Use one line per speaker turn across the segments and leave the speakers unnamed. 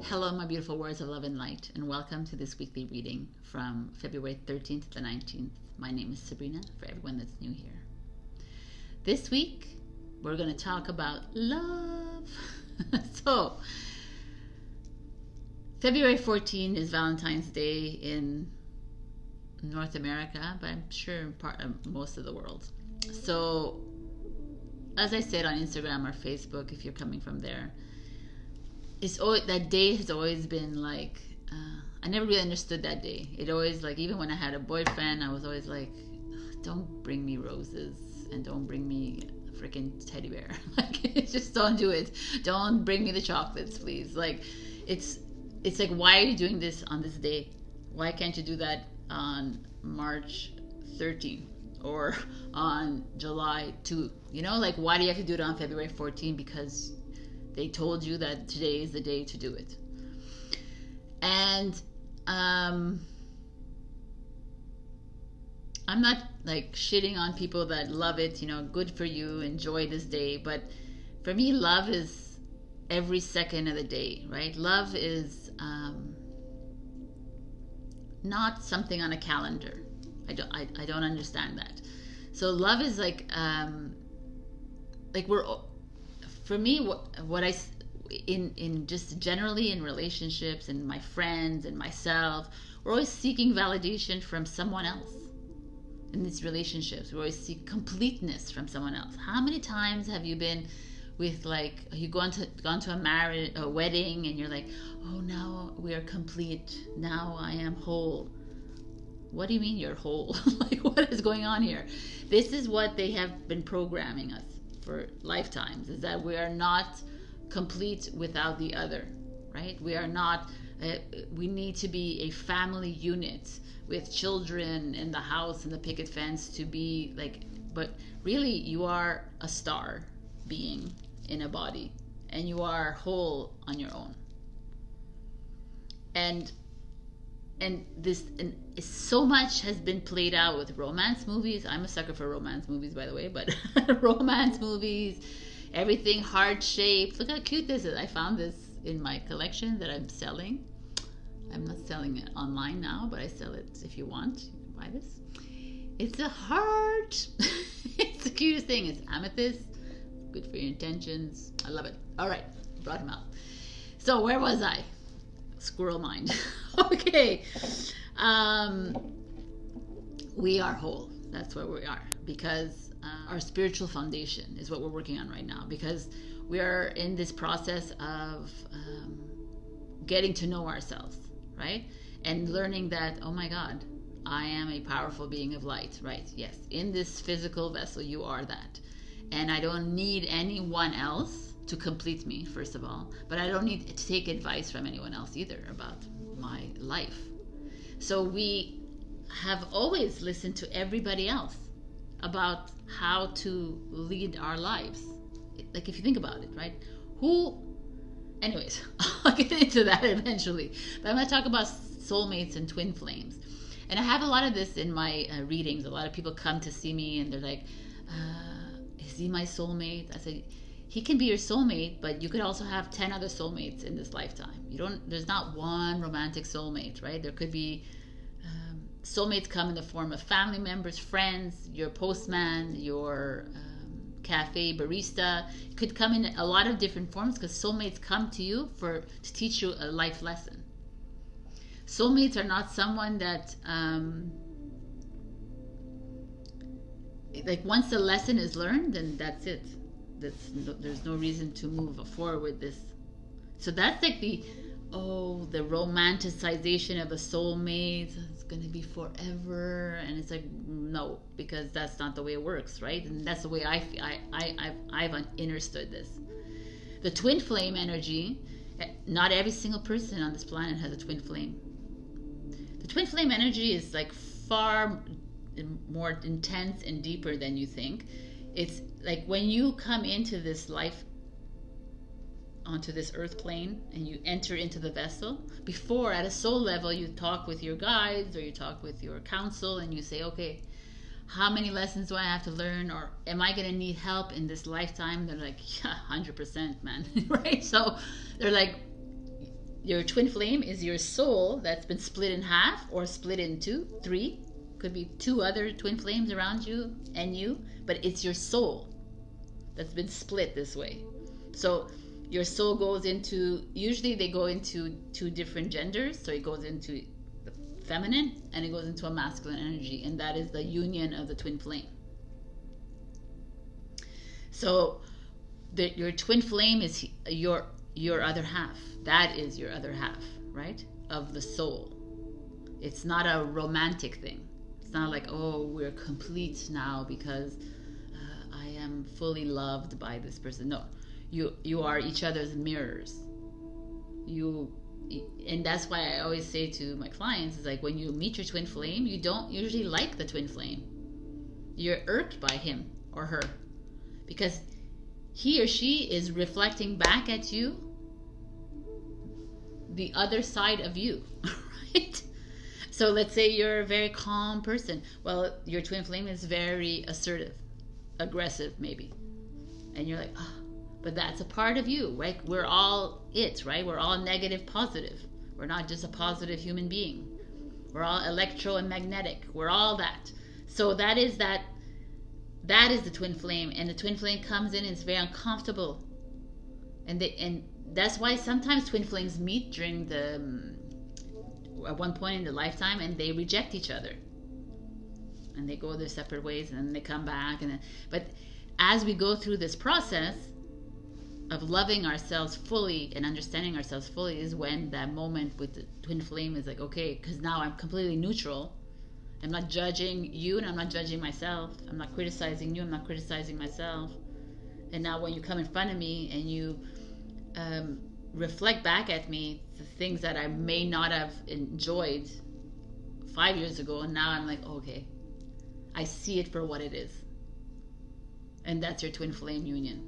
Hello, my beautiful words of love and light, and welcome to this weekly reading from February 13th to the 19th. My name is Sabrina, for everyone that's new here. This week, we're going to talk about love. So, February 14th is Valentine's Day in North America, but I'm sure in most of the world. So, as I said on Instagram or Facebook, if you're coming from there, it's always, that day has always been like, I never really understood that day. It always, like, even when I had a boyfriend, I was always like, don't bring me roses and don't bring me a freaking teddy bear. Like, just don't do it. Don't bring me the chocolates, please. Like, it's like, why are you doing this on this day? Why can't you do that on March 13th or on July 2? You know, like, why do you have to do it on February 14th? Because they told you that today is the day to do it. And I'm not like shitting on people that love it, you know, good for you, enjoy this day. But for me, love is every second of the day, right? Love is not something on a calendar. I don't understand that. So love is like we're, for me, what I in just generally in relationships and my friends and myself, we're always seeking validation from someone else. In these relationships, we always seek completeness from someone else. How many times have you been with, like, you gone to a wedding and you're like, oh, now we are complete, now I am whole? What do you mean you're whole? Like, what is going on here? This is what they have been programming us for lifetimes, is that we are not complete without the other, right? We are not, we need to be a family unit with children in the house and the picket fence to be like, but really you are a star being in a body and you are whole on your own. And so much has been played out with romance movies. I'm a sucker for romance movies, by the way, but romance movies, everything heart-shaped. Look how cute this is. I found this in my collection that I'm selling. I'm not selling it online now, but I sell it if you want. You can buy this. It's a heart. It's the cutest thing. It's amethyst. Good for your intentions. I love it. All right, brought him out. So where was I? Squirrel mind. Okay. We are whole. That's where we are, because our spiritual foundation is what we're working on right now, because we are in this process of getting to know ourselves, right? And learning that, oh my God, I am a powerful being of light, right? Yes, in this physical vessel, you are that. And I don't need anyone else to complete me, first of all, but I don't need to take advice from anyone else either about my life. So we have always listened to everybody else about how to lead our lives. Like, if you think about it, right? Anyways, I'll get into that eventually. But I'm going to talk about soulmates and twin flames. And I have a lot of this in my readings. A lot of people come to see me and they're like, is he my soulmate? I say, he can be your soulmate, but you could also have 10 other soulmates in this lifetime. There's not one romantic soulmate, right? There could be soulmates come in the form of family members, friends, your postman, your cafe barista. It could come in a lot of different forms, because soulmates come to you to teach you a life lesson. Soulmates are not someone that like, once the lesson is learned, then that's it. There's no reason to move forward with this. So that's like the romanticization of a soulmate. It's going to be forever, and it's like, no, because that's not the way it works, right? And that's the way I've understood this. The twin flame energy, not every single person on this planet has a twin flame. The twin flame energy is like far more intense and deeper than you think. It's like when you come into this life, onto this earth plane, and you enter into the vessel, before at a soul level you talk with your guides or you talk with your council and you say, okay, how many lessons do I have to learn, or am I going to need help in this lifetime? They're like, yeah, 100%, man. Right? So they're like, Your twin flame is your soul that's been split in half or split in two, three. Could be two other twin flames around you and you, but it's your soul that's been split this way. So your soul goes into, usually they go into two different genders. So it goes into the feminine and it goes into a masculine energy, and that is the union of the twin flame. So your twin flame is your other half. That is your other half, right? Of the soul. It's not a romantic thing. It's not like, oh, we're complete now because I am fully loved by this person. No, you are each other's mirrors. And that's why I always say to my clients, is like, when you meet your twin flame, you don't usually like the twin flame. You're irked by him or her because he or she is reflecting back at you the other side of you, right? So let's say you're a very calm person. Well, your twin flame is very assertive, aggressive maybe. And you're like, oh, but that's a part of you, right? We're all it, right? We're all negative, positive. We're not just a positive human being. We're all electro and magnetic. We're all that. So that is the twin flame. And the twin flame comes in and it's very uncomfortable. And that's why sometimes twin flames meet during at one point in the lifetime, and they reject each other and they go their separate ways, and then they come back, but as we go through this process of loving ourselves fully and understanding ourselves fully is when that moment with the twin flame is like, okay, because now I'm completely neutral. I'm not judging you and I'm not judging myself. I'm not criticizing you, I'm not criticizing myself. And now when you come in front of me and you reflect back at me the things that I may not have enjoyed 5 years ago, and now I'm like, okay, I see it for what it is. And that's your twin flame union.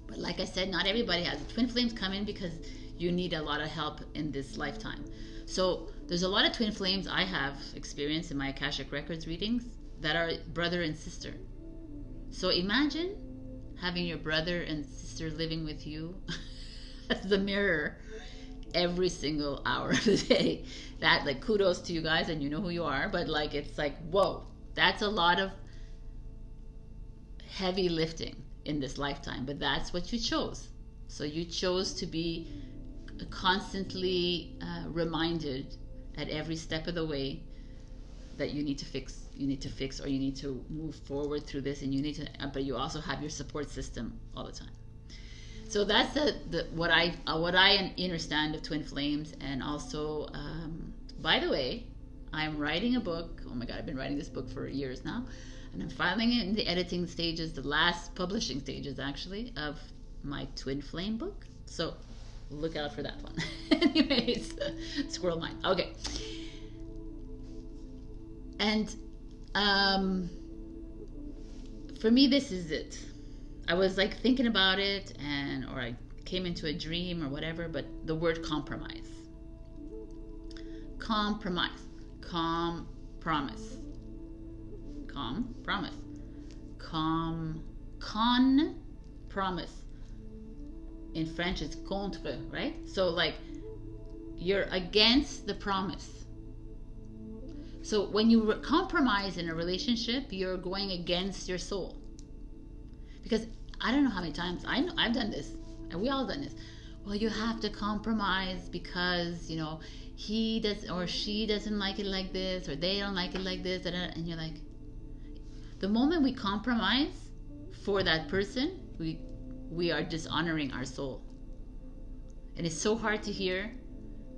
But like I said, not everybody has it. Twin flames come in because you need a lot of help in this lifetime. So there's a lot of twin flames I have experienced in my Akashic Records readings that are brother and sister. So imagine having your brother and sister living with you as the mirror every single hour of the day. That, like, kudos to you guys, and you know who you are, but like, it's like, whoa, that's a lot of heavy lifting in this lifetime, but that's what you chose. So you chose to be constantly reminded at every step of the way that you need to fix, or you need to move forward through this, and you need to, but you also have your support system all the time. So that's what I understand of twin flames. And also, by the way, I'm writing a book. Oh my God, I've been writing this book for years now, and I'm filing it in the editing stages, the last publishing stages actually, of my twin flame book. So look out for that one. Anyways, squirrel mind. Okay. And for me, this is it. I was like thinking about it, or I came into a dream or whatever, but the word compromise. Compromise. Calm promise. Calm promise. Con promise. In French, it's contre, right? So like, you're against the promise. So when you compromise in a relationship, you're going against your soul. Because I don't know how many times, I've done this, and we all done this. Well, you have to compromise because, he does or she doesn't like it like this, or they don't like it like this, and you're like, the moment we compromise for that person, we are dishonoring our soul. And it's so hard to hear.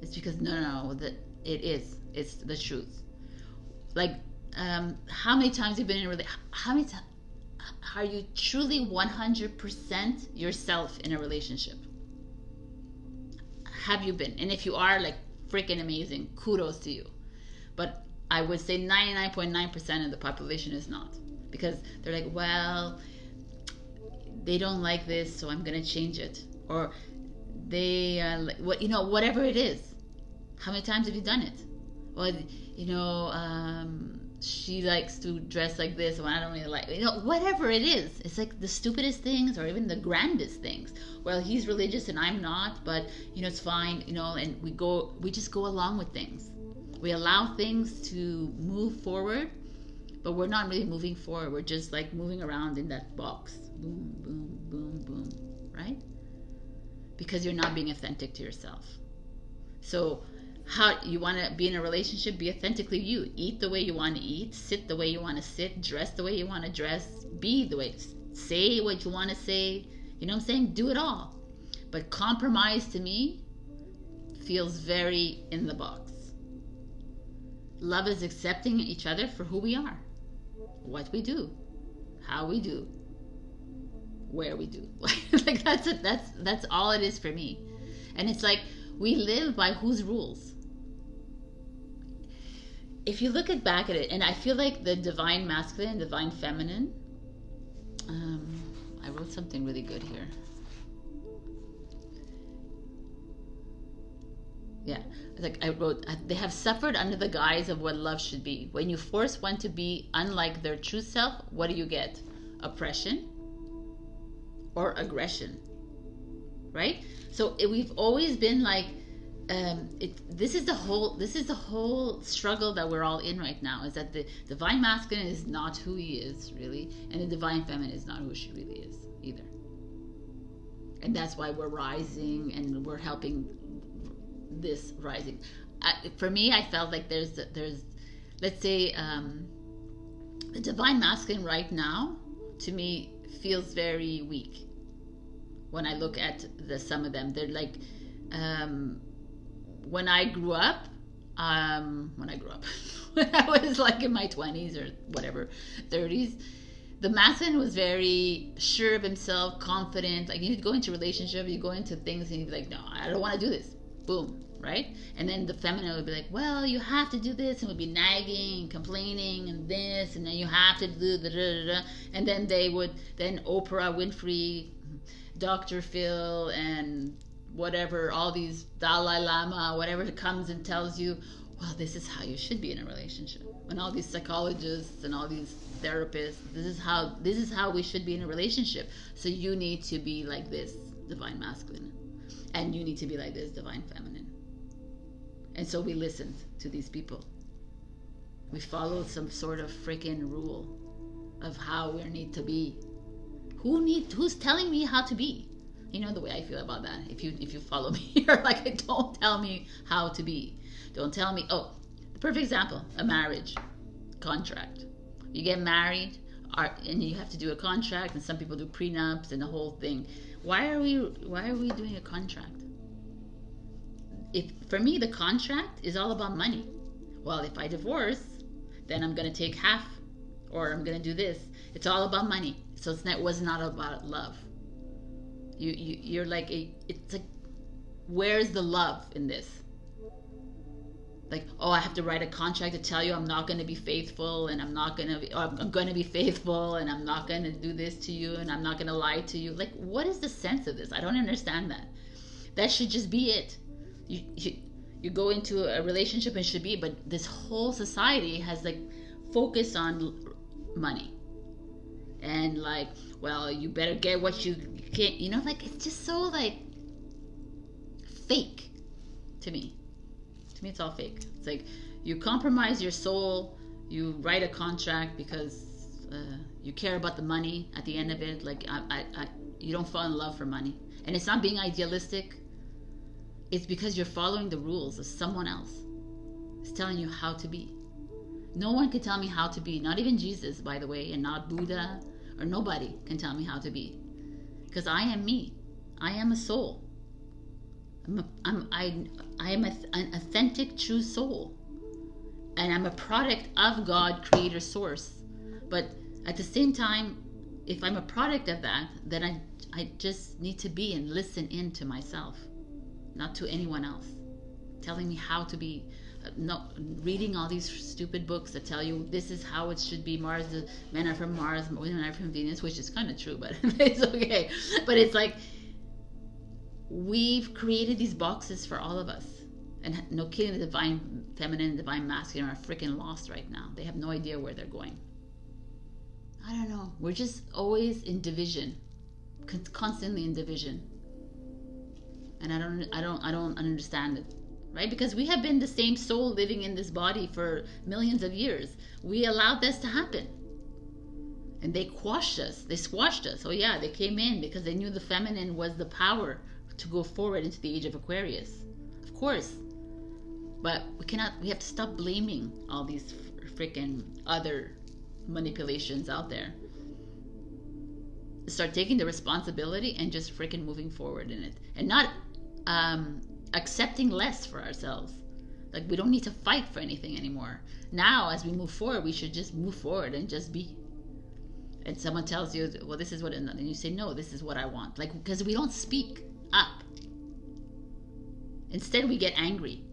It's because no, that it's the truth. Like, how many times you've been in a relationship? How many times are you truly 100% yourself in a relationship? Have you been? And if you are, like, freaking amazing, kudos to you. But I would say 99.9% of the population is not, because they're like, well, they don't like this, so I'm gonna change it, or they whatever it is. How many times have you done it? Well, she likes to dress like this, and I don't really like, whatever it is. It's like the stupidest things, or even the grandest things. Well, he's religious and I'm not, but it's fine, and we just go along with things. We allow things to move forward, but we're not really moving forward. We're just like moving around in that box. Boom, boom, boom, boom, right? Because you're not being authentic to yourself. So how you want to be in a relationship, be authentically you. Eat the way you want to eat, sit the way you want to sit, dress the way you want to dress, be the way, say what you want to say. You know what I'm saying? Do it all. But compromise to me feels very in the box. Love is accepting each other for who we are, what we do, how we do, where we do. Like that's it. That's all it is for me. And it's like we live by whose rules? If you look back at it, and I feel like the divine masculine and divine feminine, I wrote something really good here. Yeah, like I wrote, they have suffered under the guise of what love should be. When you force one to be unlike their true self, what do you get? Oppression or aggression, right? So we've always been like, this is the whole struggle that we're all in right now, is that the divine masculine is not who he is really, and the divine feminine is not who she really is either. And that's why we're rising and we're helping this rising. For me, I felt like there's let's say the divine masculine right now to me feels very weak. When I look at some of them, they're like when I grew up, when I was like in my 20s or whatever, 30s, the masculine was very sure of himself, confident. Like you'd go into a relationship, you go into things and you'd be like, no, I don't want to do this. Boom, right? And then the feminine would be like, well, you have to do this, and would be nagging and complaining and this, and then you have to do the and then then Oprah Winfrey, Dr. Phil, and whatever, all these Dalai Lama, whatever comes and tells you, well, this is how you should be in a relationship. And all these psychologists and all these therapists, this is how we should be in a relationship. So you need to be like this, divine masculine. And you need to be like this, divine feminine. And so we listened to these people. We followed some sort of freaking rule of how we need to be. Who's telling me how to be? You know the way I feel about that. If you follow me, you're like, don't tell me how to be. Don't tell me. Oh, the perfect example: a marriage contract. You get married, and you have to do a contract, and some people do prenups and the whole thing. Why are we doing a contract? For me, the contract is all about money. Well, if I divorce, then I'm going to take half, or I'm going to do this. It's all about money. So it was not about love. You're like it's like, where's the love in this? Like, oh, I have to write a contract to tell you I'm not going to be faithful, and I'm going to be faithful, and I'm not going to do this to you, and I'm not going to lie to you. Like, what is the sense of this? I don't understand that. That should just be it. You go into a relationship and should be, but this whole society has like focused on money. And like, well, you better get what you can't, like it's just so like fake to me. To me, it's all fake. It's like you compromise your soul, you write a contract because you care about the money at the end of it. Like you don't fall in love for money. And it's not being idealistic. It's because you're following the rules of someone else. It's telling you how to be. No one can tell me how to be. Not even Jesus, by the way, and not Buddha, or nobody can tell me how to be. Because I am me. I am a soul. I am an authentic, true soul. And I'm a product of God, creator, source. But at the same time, if I'm a product of that, then I just need to be and listen in to myself. Not to anyone else telling me how to be. Not reading all these stupid books that tell you this is how it should be. Men are from Mars, women are from Venus, which is kind of true, but it's okay. But it's like we've created these boxes for all of us, And no kidding, the divine feminine and divine masculine are freaking lost right now. They have no idea where they're going. I don't know. We're just always in division, constantly in division. And I don't understand it, right? Because we have been the same soul living in this body for millions of years. We allowed this to happen. And they quashed us. They squashed us. Oh yeah, they came in because they knew the feminine was the power to go forward into the age of Aquarius. Of course. But we have to stop blaming all these freaking other manipulations out there. Start taking the responsibility and just freaking moving forward in it. And not accepting less for ourselves. Like, we don't need to fight for anything anymore. Now, as we move forward, we should just move forward and just be. And someone tells you, well, this is what, and you say, no, this is what I want. Like, because we don't speak up. Instead, we get angry.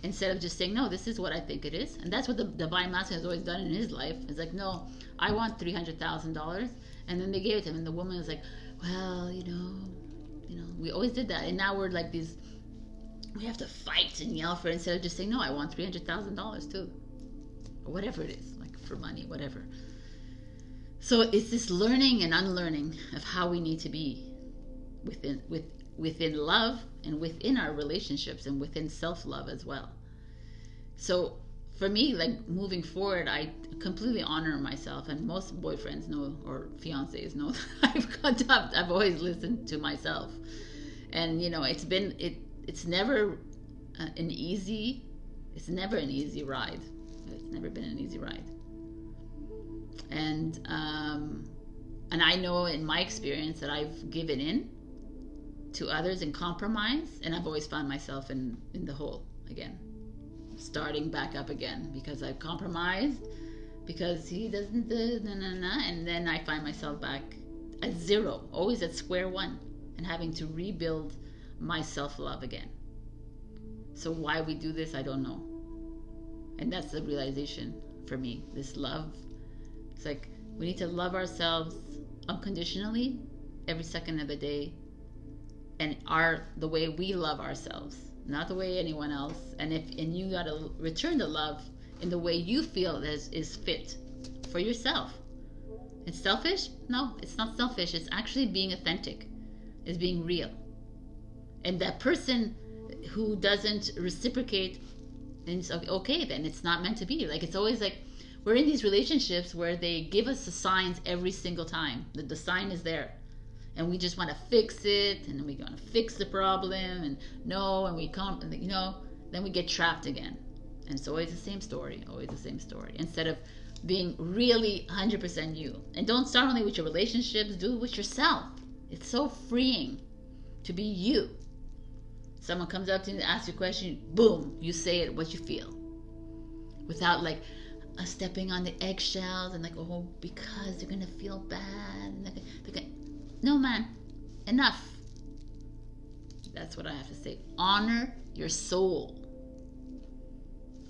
Instead of just saying, no, this is what I think it is. And that's what the divine masculine has always done in his life. It's like, no, I want $300,000. And then they gave it to him. And the woman was like, well, you know, we always did that. And now we're like these, we have to fight and yell for it instead of just saying, no, I want $300,000 too. Or whatever it is, like for money, whatever. So it's this learning and unlearning of how we need to be within love and within our relationships and within self-love as well. So for me, like, moving forward, I completely honor myself, and most boyfriends know, or fiancés know, that I've always listened to myself. And it's never an easy ride. It's never been an easy ride. And I know in my experience that I've given in to others and compromise, and I've always found myself in the hole again, starting back up again, because I've compromised, because he doesn't and then I find myself back at zero, always at square one, and having to rebuild my self-love again. So why we do this, I don't know. And that's the realization for me, this love. It's like, we need to love ourselves unconditionally every second of the day, and the way we love ourselves, not the way anyone else. And you gotta return the love in the way you feel is fit for yourself. It's selfish? No, it's not selfish. It's actually being authentic. It's being real. And that person who doesn't reciprocate, it's okay, then it's not meant to be. Like, it's always like, we're in these relationships where they give us the signs every single time. The sign is there. And we just want to fix it, and we want to fix the problem, and then we get trapped again. And it's always the same story, instead of being really 100% you. And don't start only with your relationships, do it with yourself. It's so freeing to be you. Someone comes up to you and asks you a question, boom, you say it, what you feel. Without like stepping on the eggshells and like, oh, because they're going to feel bad. No, man, enough. That's what I have to say. Honor your soul.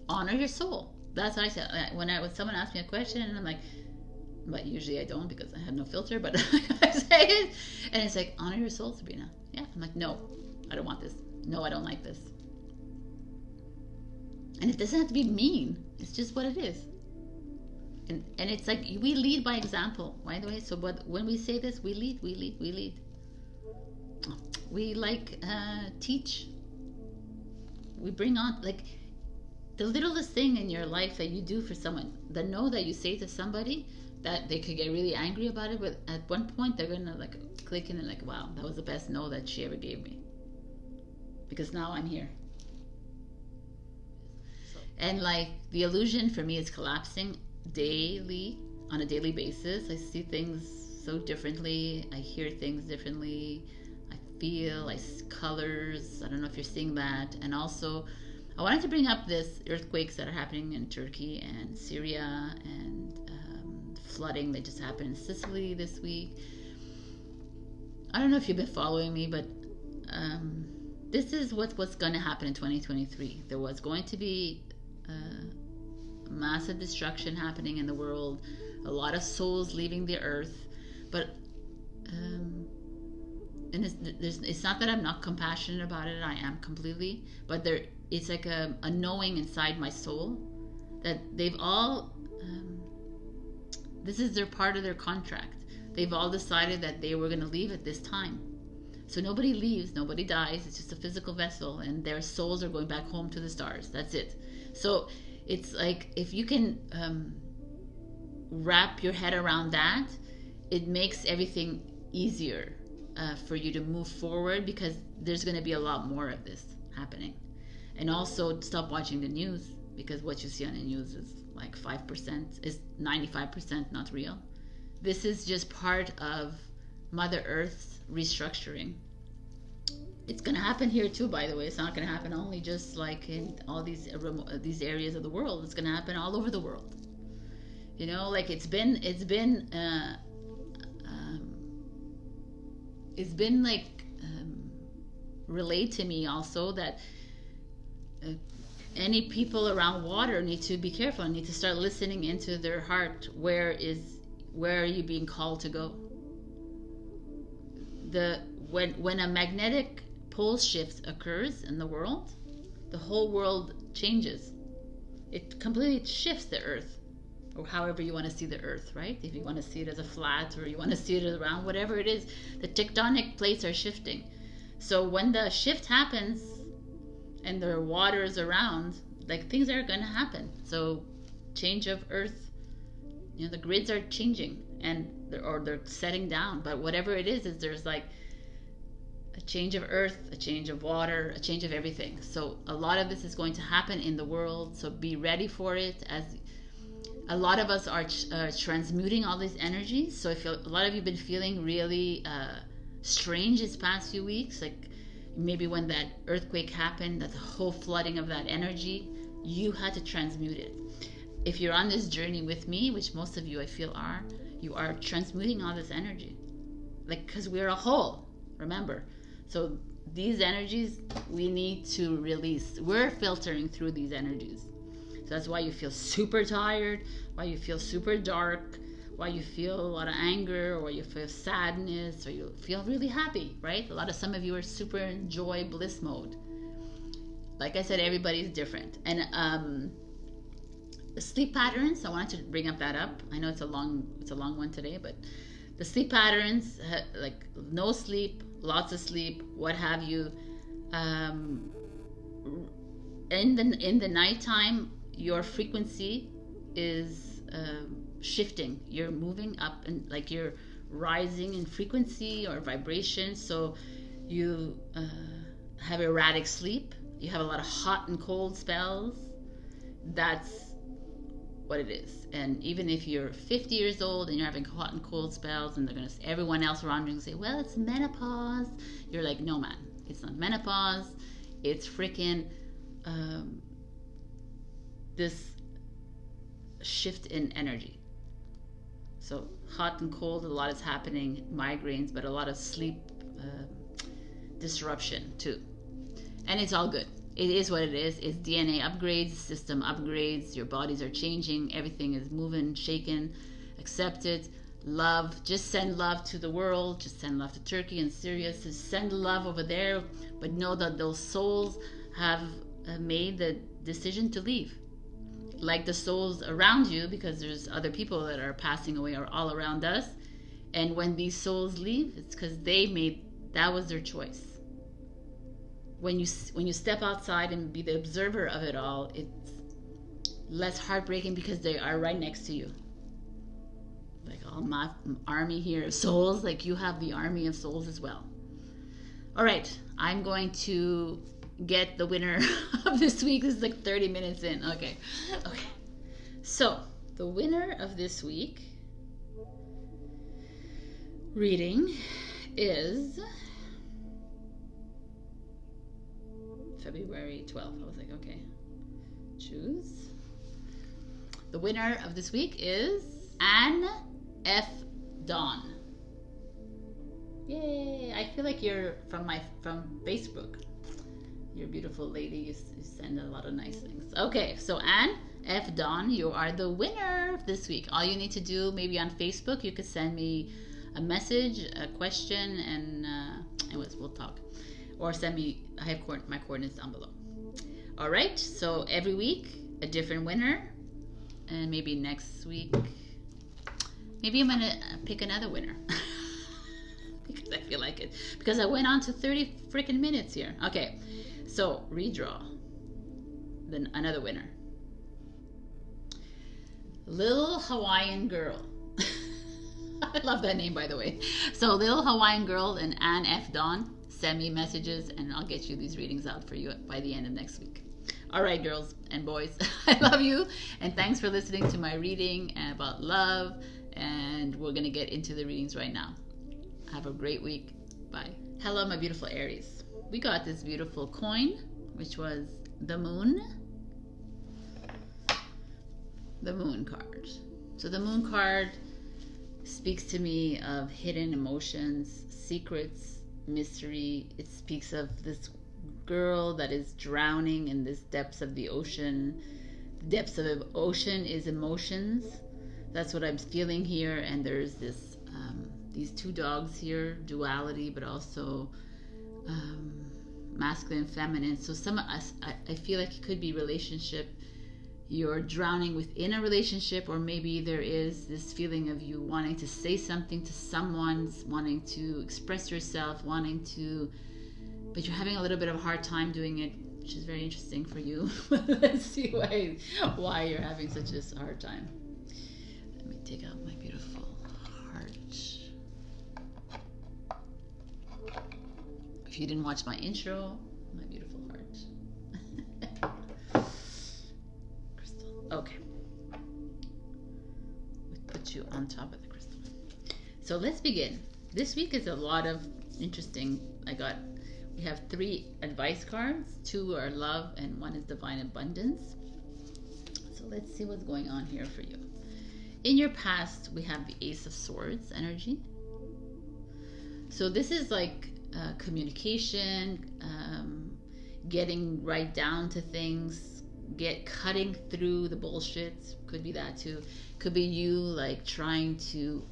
Honor your soul. That's what I said. When someone asks me a question, and I'm like, but usually I don't, because I have no filter, but I say it, and it's like, honor your soul, Sabrina. Yeah, I'm like, no, I don't want this. No, I don't like this. And it doesn't have to be mean. It's just what it is. And it's like, we lead by example, by the way. So when we say this, we lead. We teach. We bring on, like, the littlest thing in your life that you do for someone, the no that you say to somebody, that they could get really angry about it, but at one point they're gonna like click in and like, wow, that was the best no that she ever gave me, because now I'm here. And like, the illusion for me is collapsing daily, on a daily basis. I see things so differently. I hear things differently. I feel, colors. I don't know if you're seeing that. And also, I wanted to bring up this earthquakes that are happening in Turkey and Syria, and flooding that just happened in Sicily this week. I don't know if you've been following me, but this is what's going to happen in 2023. There was going to be massive destruction happening in the world, a lot of souls leaving the earth, but and it's not that I'm not compassionate about it. I am completely, but it's like a knowing inside my soul that they've all, this is their part of their contract. They've all decided that they were going to leave at this time. So nobody leaves, nobody dies. It's just a physical vessel, and their souls are going back home to the stars. That's it. So it's like, if you can wrap your head around that, it makes everything easier for you to move forward, because there's going to be a lot more of this happening. And also stop watching the news, because what you see on the news is like 5%, is 95% not real. This is just part of Mother Earth's restructuring. It's going to happen here too, by the way. It's not going to happen only just like in all these areas of the world. It's going to happen all over the world. You know, like it's been like relayed to me also that any people around water need to be careful, need to start listening into their heart. Where are you being called to go? When a magnetic pole shift occurs in the world, the whole world changes. It completely shifts the earth, or however you want to see the earth, right? If you want to see it as a flat, or you want to see it as round, whatever it is, the tectonic plates are shifting. So when the shift happens and the water is around, like, things are going to happen. So change of earth, you know, the grids are changing, and they're setting down. But whatever it is there's like a change of earth, a change of water, a change of everything. So a lot of this is going to happen in the world. So be ready for it. As a lot of us are transmuting all these energies. So if a lot of you have been feeling really strange these past few weeks, like maybe when that earthquake happened, that the whole flooding of that energy, you had to transmute it. If you're on this journey with me, which most of you I feel are, you are transmuting all this energy. Like, because we're a whole, remember. So these energies, we need to release. We're filtering through these energies. So that's why you feel super tired, why you feel super dark, why you feel a lot of anger, or you feel sadness, or you feel really happy, right? Some of you are super in joy, bliss mode. Like I said, everybody's different. And sleep patterns, I wanted to bring up that up. I know it's a long one today, but the sleep patterns, like no sleep, lots of sleep, what have you. In the nighttime, your frequency is shifting. You're moving up, and like you're rising in frequency or vibration. So you have erratic sleep. You have a lot of hot and cold spells. That's what it is. And even if you're 50 years old and you're having hot and cold spells, and everyone else around you can say, well, it's menopause. You're like, no, man, it's not menopause. It's freaking this shift in energy. So hot and cold, a lot is happening, migraines, but a lot of sleep disruption too. And it's all good. It is what it is. It's DNA upgrades, system upgrades, your bodies are changing, everything is moving, shaking. Accept it. Love. Just send love to the world. Just send love to Turkey and Syria. Just send love over there. But know that those souls have made the decision to leave. Like the souls around you, because there's other people that are passing away or all around us. And when these souls leave, it's because that was their choice. When you step outside and be the observer of it all, it's less heartbreaking because they are right next to you. Like, all my army here of souls, like you have the army of souls as well. All right, I'm going to get the winner of this week. This is like 30 minutes in. Okay. So the winner of this week reading is February 12th. I was like, okay, choose. The winner of this week is Anne F. Dawn. Yay! I feel like you're from Facebook. You're a beautiful lady. You send a lot of nice things. Okay, so Anne F. Dawn, you are the winner of this week. All you need to do, maybe on Facebook, you could send me a message, a question, and Anyways, we'll talk. Or send me, I have my coordinates down below. All right, so every week, a different winner. And maybe next week, maybe I'm going to pick another winner. Because I feel like it. Because I went on to 30 freaking minutes here. Okay, so redraw. Then another winner. Little Hawaiian Girl. I love that name, by the way. So Little Hawaiian Girl and Ann F. Dawn, send me messages and I'll get you these readings out for you by the end of next week. All right, girls and boys, I love you. And thanks for listening to my reading about love. And we're going to get into the readings right now. Have a great week. Bye. Hello, my beautiful Aries. We got this beautiful coin, which was the moon. The moon card. So the moon card speaks to me of hidden emotions, secrets, mystery. It speaks of this girl that is drowning in this depths of the ocean. The depths of the ocean is emotions. That's what I'm feeling here. And there's this these two dogs here, duality, but also masculine, feminine. So some of us, I feel like it could be relationship. You're drowning within a relationship, or maybe there is this feeling of you wanting to say something to someone, wanting to express yourself, but you're having a little bit of a hard time doing it, which is very interesting for you. Let's see why you're having such a hard time. Let me take out my beautiful heart. If you didn't watch my intro, my beautiful heart. Crystal. Okay. We'll put you on top of the crystal. So let's begin. This week is a lot of interesting. We have 3 advice cards. 2 are love and 1 is divine abundance. So let's see what's going on here for you. In your past, we have the Ace of Swords energy. So this is like communication, getting right down to things, cutting through the bullshit. Could be that too. Could be you like trying to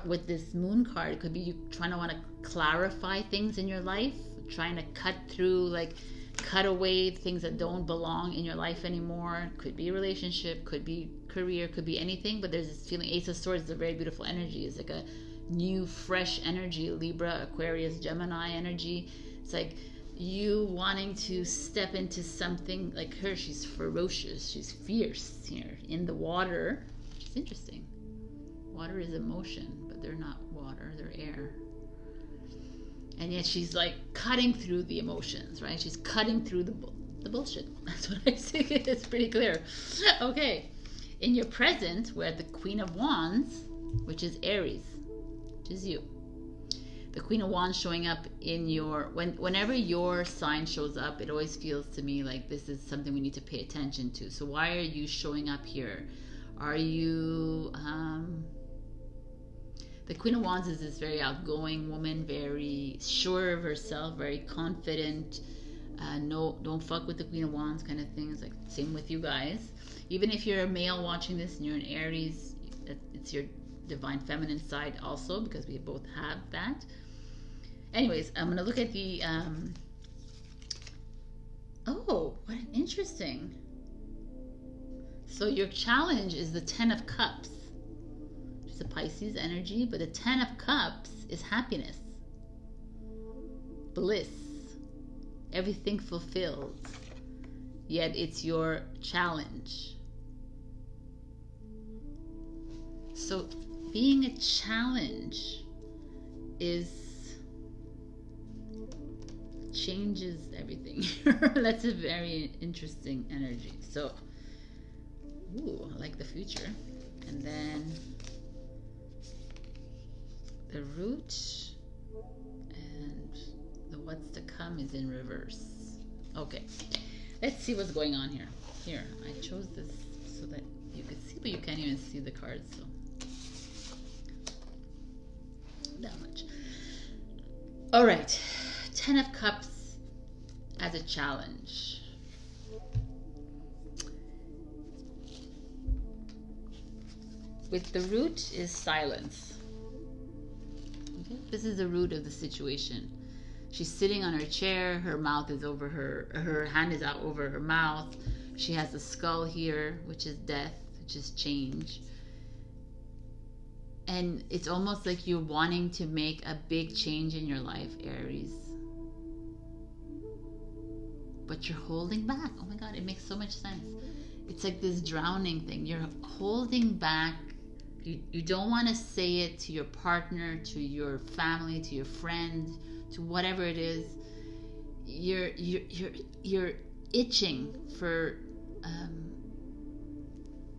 with this moon card. It could be you trying to want to clarify things in your life, trying to cut away things that don't belong in your life anymore. Could be a relationship, could be career, could be anything, but there's this feeling. Ace of Swords is a very beautiful energy. It's like a new, fresh energy. Libra, Aquarius, Gemini energy. It's like you wanting to step into something. Like her, she's ferocious, she's fierce here in the water, which is interesting. Water is emotion, but they're not water, they're air. And yet she's like cutting through the emotions, right? She's cutting through the bullshit. That's what I see. It's pretty clear. Okay. In your present, we're at the Queen of Wands, which is Aries, which is you. The Queen of Wands showing up in whenever your sign shows up, it always feels to me like this is something we need to pay attention to. So why are you showing up here? Are you... The Queen of Wands is this very outgoing woman, very sure of herself, very confident. No, don't fuck with the Queen of Wands kind of thing. It's like same with you guys. Even if you're a male watching this and you're an Aries, it's your divine feminine side also, because we both have that. Anyways, I'm gonna look at the. Oh, what an interesting. So your challenge is the 10 of Cups. It's a Pisces energy, but the 10 of Cups is happiness, bliss, everything fulfilled. Yet it's your challenge. So being a challenge changes everything. That's a very interesting energy. So, ooh, I like the future. And then the root and the what's to come is in reverse. Okay, let's see what's going on here. Here, I chose this so that you could see, but you can't even see the cards, so that much. All right, 10 of Cups as a challenge. With the root is silence. this is the root of the situation. She's sitting on her chair, her mouth is over her hand is out over her mouth. She has the skull here, which is death, which is change. And it's almost like you're wanting to make a big change in your life, Aries. But you're holding back. Oh my God, it makes so much sense. It's like this drowning thing. You're holding back. You don't want to say it to your partner, to your family, to your friend, to whatever it is. You're itching for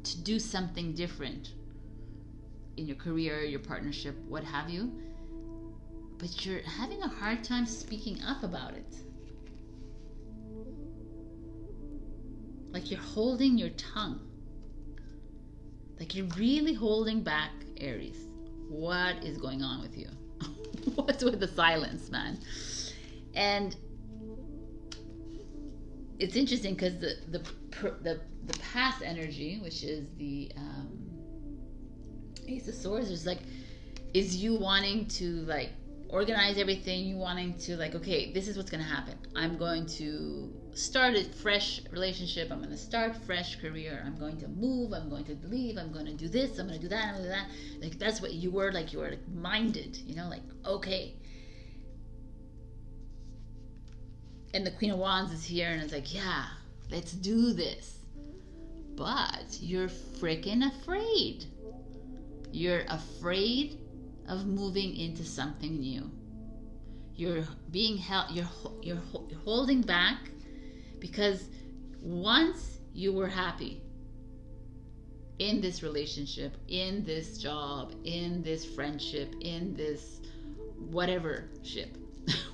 to do something different in your career, your partnership, what have you. But you're having a hard time speaking up about it. Like you're holding your tongue. Like you're really holding back, Aries. What is going on with you? What's with the silence, man? And it's interesting because the past energy, which is the Ace of Swords, is you wanting to like organize everything. You wanting to like, okay, this is what's going to happen. I'm going to start a fresh relationship. I'm going to start fresh career. I'm going to move. I'm going to leave. I'm going to do this. I'm going to do that. I'm going to do that. Like that's what you were like. You were like minded. You know, like okay. And the Queen of Wands is here, and it's like, yeah, let's do this. But you're freaking afraid. You're afraid of moving into something new. You're being held. You're holding back because once you were happy in this relationship, in this job, in this friendship, in this whatever ship,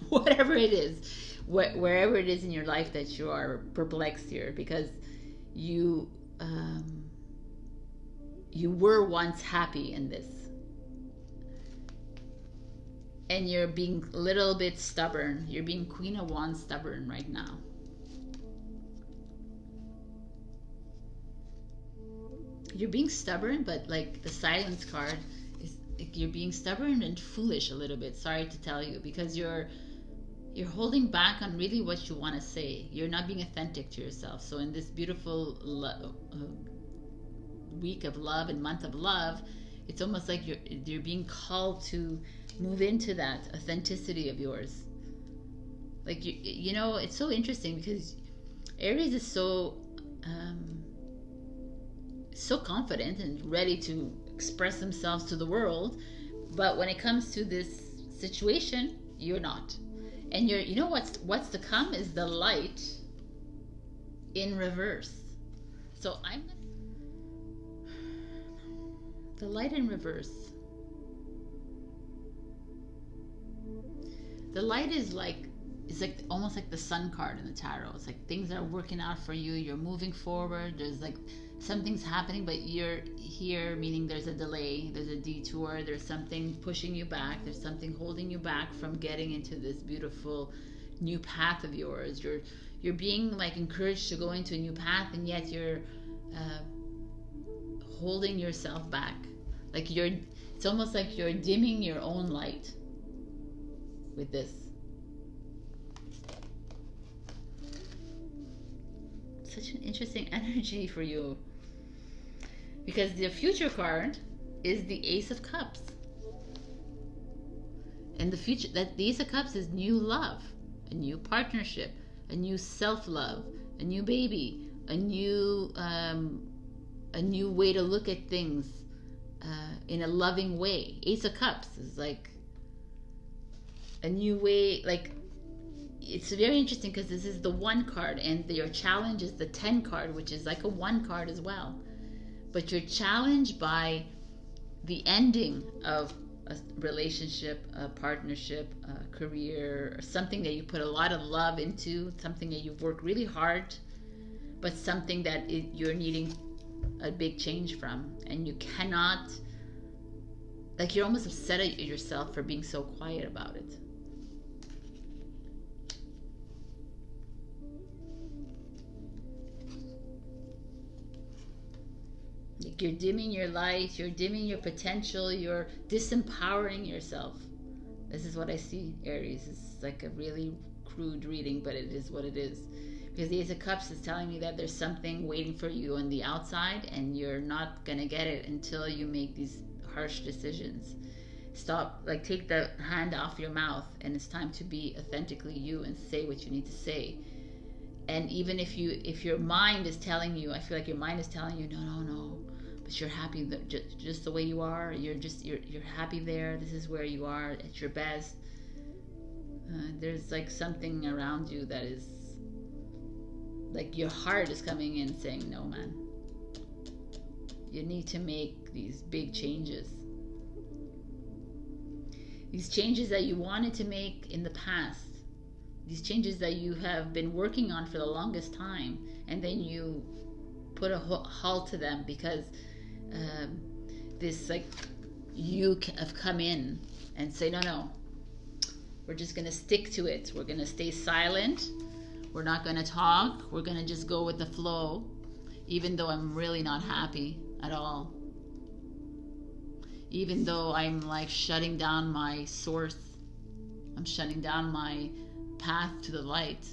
whatever it is, wherever it is in your life that you are perplexed here, because you were once happy in this. And you're being a little bit stubborn. You're being Queen of Wands stubborn right now. You're being stubborn, but like the silence card is like you're being stubborn and foolish a little bit. Sorry to tell you, because you're holding back on really what you want to say. You're not being authentic to yourself. So in this beautiful week of love and month of love, it's almost like you're being called to move into that authenticity of yours. Like you know, it's so interesting because Aries is so confident and ready to express themselves to the world, but when it comes to this situation, you're not. And you know what's to come is the light in reverse. So the light in reverse. The light is like, it's like almost like the sun card in the tarot. It's like things are working out for you. You're moving forward. There's like something's happening, but you're here, meaning there's a delay, there's a detour, there's something pushing you back, there's something holding you back from getting into this beautiful new path of yours. You're being like encouraged to go into a new path, and yet you're holding yourself back. Like it's almost like you're dimming your own light with this. Such an interesting energy for you, because the future card is the Ace of Cups, and the future, that the Ace of Cups is new love, a new partnership, a new self-love, a new baby, a new way to look at things in a loving way. Ace of Cups is like a new way. Like, it's very interesting because this is the 1 card, and your challenge is the 10 card, which is like a 1 card as well. But you're challenged by the ending of a relationship, a partnership, a career, or something that you put a lot of love into, something that you've worked really hard, but something that you're needing a big change from. And you cannot, like, you're almost upset at yourself for being so quiet about it. Like, you're dimming your light, you're dimming your potential, you're disempowering yourself This is what I see, Aries. It's like a really crude reading, but it is what it is. Because the Ace of Cups is telling me that there's something waiting for you on the outside, and you're not going to get it until you make these harsh decisions. Stop, like, take the hand off your mouth, and it's time to be authentically you and say what you need to say. And even if your mind is telling you, I feel like your mind is telling you, no, but you're happy just the way you are. You're happy there. This is where you are at your best. There's like something around you that is like your heart is coming in saying, no, man, you need to make these big changes. These changes that you wanted to make in the past. These changes that you have been working on for the longest time, and then you put a halt to them because this, like, you have come in and say, no, we're just going to stick to it. We're going to stay silent. We're not going to talk. We're going to just go with the flow, even though I'm really not happy at all. Even though I'm like shutting down my source. I'm shutting down my path to the light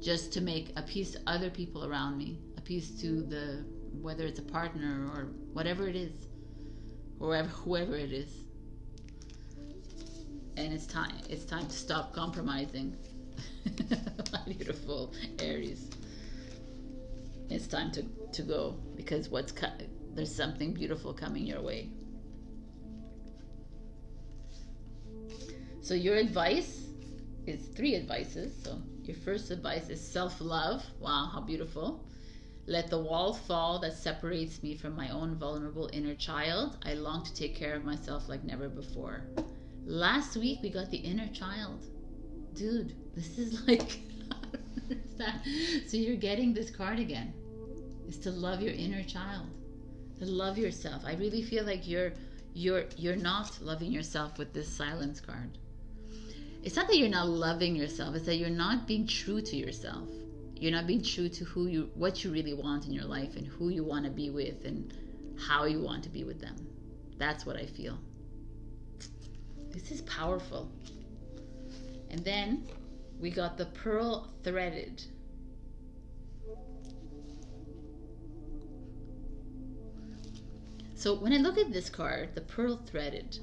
just to make a peace to other people around me, a peace to whether it's a partner or whatever it is, or whoever it is. And it's time to stop compromising. My beautiful Aries, it's time to go, because there's something beautiful coming your way. So your advice is 3 advices. So your first advice is self-love. Wow, how beautiful. Let the wall fall that separates me from my own vulnerable inner child. I long to take care of myself like never before. Last week we got the inner child. Dude, this is like, I don't understand. So you're getting this card again. It's to love your inner child, to love yourself. I really feel like you're not loving yourself with this silence card. It's not that you're not loving yourself, it's that you're not being true to yourself. You're not being true to what you really want in your life, and who you want to be with, and how you want to be with them. That's what I feel. This is powerful. And then we got the pearl threaded. So when I look at this card, the pearl threaded,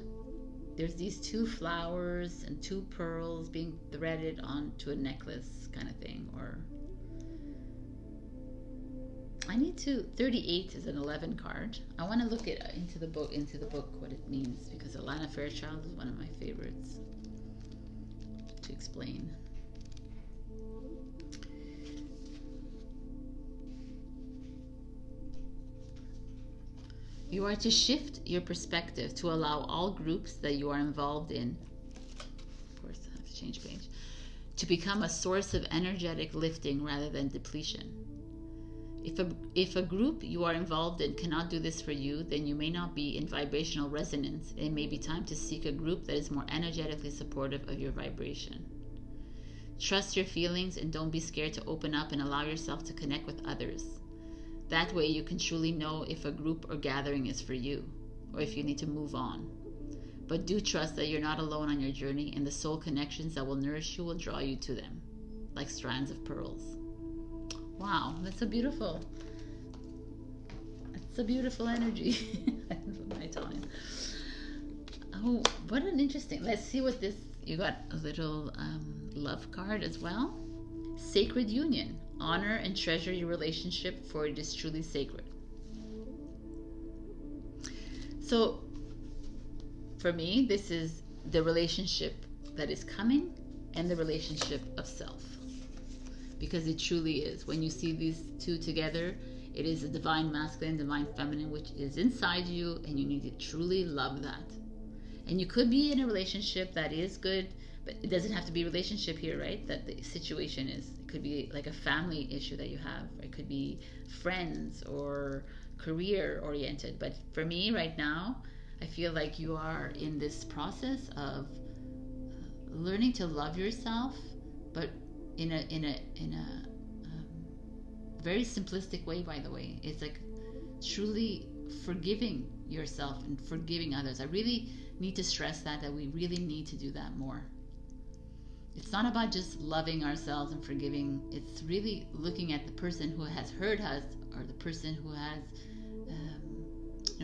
there's these 2 flowers and 2 pearls being threaded onto a necklace kind of thing. Or I need to, 38 is an 11 card. I want to look into the book what it means, because Alana Fairchild is one of my favorites to explain. You are to shift your perspective to allow all groups that you are involved in, of course I have to change page, to become a source of energetic lifting rather than depletion. If a group you are involved in cannot do this for you, then you may not be in vibrational resonance. It may be time to seek a group that is more energetically supportive of your vibration. Trust your feelings and don't be scared to open up and allow yourself to connect with others. That way you can truly know if a group or gathering is for you, or if you need to move on. But do trust that you're not alone on your journey, and the soul connections that will nourish you will draw you to them, like strands of pearls. Wow, that's so beautiful. That's a beautiful energy. I love my time. Oh, what an interesting. Let's see what this, you got a little love card as well. Sacred union. Honor and treasure your relationship, for it is truly sacred. So for me, this is the relationship that is coming and the relationship of self, because it truly is. When you see these 2 together, it is a divine masculine, divine feminine, which is inside you, and you need to truly love that. And you could be in a relationship that is good, but it doesn't have to be a relationship here, right? That the situation is. It could be like a family issue that you have. Or it could be friends or career oriented. But for me right now, I feel like you are in this process of learning to love yourself, but in a very simplistic way, by the way. It's like truly forgiving yourself and forgiving others. I really need to stress that we really need to do that more. It's not about just loving ourselves and forgiving. It's really looking at the person who has hurt us, or the person who has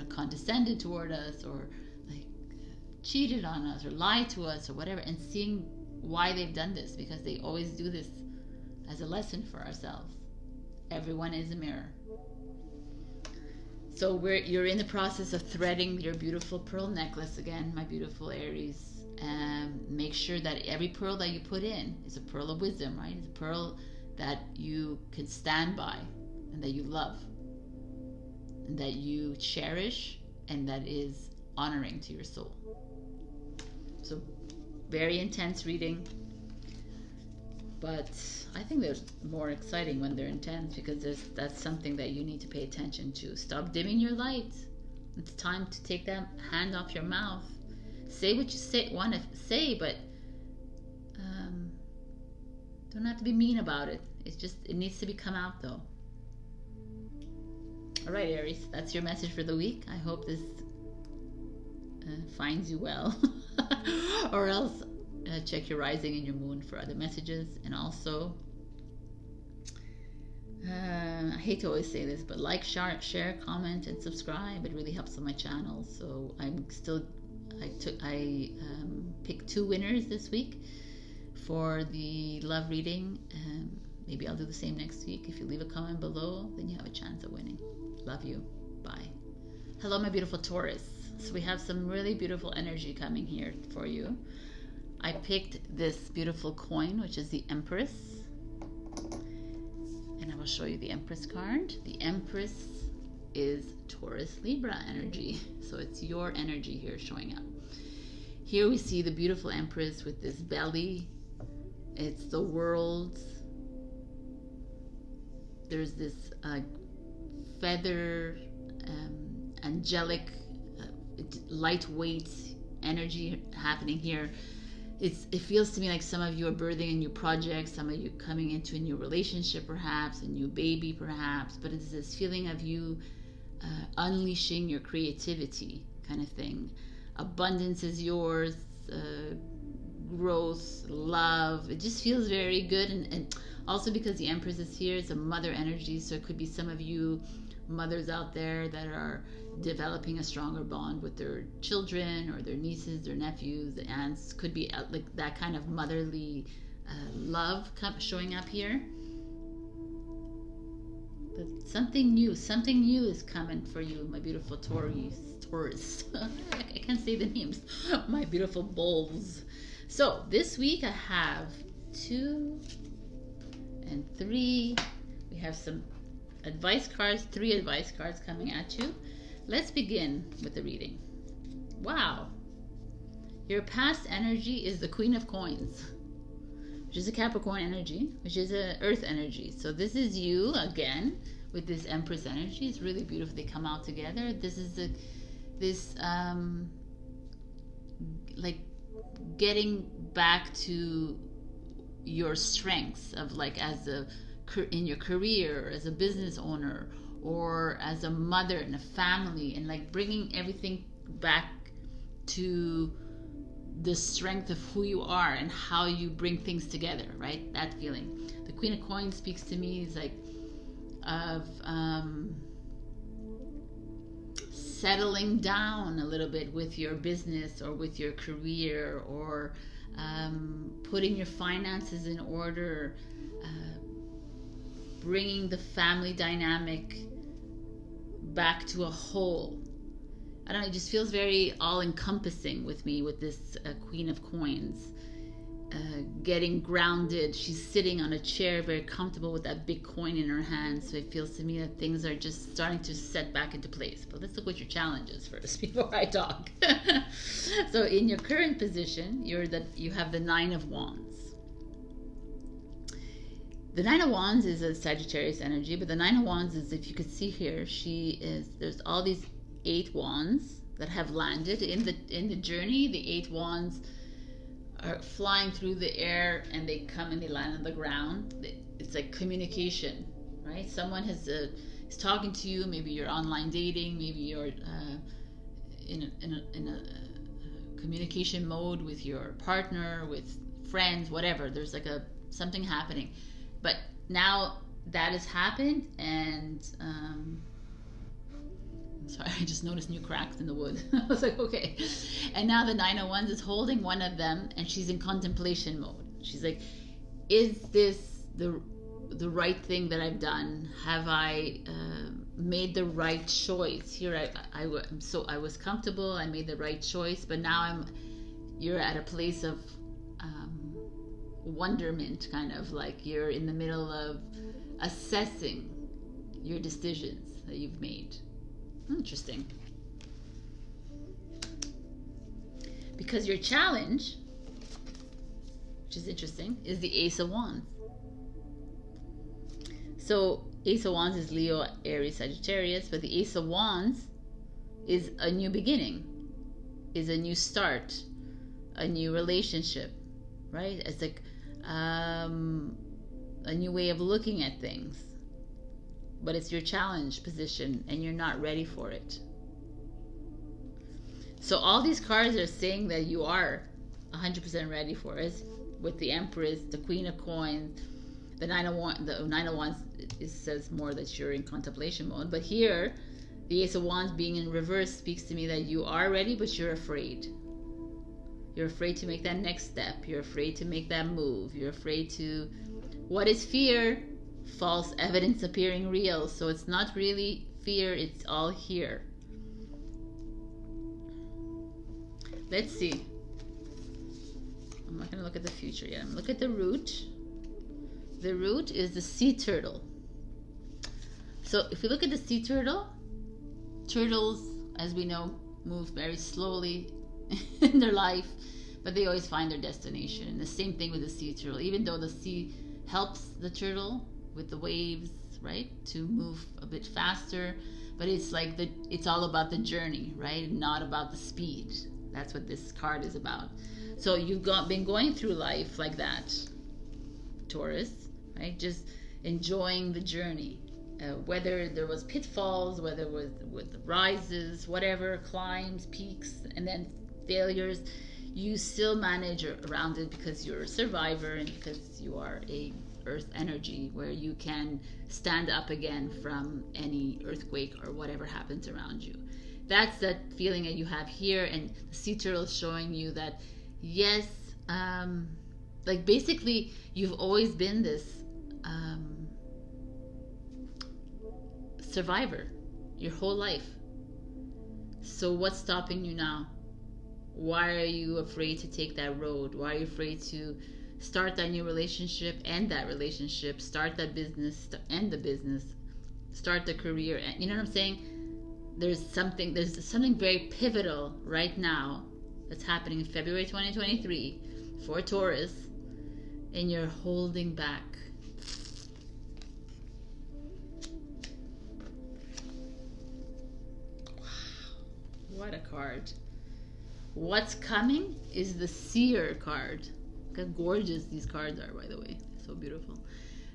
condescended toward us, or like cheated on us, or lied to us, or whatever, and seeing why they've done this, because they always do this as a lesson for ourselves. Everyone is a mirror. So you're in the process of threading your beautiful pearl necklace again, my beautiful Aries. Make sure that every pearl that you put in is a pearl of wisdom, right? It's a pearl that you can stand by, and that you love, and that you cherish, and that is honoring to your soul. So very intense reading, but I think they're more exciting when they're intense, because that's something that you need to pay attention to. Stop dimming your light. It's time to take that hand off your mouth. Say what you want to say, but don't have to be mean about it. It needs to come out though. All right, Aries, that's your message for the week. I hope this finds you well. Or else check your rising and your moon for other messages. And also, I hate to always say this, but like, share, comment, and subscribe. It really helps on my channel. So I picked 2 winners this week for the love reading. Maybe I'll do the same next week. If you leave a comment below, then you have a chance of winning. Love you. Bye. Hello, my beautiful Taurus. So we have some really beautiful energy coming here for you. I picked this beautiful coin, which is the Empress. And I will show you the Empress card. The Empress is Taurus Libra energy. So it's your energy here showing up. Here we see the beautiful Empress with this belly. It's the world. There's this feather, angelic, lightweight energy happening here. It feels to me like some of you are birthing a new project, some of you coming into a new relationship perhaps, a new baby perhaps, but it's this feeling of you unleashing your creativity kind of thing. Abundance is yours, growth, love. It just feels very good. And also because the Empress is here, it's a mother energy, so it could be some of you mothers out there that are developing a stronger bond with their children, or their nieces, their nephews, the aunts. Could be like that kind of motherly love showing up here. But something new is coming for you, my beautiful Taurus. I can't say the names. My beautiful bulls. So this week I have 2 and 3. We have some advice cards, 3 advice cards coming at you. Let's begin with the reading. Wow. Your past energy is the Queen of Coins, which is a Capricorn energy, which is an earth energy. So this is you again with this Empress energy. It's really beautiful. They come out together. This is like getting back to your strengths of like in your career, as a business owner, or as a mother in a family, and like bringing everything back to the strength of who you are and how you bring things together, right? That feeling. The Queen of Coins speaks to me is like of settling down a little bit with your business or with your career, or putting your finances in order, bringing the family dynamic back to a whole. I don't know, it just feels very all-encompassing with me with this Queen of Coins. Getting grounded. She's sitting on a chair, very comfortable with that big coin in her hand. So it feels to me that things are just starting to set back into place. But let's look what your challenge is first before I talk. So in your current position, you have the 9 of Wands. The 9 of Wands is a Sagittarius energy, but the 9 of Wands is, if you could see here, there's all these 8 wands that have landed in the journey. The 8 wands are flying through the air, and they come and they land on the ground. It's like communication, right? Someone is talking to you. Maybe you're online dating. Maybe you're in a communication mode with your partner, with friends, whatever. There's like something happening. But now that has happened, and sorry, I just noticed new cracks in the wood. I was like, okay. And now the 9 of Wands is holding one of them, and she's in contemplation mode. She's like, is this the right thing that I've done? Have I made the right choice? Here I was comfortable, I made the right choice, but now you're at a place of wonderment, kind of like you're in the middle of assessing your decisions that you've made. Interesting. Because your challenge, which is interesting, is the Ace of Wands. So Ace of Wands is Leo, Aries, Sagittarius, but the Ace of Wands is a new beginning, is a new start, a new relationship, right? It's like a new way of looking at things. But it's your challenge position, and you're not ready for it. So all these cards are saying that you are 100% ready for it. With the Empress, the Queen of Coins, the Nine of Wands, it says more that you're in contemplation mode. But here, the Ace of Wands being in reverse speaks to me that you are ready, but you're afraid. You're afraid to make that next step. You're afraid to make that move. You're afraid to... What is fear? False evidence appearing real. So it's not really fear, it's all here. Let's see. I'm not going to look at the future yet. I'm going to look at the root. The root is the sea turtle. So if we look at the sea turtle, turtles, as we know, move very slowly in their life, but they always find their destination. And the same thing with the sea turtle. Even though the sea helps the turtle with the waves, right, to move a bit faster, but it's like it's all about the journey, right, not about the speed. That's what this card is about. So you've been going through life like that, Taurus, right, just enjoying the journey, whether there was pitfalls, whether it was with rises, whatever, climbs, peaks, and then failures, you still manage around it because you're a survivor and because you are a earth energy where you can stand up again from any earthquake or whatever happens around you. That's that feeling that you have here, and the sea turtle is showing you that yes, like basically you've always been this survivor your whole life. So what's stopping you now? Why are you afraid to take that road? Why are you afraid to start that new relationship, end that relationship, start that business, end the business, start the career? You know what I'm saying? There's something very pivotal right now that's happening in February 2023 for Taurus, and you're holding back. Wow, what a card. What's coming is the Seer card. Look how gorgeous these cards are, by the way. So beautiful.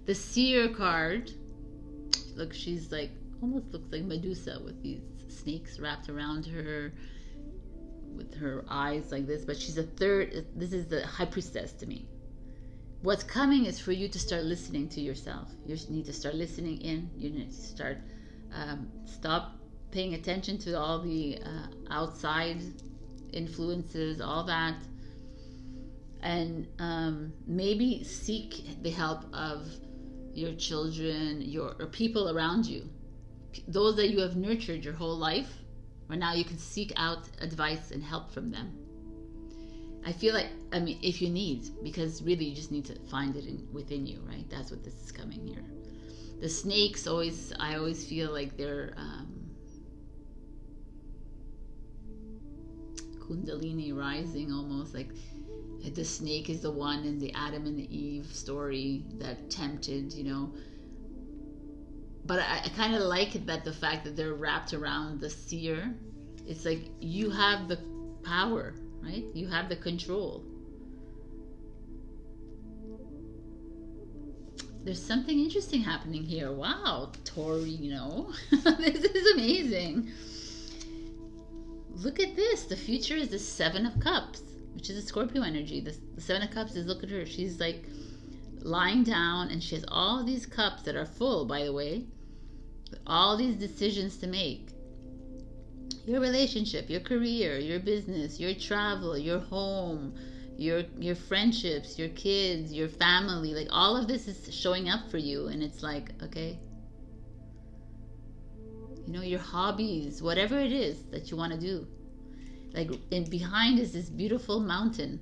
The Seer card, look, she's like, almost looks like Medusa with these snakes wrapped around her, with her eyes like this, but she's this is the High Priestess to me. What's coming is for you to start listening to yourself. You need to start listening in. You need to start, stop paying attention to all the outside influences, all that, and maybe seek the help of your children, or people around you, those that you have nurtured your whole life, or now you can seek out advice and help from them. I feel like, I mean, if you need, because really you just need to find it within you, right? That's what this is coming here. The snakes I always feel like they're Kundalini rising, almost like the snake is the one in the Adam and the Eve story that tempted, you know. But I kind of like it, that the fact that they're wrapped around the seer. It's like you have the power, right? You have the control. There's something interesting happening here. Wow, Tori, you know. This is amazing. look at this. The future is the Seven of Cups, which is a Scorpio energy. The Seven of Cups is, look at her. She's like lying down, and she has all these cups that are full, by the way. All these decisions to make. Your relationship, your career, your business, your travel, your home, your friendships, your kids, your family. Like, all of this is showing up for you, and it's like, okay. You know, your hobbies, whatever it is that you want to do. Like, and behind is this beautiful mountain.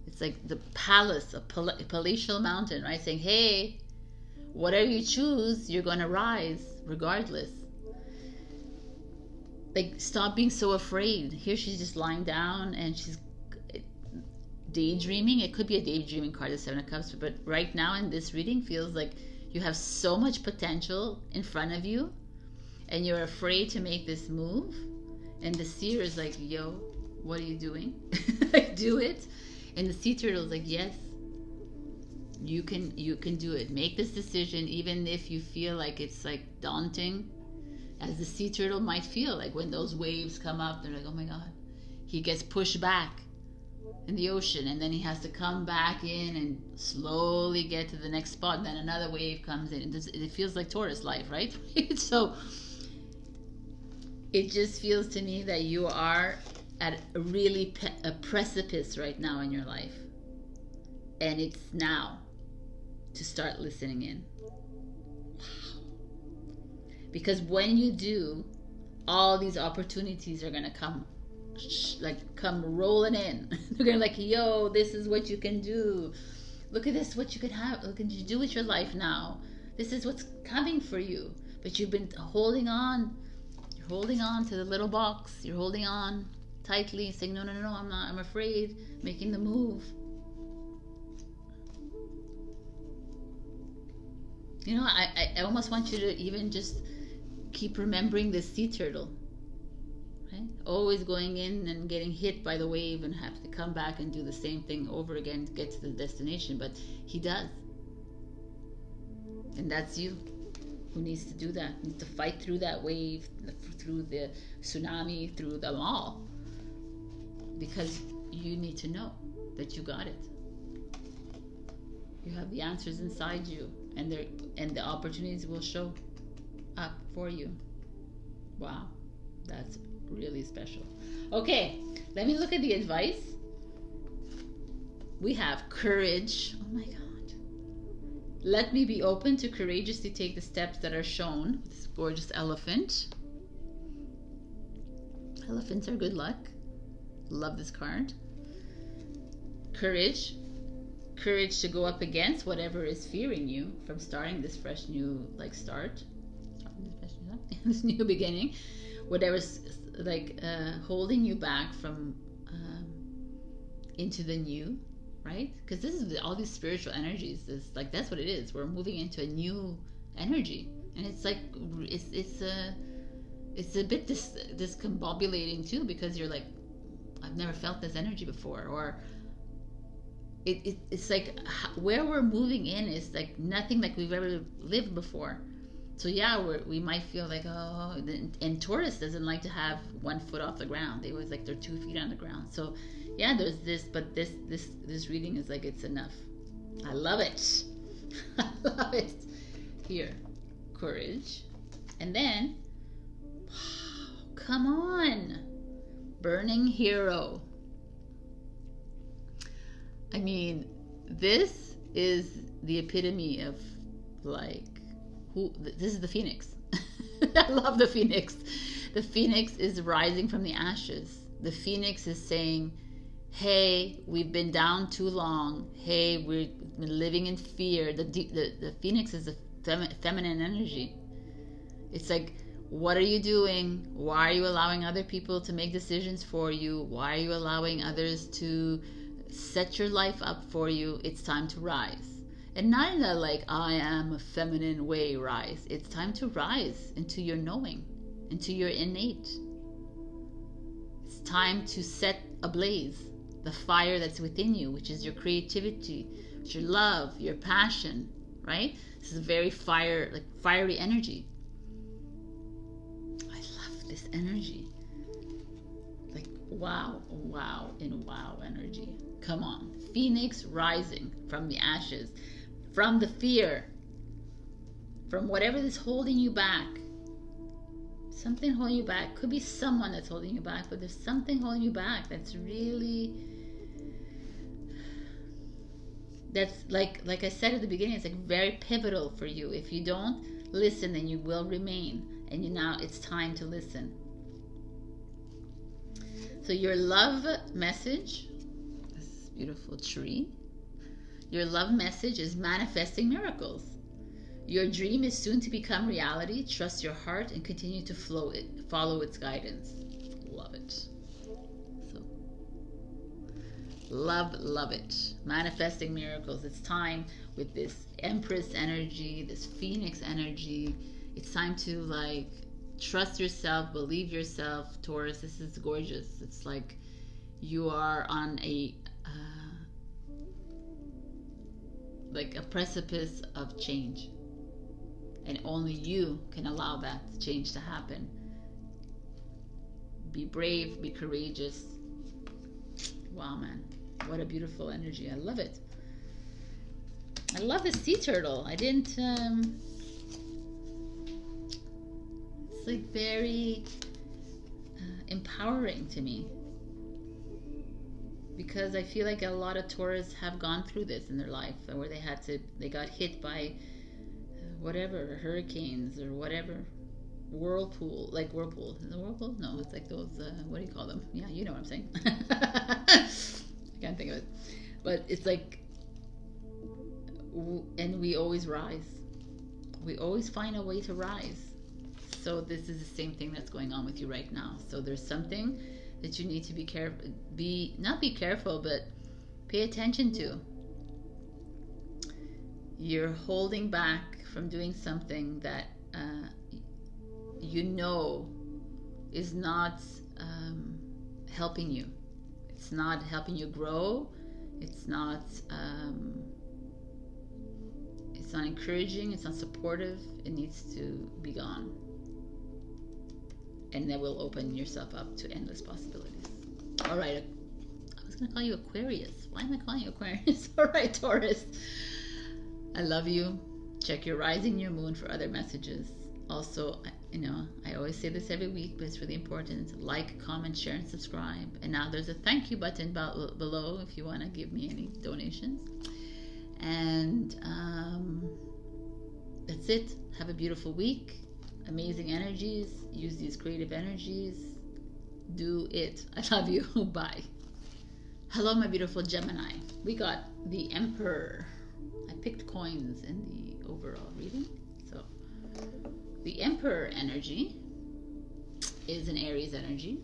It's like the palace, a palatial mountain, right? Saying, hey, whatever you choose, you're going to rise regardless. Like, stop being so afraid. Here she's just lying down and she's daydreaming. It could be a daydreaming card, the Seven of Cups, but right now in this reading feels like you have so much potential in front of you, and you're afraid to make this move, and the seer is like, yo, what are you doing? Like, do it. And the sea turtle is like, yes, you can do it. Make this decision, even if you feel like it's like daunting, as the sea turtle might feel like when those waves come up. They're like, oh my God. He gets pushed back in the ocean, and then he has to come back in and slowly get to the next spot, and then another wave comes in. It feels like Taurus life, right? So it just feels to me that you are at a really a precipice right now in your life, and it's now to start listening in. Wow. Because when you do, all these opportunities are going to come rolling in. They're going to like, yo, this is what you can do. Look at this, what you can have. Look at you do with your life now. This is what's coming for you. But you've been holding on. You're holding on to the little box. You're holding on tightly, saying, no, I'm not. I'm afraid. Making the move. You know, I almost want you to even just keep remembering the sea turtle. Right? Always going in and getting hit by the wave and have to come back and do the same thing over again to get to the destination. But he does. And that's you who needs to do that. Needs to fight through that wave, through the tsunami, through them all. Because you need to know that you got it. You have the answers inside you, and the opportunities will show up for you. Wow, that's really special. Okay, let me look at the advice. We have courage. Oh my God. Let me be open to courageously take the steps that are shown. This gorgeous elephant. Elephants are good luck. Love this card. Courage. Courage to go up against whatever is fearing you from starting this fresh new start. This new beginning. Whatever's holding you back from into the new, right? Because this is all these spiritual energies. It's like, that's what it is. We're moving into a new energy, and it's like it's a bit discombobulating too, because you're like, I've never felt this energy before, or it's like where we're moving in is like nothing like we've ever lived before. So yeah, we might feel like, oh, and Taurus doesn't like to have 1 foot off the ground. They always like they're 2 feet on the ground. So yeah, there's this, but this reading is like, it's enough. I love it. I love it. Here, courage, and then, wow, come on, burning hero. I mean, this is the epitome of this is the phoenix. I love the phoenix. The phoenix is rising from the ashes. The phoenix is saying, hey, we've been down too long. Hey, we've been living in fear. The phoenix is a feminine energy. It's like, what are you doing? Why are you allowing other people to make decisions for you? Why are you allowing others to set your life up for you? It's time to rise. And not in a I am a feminine way rise. It's time to rise into your knowing, into your innate. It's time to set ablaze the fire that's within you, which is your creativity, your love, your passion, right? This is a very fiery energy. I love this energy. Wow, wow, and wow energy. Come on. Phoenix rising from the ashes, from the fear, from whatever is holding you back. Something holding you back. Could be someone that's holding you back, but there's something holding you back that's really, that's like I said at the beginning, it's like very pivotal for you. If you don't listen, then you will remain. And now it's time to listen. So your love message, this beautiful tree, your love message is manifesting miracles. Your dream is soon to become reality. Trust your heart and continue to follow its guidance. Love it. So, love it. Manifesting miracles. It's time with this Empress energy, this Phoenix energy. It's time to like trust yourself, believe yourself, Taurus. This is gorgeous. It's like you are on a precipice of change. And only you can allow that change to happen. Be brave, be courageous. Wow, man. What a beautiful energy. I love it. I love the sea turtle. I didn't... it's like very empowering to me. Because I feel like a lot of Taurus have gone through this in their life. Where they got hit by... whatever, hurricanes or whatever, whirlpool. Is it whirlpool? No, it's like those, what do you call them? Yeah, you know what I'm saying. I can't think of it. But it's like, and we always rise. We always find a way to rise. So this is the same thing that's going on with you right now. So there's something that you need to be careful, not be careful, but pay attention to. You're holding back from doing something that you know is not helping you. It's not helping you grow. It's not encouraging. It's not supportive. It needs to be gone. And that will open yourself up to endless possibilities. All right. I was going to call you Aquarius. Why am I calling you Aquarius? All right, Taurus. I love you. Check your rising, your moon for other messages. Also, I always say this every week, but it's really important. Like, comment, share, and subscribe. And now there's a thank you button below if you want to give me any donations. And that's it. Have a beautiful week. Amazing energies. Use these creative energies. Do it. I love you. Bye. Hello, my beautiful Gemini. We got the Emperor. I picked coins in the overall reading. So the Emperor energy is an Aries energy.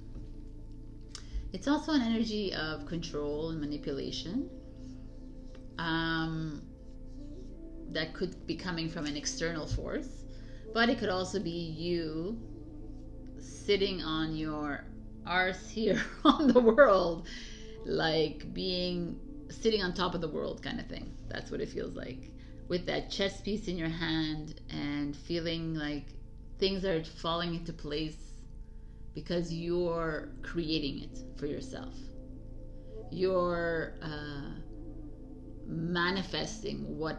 It's also an energy of control and manipulation that could be coming from an external force, but it could also be you sitting on your arse here on the world, like sitting on top of the world kind of thing. That's what it feels like, with that chess piece in your hand and feeling like things are falling into place because you're creating it for yourself. You're manifesting like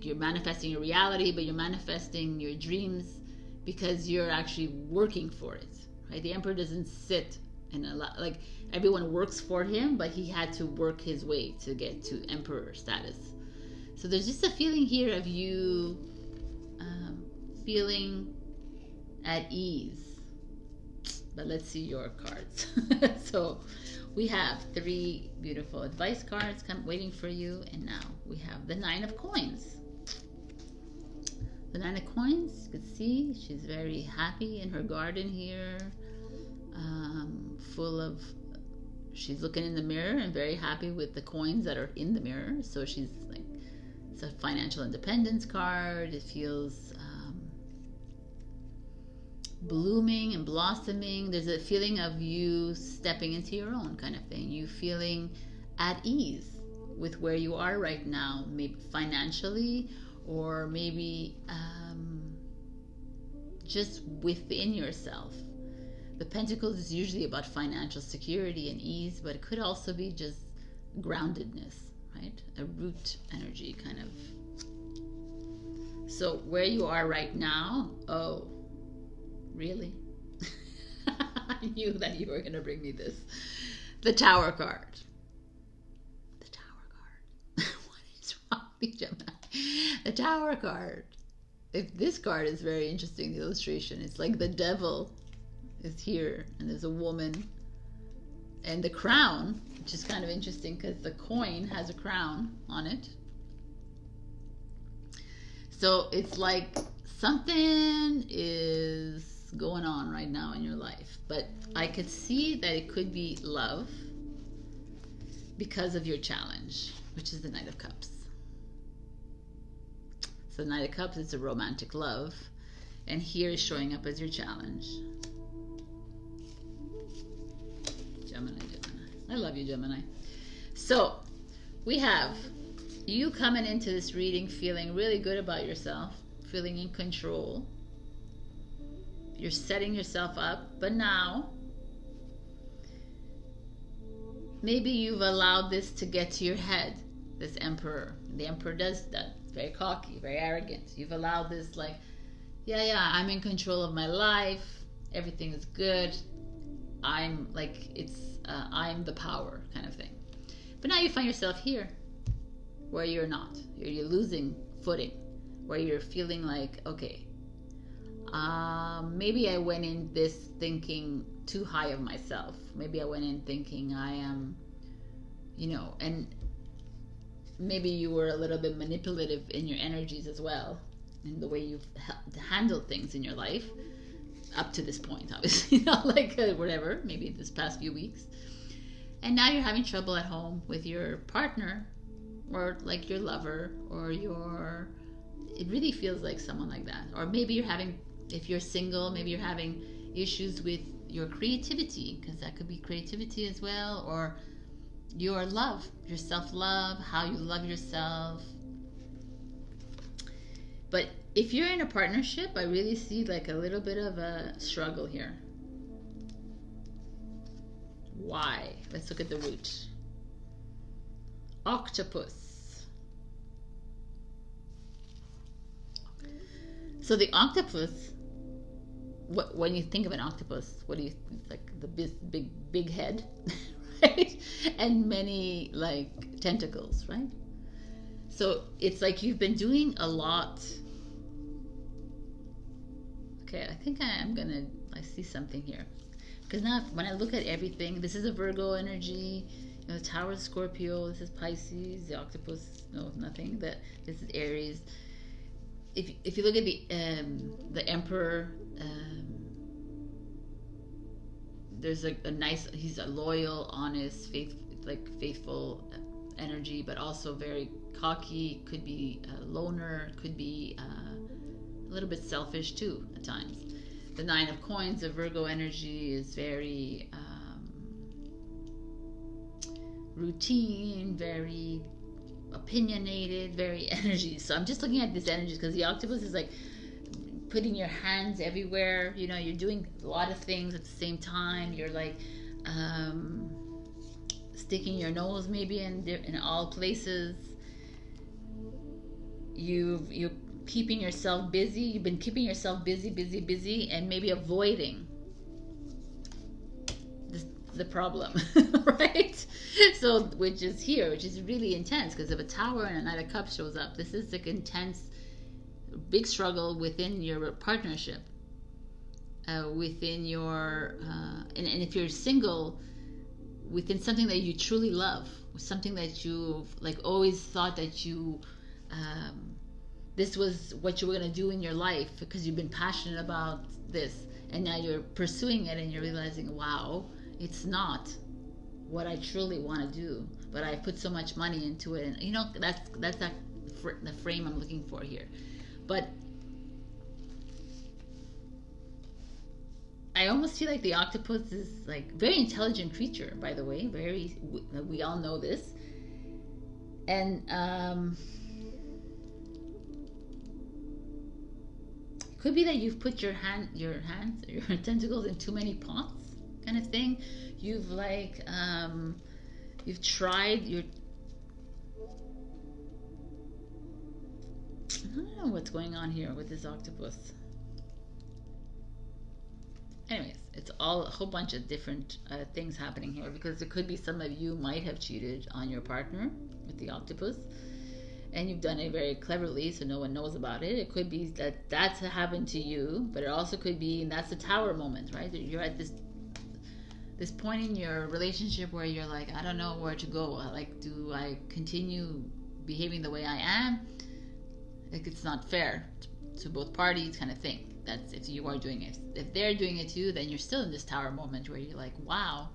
you're manifesting your reality, but you're manifesting your dreams because you're actually working for it, right? The Emperor doesn't sit in a lot, like everyone works for him, but he had to work his way to get to Emperor status. So there's just a feeling here of you feeling at ease. But let's see your cards. So we have 3 beautiful advice cards waiting for you, and now we have the 9 of coins. The 9 of coins, you can see she's very happy in her garden here, she's looking in the mirror and very happy with the coins that are in the mirror. So she's like, it's a financial independence card. It feels blooming and blossoming. There's a feeling of you stepping into your own kind of thing. You feeling at ease with where you are right now, maybe financially, or maybe just within yourself. The Pentacles is usually about financial security and ease, but it could also be just groundedness, right? A root energy kind of. So where you are right now, oh, really? I knew that you were going to bring me this. The Tower card. The Tower card. What is wrong with you, Gemini? The Tower card. If this card is very interesting, the illustration. It's like the devil is here and there's a woman. And the crown, which is kind of interesting because the coin has a crown on it. So it's like something is going on right now in your life. But I could see that it could be love because of your challenge, which is the Knight of Cups. So the Knight of Cups is a romantic love. And here is showing up as your challenge. Gemini. I love you, Gemini. So we have you coming into this reading feeling really good about yourself, feeling in control. You're setting yourself up, but now maybe you've allowed this to get to your head, this Emperor. The Emperor does that. Very cocky, very arrogant. You've allowed this like, yeah, I'm in control of my life. Everything is good. I'm like, I'm the power kind of thing. But now you find yourself here where you're not. You're losing footing, where you're feeling like, okay, maybe I went in this thinking too high of myself. Maybe I went in thinking I am, and maybe you were a little bit manipulative in your energies as well, in the way you've handled things in your life up to this point, obviously, not like whatever, maybe this past few weeks. And now you're having trouble at home with your partner or like your lover or it really feels like someone like that. Or maybe you're having, if you're single, maybe you're having issues with your creativity, because that could be creativity as well, or your love, your self-love, how you love yourself. But if you're in a partnership, I really see like a little bit of a struggle here. Why? Let's look at the root. Octopus. So the octopus, when you think of an octopus, what do you think? Like the big head, right? And many like tentacles, right? So it's like you've been doing a lot. Okay, I think I see something here. Because now when I look at everything, this is a Virgo energy, the Tower is Scorpio, this is Pisces, the octopus, no, nothing. This is Aries. If you look at the Emperor, there's a nice, he's a loyal, honest, faithful energy, but also very cocky, could be a loner, could be a little bit selfish too at times. The Nine of Coins, the Virgo energy, is very routine, very opinionated, very energy. So I'm just looking at this energy because the octopus is like putting your hands everywhere. You're doing a lot of things at the same time. You're like sticking your nose maybe in all places. You're keeping yourself busy. You've been keeping yourself busy, and maybe avoiding the problem, right? So, which is really intense, because if a Tower and a Knight of Cups shows up, this is like intense, big struggle within your partnership, within your, and if you're single, within something that you truly love, something that you've like always thought that you, this was what you were going to do in your life because you've been passionate about this, and now you're pursuing it and you're realizing, wow, it's not what I truly want to do, but I put so much money into it, and that's the frame I'm looking for here. But I almost feel like the octopus is like very intelligent creature, by the way, we all know this, and Could be that you've put your tentacles in too many pots, kind of thing. You've like, you've tried your, I don't know what's going on here with this octopus. Anyways, it's all a whole bunch of different things happening here, because it could be some of you might have cheated on your partner with the octopus, and you've done it very cleverly so no one knows about it. It could be that that's happened to you, but it also could be, and that's the tower moment, right? You're at this point in your relationship where you're like, I don't know where to go. Like, do I continue behaving the way I am? Like, it's not fair to both parties, kind of thing. That's if you are doing it. If they're doing it too, then you're still in this tower moment where you're like, wow,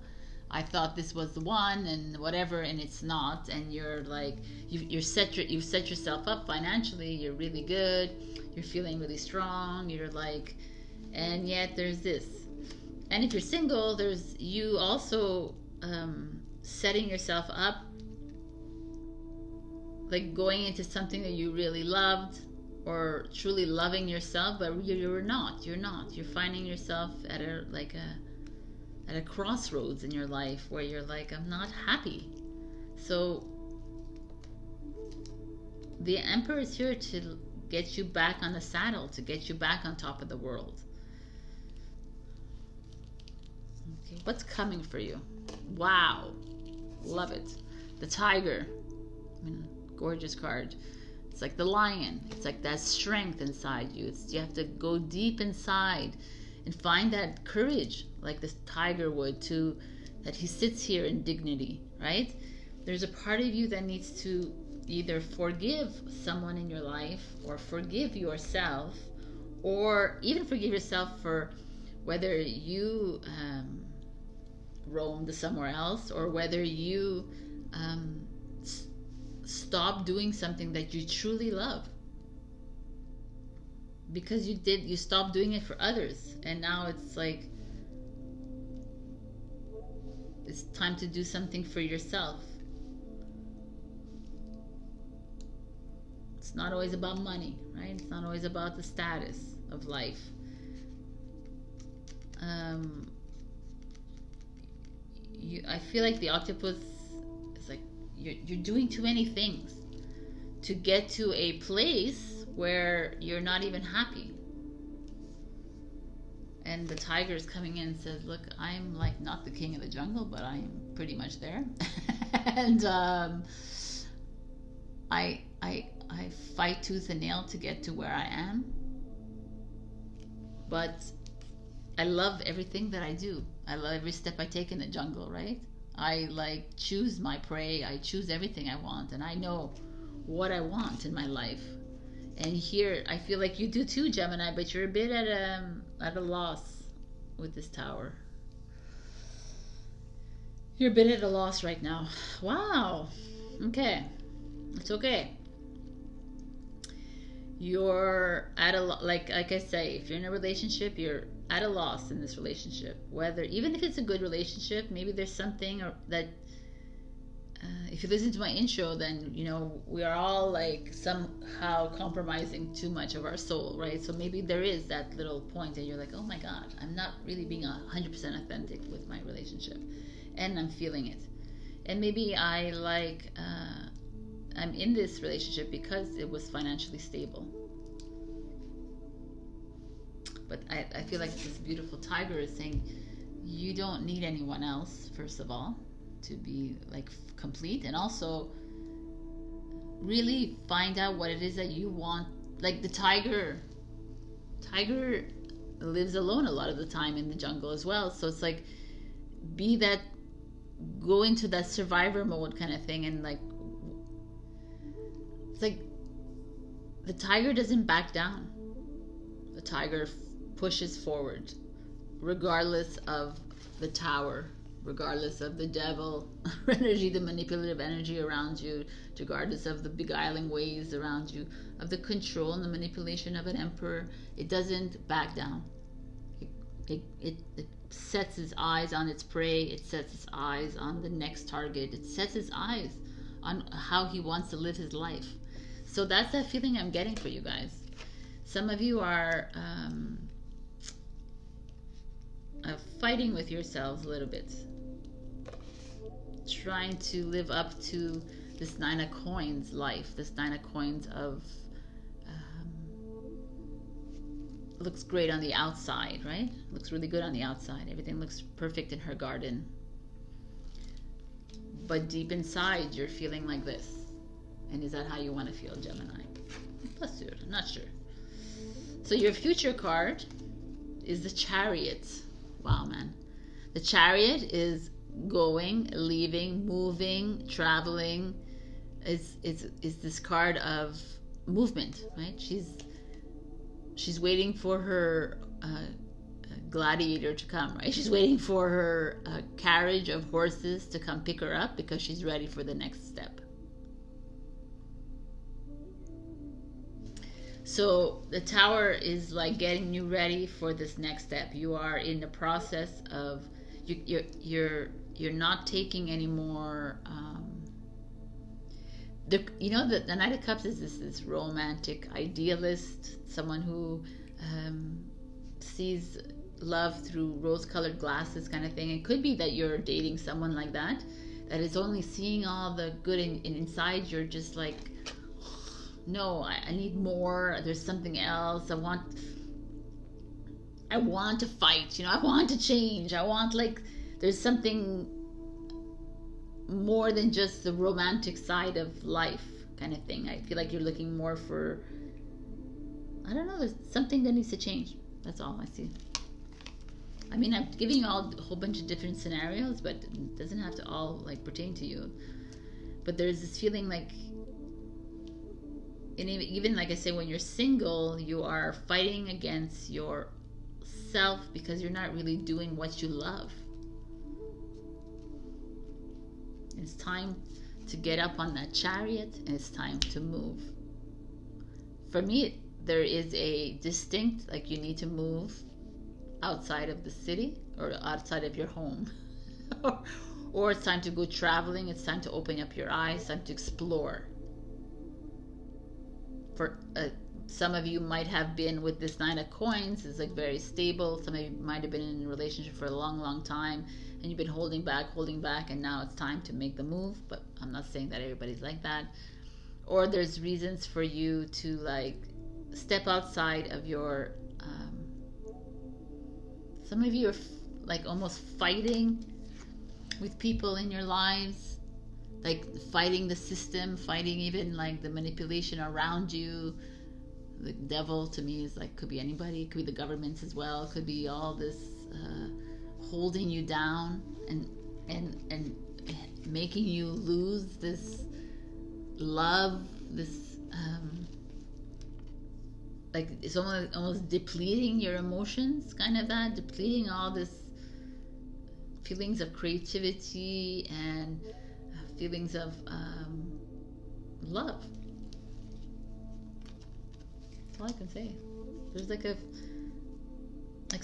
I thought this was the one and whatever, and it's not. And you're like, you've set yourself up financially. You're really good. You're feeling really strong. You're like, and yet there's this. And if you're single, there's you also setting yourself up, like going into something that you really loved, or truly loving yourself, but you're not. You're finding yourself at a crossroads in your life where you're like, I'm not happy. So the Emperor is here to get you back on the saddle, to get you back on top of the world. Okay, what's coming for you? Wow, love it. The Tiger, I mean, gorgeous card. It's like the lion. It's like that strength inside you. You have to go deep inside and find that courage, like this tiger would, that he sits here in dignity, right? There's a part of you that needs to either forgive someone in your life, or forgive yourself, or even forgive yourself for whether you roamed somewhere else, or whether you stop doing something that you truly love, because you stopped doing it for others, and now it's like it's time to do something for yourself. It's not always about money, right? It's not always about the status of life. I feel like the octopus is like, you're doing too many things to get to a place where you're not even happy. And the tiger is coming in and says, look, I'm like not the king of the jungle, but I'm pretty much there. And I fight tooth and nail to get to where I am. But I love everything that I do. I love every step I take in the jungle, right? I like choose my prey. I choose everything I want, and I know what I want in my life. And here, I feel like you do too, Gemini, but you're a bit at a loss with this tower. You're a bit at a loss right now. Wow. Okay. It's okay. You're at a like I say, if you're in a relationship, you're at a loss in this relationship. Whether, even if it's a good relationship, maybe there's something that if you listen to my intro, then you know we are all like somehow compromising too much of our soul, right? So maybe there is that little point and you're like, oh my God, I'm not really being 100% authentic with my relationship, and I'm feeling it. And maybe I'm in this relationship because it was financially stable. But I feel like this beautiful tiger is saying, you don't need anyone else, first of all, to be like complete, and also really find out what it is that you want. Like the tiger lives alone a lot of the time in the jungle as well, so it's like go into that survivor mode kind of thing, and like it's like the tiger doesn't back down. The tiger pushes forward regardless of the tower, regardless of the devil energy, the manipulative energy around you, regardless of the beguiling ways around you, of the control and the manipulation of an emperor. It doesn't back down. It sets its eyes on its prey. It sets its eyes on the next target. It sets its eyes on how he wants to live his life. So that's that feeling I'm getting for you guys. Some of you are fighting with yourselves a little bit, trying to live up to this 9 of coins life, this 9 of coins of looks great on the outside, right? Looks really good on the outside. Everything looks perfect in her garden. But deep inside, you're feeling like this. And is that how you want to feel, Gemini? Plus two, I'm not sure. So your future card is the Chariot. Wow, man. The Chariot is going, leaving, moving, traveling. Is this card of movement, right? She's waiting for her gladiator to come, right? She's waiting for her carriage of horses to come pick her up because she's ready for the next step. So the Tower is like getting you ready for this next step. You are in the process of you're not taking any more. You know, the Knight of Cups is this romantic idealist, someone who sees love through rose-colored glasses kind of thing. It could be that you're dating someone like that is only seeing all the good inside. You're just like, no, I need more. There's something else. I want to fight. You know, I want to change. I want, like, there's something more than just the romantic side of life kind of thing. I feel like you're looking more for, I don't know, there's something that needs to change. That's all I see. I mean, I'm giving you all a whole bunch of different scenarios, but it doesn't have to all like pertain to you. But there's this feeling like, and even like I say, when you're single, you are fighting against yourself because you're not really doing what you love. It's time to get up on that Chariot, and it's time to move. For me, there is a distinct, like, you need to move outside of the city or outside of your home. Or it's time to go traveling. It's time to open up your eyes, time to explore. For some of you might have been with this 9 of coins. It's like very stable. Some of you might have been in a relationship for a long time, and you've been holding back, and now it's time to make the move. But I'm not saying that everybody's like that. Or there's reasons for you to like step outside of your some of you are like almost fighting with people in your lives, like fighting the system, fighting even like the manipulation around you. The devil to me is like, could be anybody, it could be the governments as well, it could be all this holding you down and making you lose this love, this like it's almost depleting your emotions, kind of that, depleting all this feelings of creativity and feelings of love. That's all I can say. There's like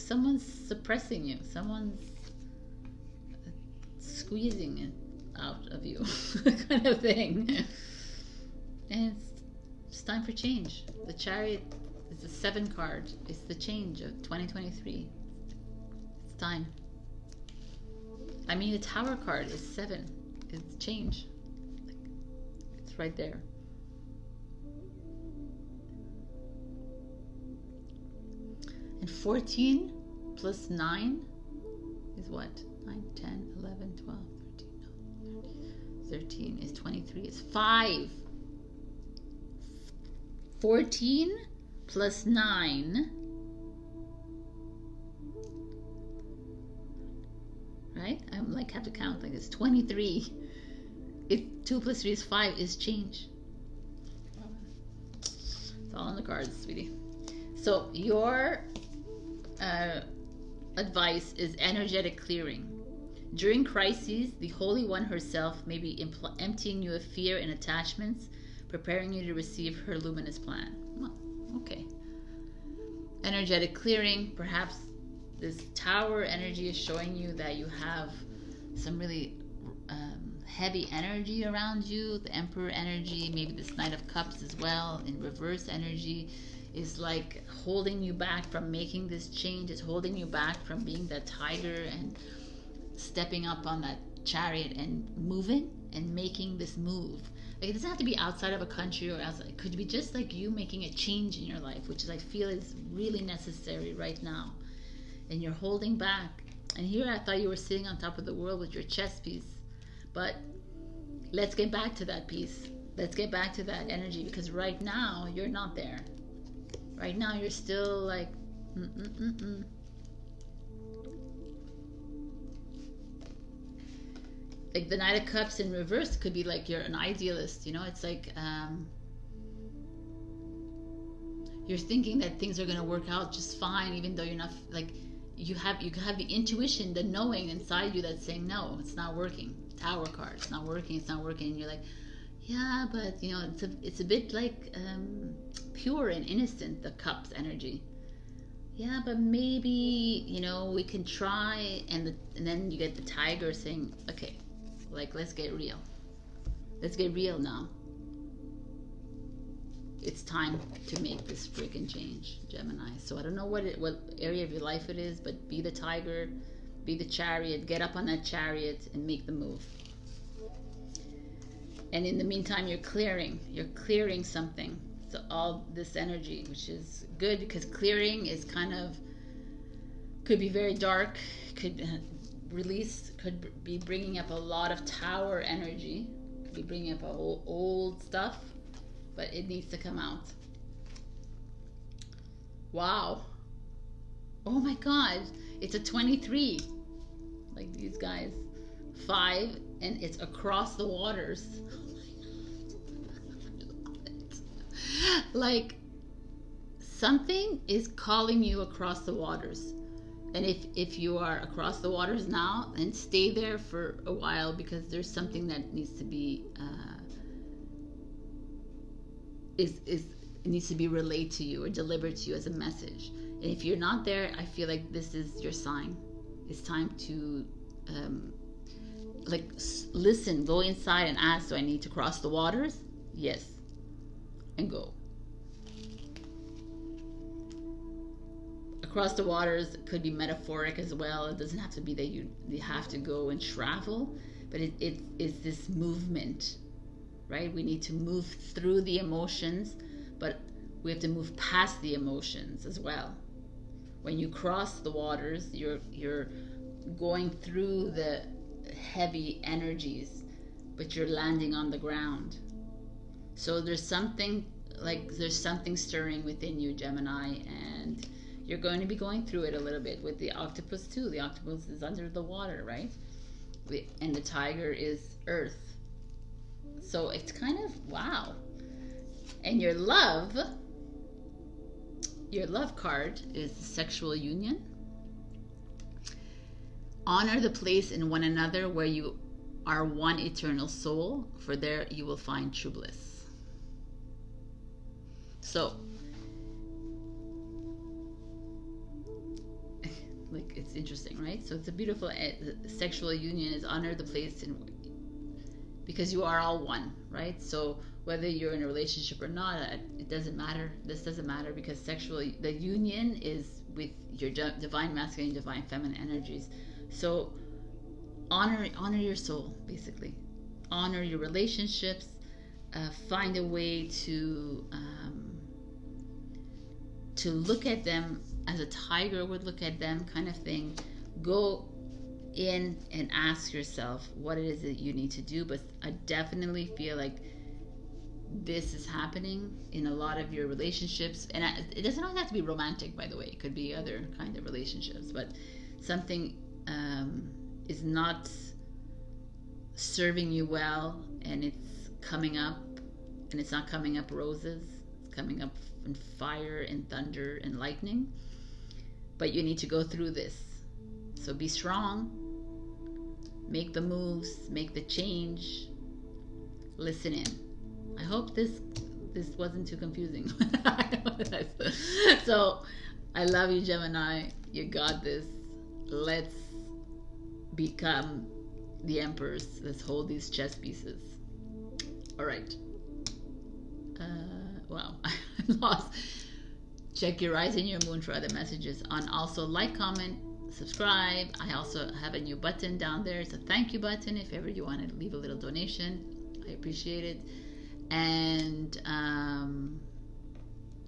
someone's suppressing you, someone's squeezing it out of you, kind of thing. And it's time for change. The Chariot is the 7 card. It's the change of 2023. It's time. I mean, the Tower card is 7. It's change. It's right there. And 14 plus 9 is what? 9, 10, 11, 12, 13 is 23. It's 5. 14 plus 9, right? I'm like, have to count like it's 23. If 2 plus 3 is 5, is change. It's all on the cards, sweetie. So your advice is energetic clearing. During crises, the Holy One herself may be emptying you of fear and attachments, preparing you to receive her luminous plan. Well, okay. Energetic clearing. Perhaps this Tower energy is showing you that you have some really heavy energy around you. The Emperor energy, maybe this Knight of Cups as well, in reverse energy. is like holding you back from making this change. It's holding you back from being that tiger and stepping up on that chariot and moving and making this move. Like, it doesn't have to be outside of a country or outside. It could be just like you making a change in your life, which is, I feel, is really necessary right now. And you're holding back. And here I thought you were sitting on top of the world with your chess piece. But let's get back to that piece. Let's get back to that energy, because right now you're not there. Right now you're still like, Like the Knight of Cups in reverse could be like you're an idealist, you know? It's like you're thinking that things are going to work out just fine, even though you're not, like, you have the intuition, the knowing inside you that's saying, no, it's not working. Tower card, it's not working, it's not working. And you're like, yeah, but you know, it's a bit like pure and innocent, the Cups energy. Yeah, but maybe, you know, we can try. And then you get the Tiger saying, okay, like, let's get real. Let's get real now. It's time to make this freaking change, Gemini. So I don't know what area of your life it is, but be the tiger, be the chariot, get up on that chariot and make the move. And in the meantime, you're clearing something. So all this energy, which is good, because clearing is could be very dark, could be bringing up a lot of tower energy, could be bringing up old stuff, but it needs to come out. Wow. Oh my God, it's a 23, like these guys. 5, and it's across the waters. Like, something is calling you across the waters. And if you are across the waters now, then stay there for a while, because there's something that needs to be it needs to be relayed to you or delivered to you as a message. And if you're not there, I feel like this is your sign. It's time to listen, go inside and ask, do I need to cross the waters? Yes. And go. Across the waters could be metaphoric as well. It doesn't have to be that you have to go and travel, but it's this movement, right? We need to move through the emotions, but we have to move past the emotions as well. When you cross the waters, you're going through the heavy energies, but you're landing on the ground. So there's something stirring within you, Gemini, and you're going to be going through it a little bit with the octopus too. The octopus is under the water, right? And the tiger is earth. So it's kind of, wow. And your love card is the sexual union. Honor the place in one another where you are one eternal soul, for there you will find true bliss. So, like, it's interesting, right? So it's a beautiful sexual union is honor the place in, because you are all one, right? So whether you're in a relationship or not, it doesn't matter. This doesn't matter, because the union is with your divine masculine, divine feminine energies. So honor your soul, basically. Honor your relationships. Find a way to look at them as a tiger would look at them, kind of thing. Go in and ask yourself what it is that you need to do. But I definitely feel like this is happening in a lot of your relationships, and it doesn't always have to be romantic, by the way. It could be other kind of relationships, but something is not serving you well, and it's coming up, and it's not coming up roses. It's coming up in fire and thunder and lightning. But you need to go through this. So be strong. Make the moves. Make the change. Listen in. I hope this wasn't too confusing. So, I love you, Gemini. You got this. Let's become the emperors. Let's hold these chess pieces. All right. Wow, I lost. Check your rise and your moon for other messages. On also like, comment, subscribe. I also have a new button down there. It's a thank you button if ever you want to leave a little donation. I appreciate it. And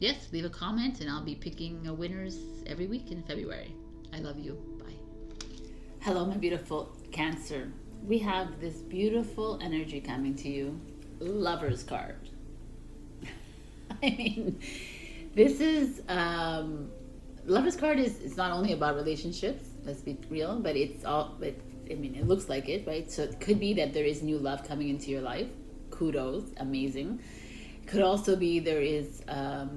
yes, leave a comment and I'll be picking winners every week in February. I love you. Bye. Hello, my beautiful Cancer. We have this beautiful energy coming to you. Lover's card. I mean, this is Lover's card is not only about relationships, let's be real, but it's all, I mean, it looks like it, right? So it could be that there is new love coming into your life. Kudos, amazing. Could also be there is a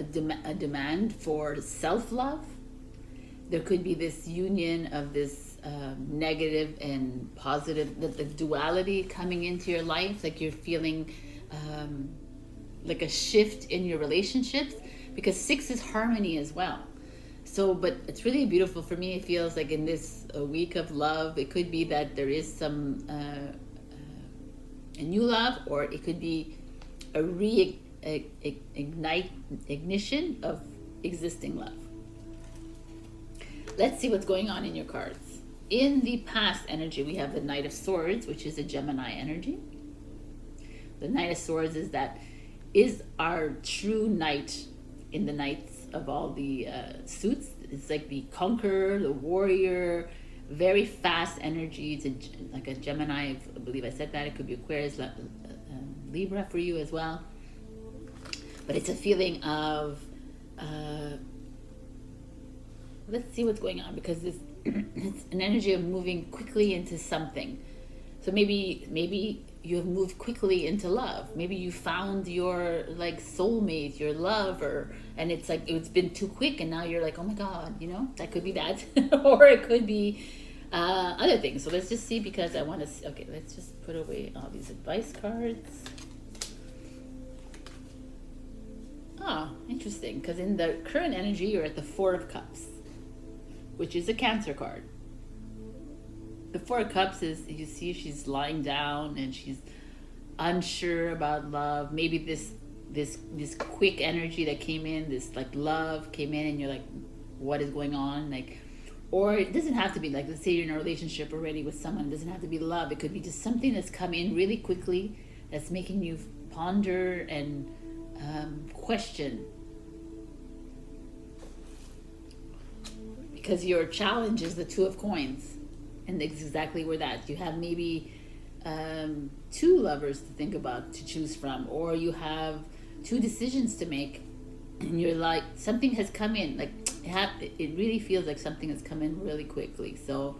demand for self-love. There could be this union of this negative and positive, the duality coming into your life, like you're feeling like a shift in your relationships, because 6 is harmony as well. So, but it's really beautiful for me. It feels like in this week of love, it could be that there is some a new love, or it could be a ignition of existing love. Let's see what's going on in your cards. In the past energy, we have the Knight of Swords, which is a Gemini energy. The Knight of Swords is our true knight in the knights of all the suits. It's like the conqueror, the warrior, very fast energy. It's like a Gemini, I believe I said that. It could be Aquarius, Libra for you as well. But it's a feeling of, let's see what's going on, because it's an energy of moving quickly into something. So maybe you have moved quickly into love. Maybe you found your like soulmate, your lover, and it's like it's been too quick, and now you're like, oh my God, you know, that could be that. Or it could be other things. So let's just see, because I want to see. Okay, let's just put away all these advice cards. Oh, interesting, because in the current energy, you're at the 4 of Cups, which is a Cancer card. The 4 of Cups is, you see, she's lying down and she's unsure about love. Maybe this quick energy that came in, this like love came in, and you're like, what is going on? Like, or it doesn't have to be like, let's say you're in a relationship already with someone. It doesn't have to be love. It could be just something that's come in really quickly that's making you ponder and question. Because your challenge is the 2 of Coins. And exactly where that you have maybe 2 lovers to think about, to choose from, or you have 2 decisions to make, and you're like, something has come in, like it really feels like something has come in really quickly. So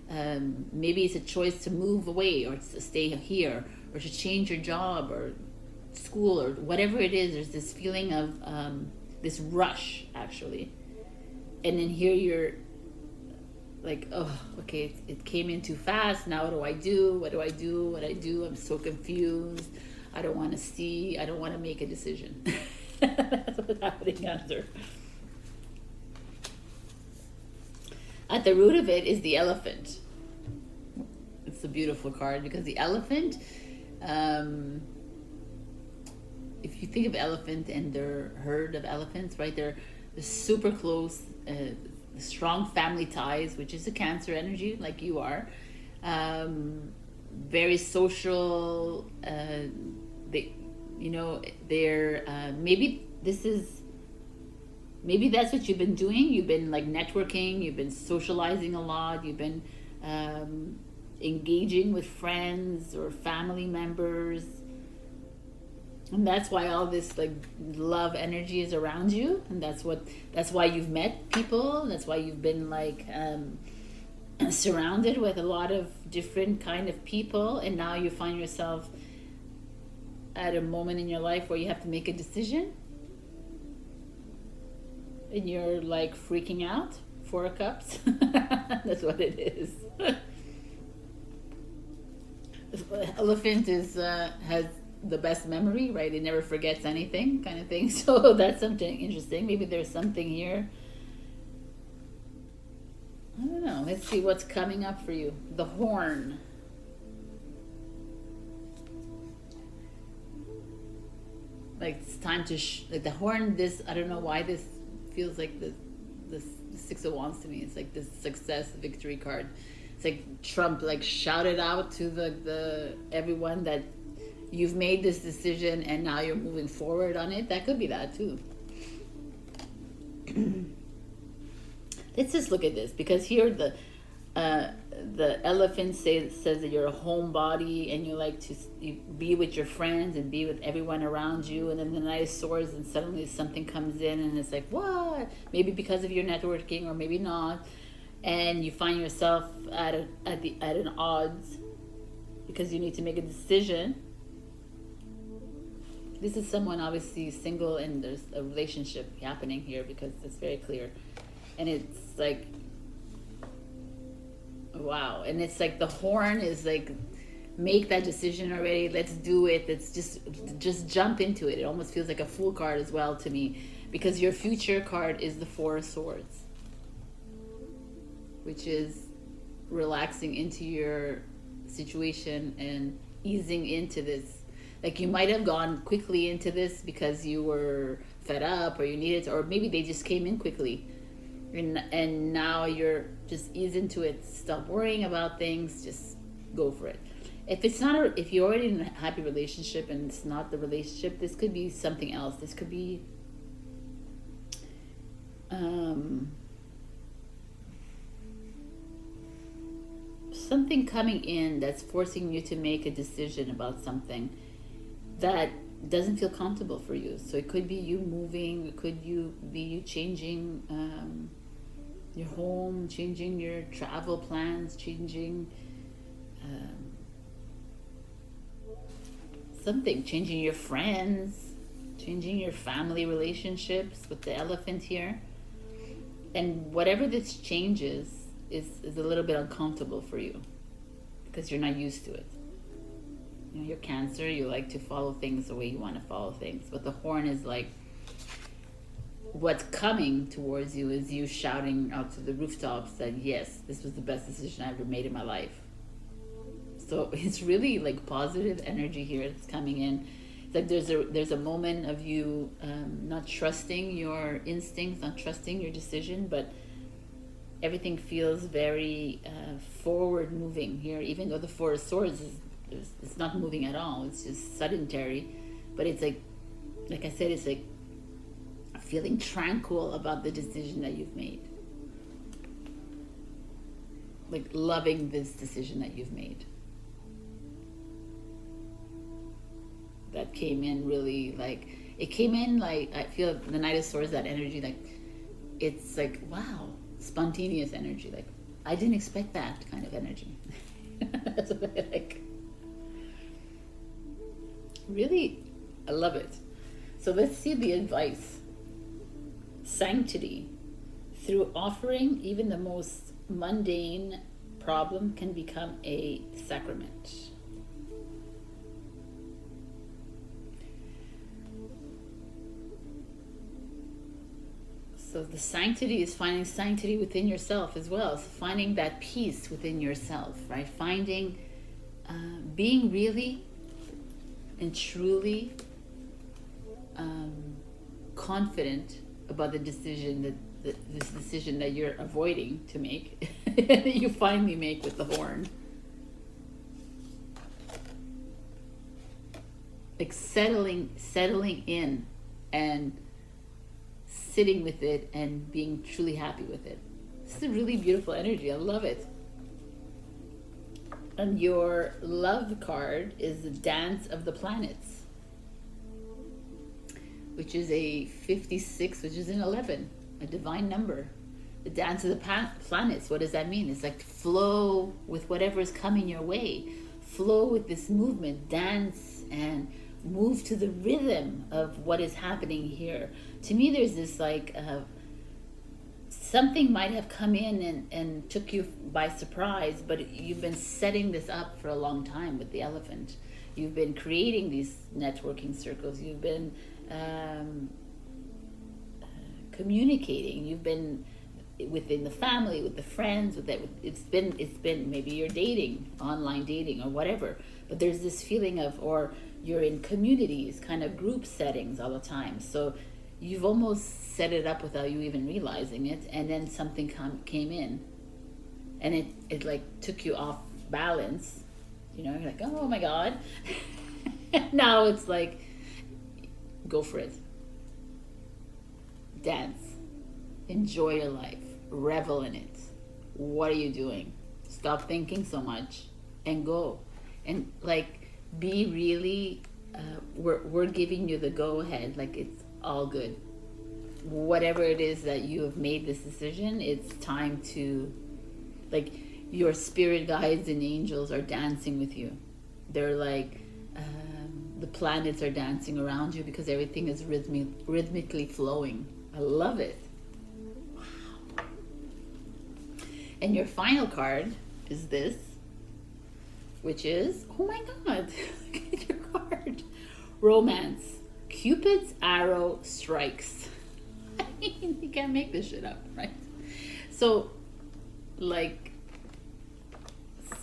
maybe it's a choice to move away, or to stay here, or to change your job or school, or whatever it is. There's this feeling of this rush, actually. And then here you're like, oh, okay, it came in too fast. Now what do I do? What do I do? What I do? I'm so confused. I don't want to see. I don't want to make a decision. That's what's happening, Cancer. At the root of it is the Elephant. It's a beautiful card, because the Elephant, if you think of elephant and their herd of elephants, right? They're super close, strong family ties, which is a Cancer energy, like you are. Very social. Maybe that's what you've been doing. You've been like networking. You've been socializing a lot. You've been engaging with friends or family members. And that's why all this like love energy is around you, and that's why you've met people. That's why you've been like surrounded with a lot of different kind of people, and now you find yourself at a moment in your life where you have to make a decision, and you're like freaking out. 4 of Cups. That's what it is. Elephant is has the best memory, right? It never forgets anything, kind of thing. So that's something interesting. Maybe there's something here. I don't know. Let's see what's coming up for you. The Horn. Like it's time to like the horn. This, I don't know why this feels like the Six of Wands to me. It's like this success victory card. It's like Trump like shouted out to the everyone that you've made this decision and now you're moving forward on it. That could be that too. Let's just look at this, because here the elephant says that you're a homebody and you like to be with your friends and be with everyone around you, and then the Knight of Swords, and suddenly something comes in and it's like, what? Maybe because of your networking or maybe not, and you find yourself at an odds because you need to make a decision. This is someone obviously single and there's a relationship happening here, because it's very clear. And it's like, wow. And it's like the horn is like, make that decision already. Let's do it. Let's just jump into it. It almost feels like a Fool card as well to me, because your future card is the Four of Swords, which is relaxing into your situation and easing into this. Like you might have gone quickly into this because you were fed up or you needed to, or maybe they just came in quickly. And now you're just ease into it. Stop worrying about things. Just go for it. If it's not, if you're already in a happy relationship and it's not the relationship, this could be something else. This could be something coming in that's forcing you to make a decision about something that doesn't feel comfortable for you. So it could be you moving, it could be you changing your home, changing your travel plans, changing something, changing your friends, changing your family relationships with the elephant here. And whatever this changes is a little bit uncomfortable for you because you're not used to it. You know, you're Cancer, you like to follow things the way you want to follow things. But the horn is like, what's coming towards you is you shouting out to the rooftops that, yes, this was the best decision I ever made in my life. So it's really like positive energy here that's coming in. It's like there's a moment of you not trusting your instincts, not trusting your decision, but everything feels very forward moving here, even though the Four of Swords it's not moving at all. It's just sedentary, but it's like I said, it's like feeling tranquil about the decision that you've made, like loving this decision that you've made. That came in really like, it came in like, I feel the Knight of Swords, that energy, like it's like, wow, spontaneous energy. Like I didn't expect that kind of energy. That's what I like. Really, I love it. So let's see the advice. Sanctity. Through offering, even the most mundane problem can become a sacrament. So the sanctity is finding sanctity within yourself as well. So finding that peace within yourself, right? Finding, being really and truly confident about the decision this decision that you're avoiding to make, that you finally make with the horn. Like settling in and sitting with it and being truly happy with it. This is a really beautiful energy. I love it. And your love card is the Dance of the Planets, which is a 56, which is an 11, a divine number. The Dance of the Planets, what does that mean? It's like flow with whatever is coming your way. Flow with this movement, dance and move to the rhythm of what is happening here. To me, there's this like, something might have come in and took you by surprise, but you've been setting this up for a long time with the elephant. You've been creating these networking circles. You've been communicating. You've been within the family, with the friends, it's been maybe you're dating, online dating or whatever, But there's this feeling of, or you're in communities, kind of group settings all the time. So you've almost set it up without you even realizing it, and then something came in, and it like took you off balance. You know, you're like, oh my God. Now it's like, go for it. Dance. Enjoy your life. Revel in it. What are you doing? Stop thinking so much and go. And like, be really, we're giving you the go ahead. Like, it's all good. Whatever it is that you have made this decision, it's time to, like, your spirit guides and angels are dancing with you. They're like, the planets are dancing around you because everything is rhythmically flowing. I love it. Wow. And your final card is this, which is, oh my God, look at your card. Romance. Cupid's arrow strikes. I mean, you can't make this shit up, right? So, like,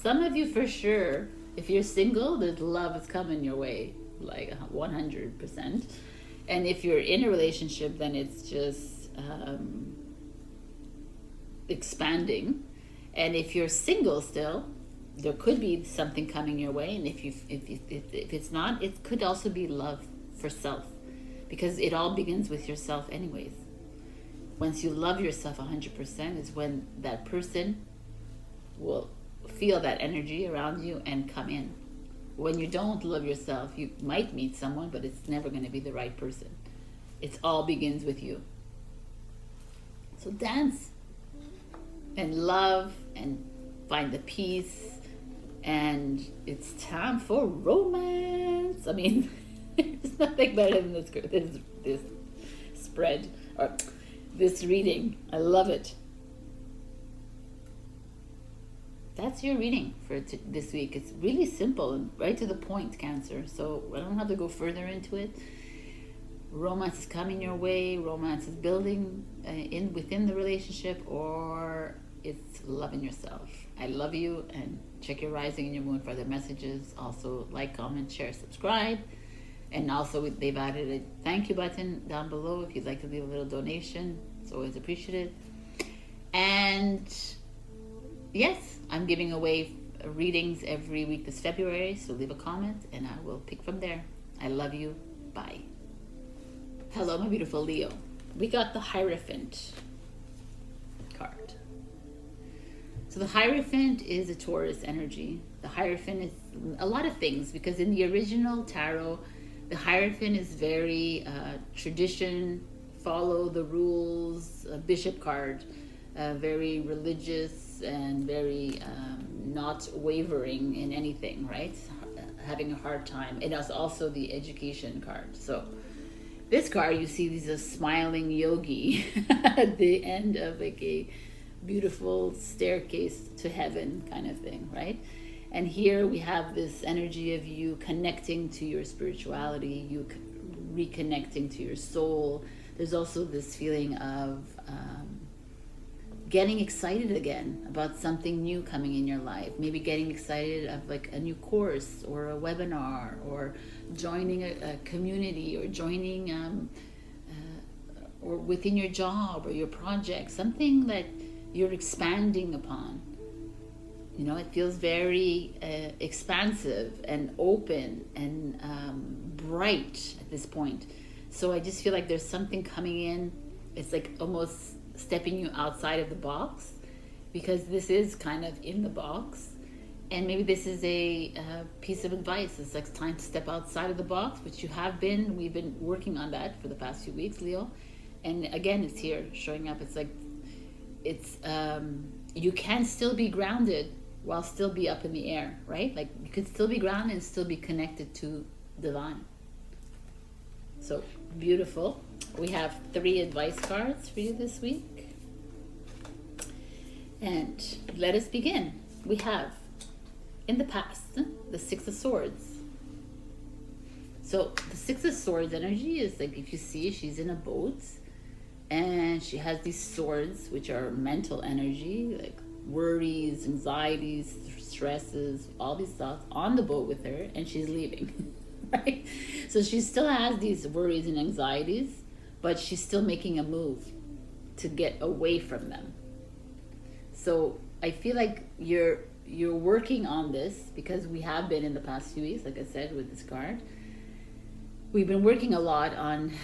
some of you for sure, if you're single, there's love is coming your way, like 100%. And if you're in a relationship, then it's just expanding. And if you're single still, there could be something coming your way. And if it's not, it could also be love for self, because it all begins with yourself anyways. Once you love yourself 100% is when that person will feel that energy around you and come in. When you don't love yourself, you might meet someone, but it's never going to be the right person. It all begins with you. So dance and love and find the peace, and it's time for romance. I mean, there's nothing better than this spread or this reading. I love it. That's your reading for this week. It's really simple and right to the point, Cancer. So I don't have to go further into it. Romance is coming your way. Romance is building within the relationship, or it's loving yourself. I love you, and check your rising and your moon for other messages. Also, like, comment, share, subscribe. And also, they've added a thank you button down below if you'd like to leave a little donation. It's always appreciated. And yes, I'm giving away readings every week this February, so leave a comment and I will pick from there. I love you. Bye. Hello, my beautiful Leo. We got the Hierophant card. So the Hierophant is a Taurus energy. The Hierophant is a lot of things, because in the original tarot, the Hierophant is very tradition, follow the rules, bishop card, very religious and very not wavering in anything, right? Having a hard time. And it's also the education card. So this card, you see, there's a smiling yogi at the end of like a beautiful staircase to heaven kind of thing, right? And here we have this energy of you connecting to your spirituality, you reconnecting to your soul. There's also this feeling of getting excited again about something new coming in your life. Maybe getting excited of like a new course or a webinar, or joining a community, or joining or within your job or your project, something that you're expanding upon. You know, it feels very expansive and open and bright at this point. So I just feel like there's something coming in. It's like almost stepping you outside of the box, because this is kind of in the box. And maybe this is a piece of advice. It's like time to step outside of the box, which you have been. We've been working on that for the past few weeks, Leo. And again, it's here showing up. It's like, it's you can still be grounded while still be up in the air, right? Like you could still be grounded and still be connected to divine. So beautiful. We have 3 advice cards for you this week. And let us begin. We have, in the past, the 6 of Swords. So the 6 of Swords energy is like, if you see, she's in a boat and she has these swords, which are mental energy, like worries, anxieties, stresses, all these thoughts on the boat with her, and she's leaving. Right? So she still has these worries and anxieties, but she's still making a move to get away from them. So I feel like you're working on this, because we have been in the past few weeks, like I said, with this card. We've been working a lot on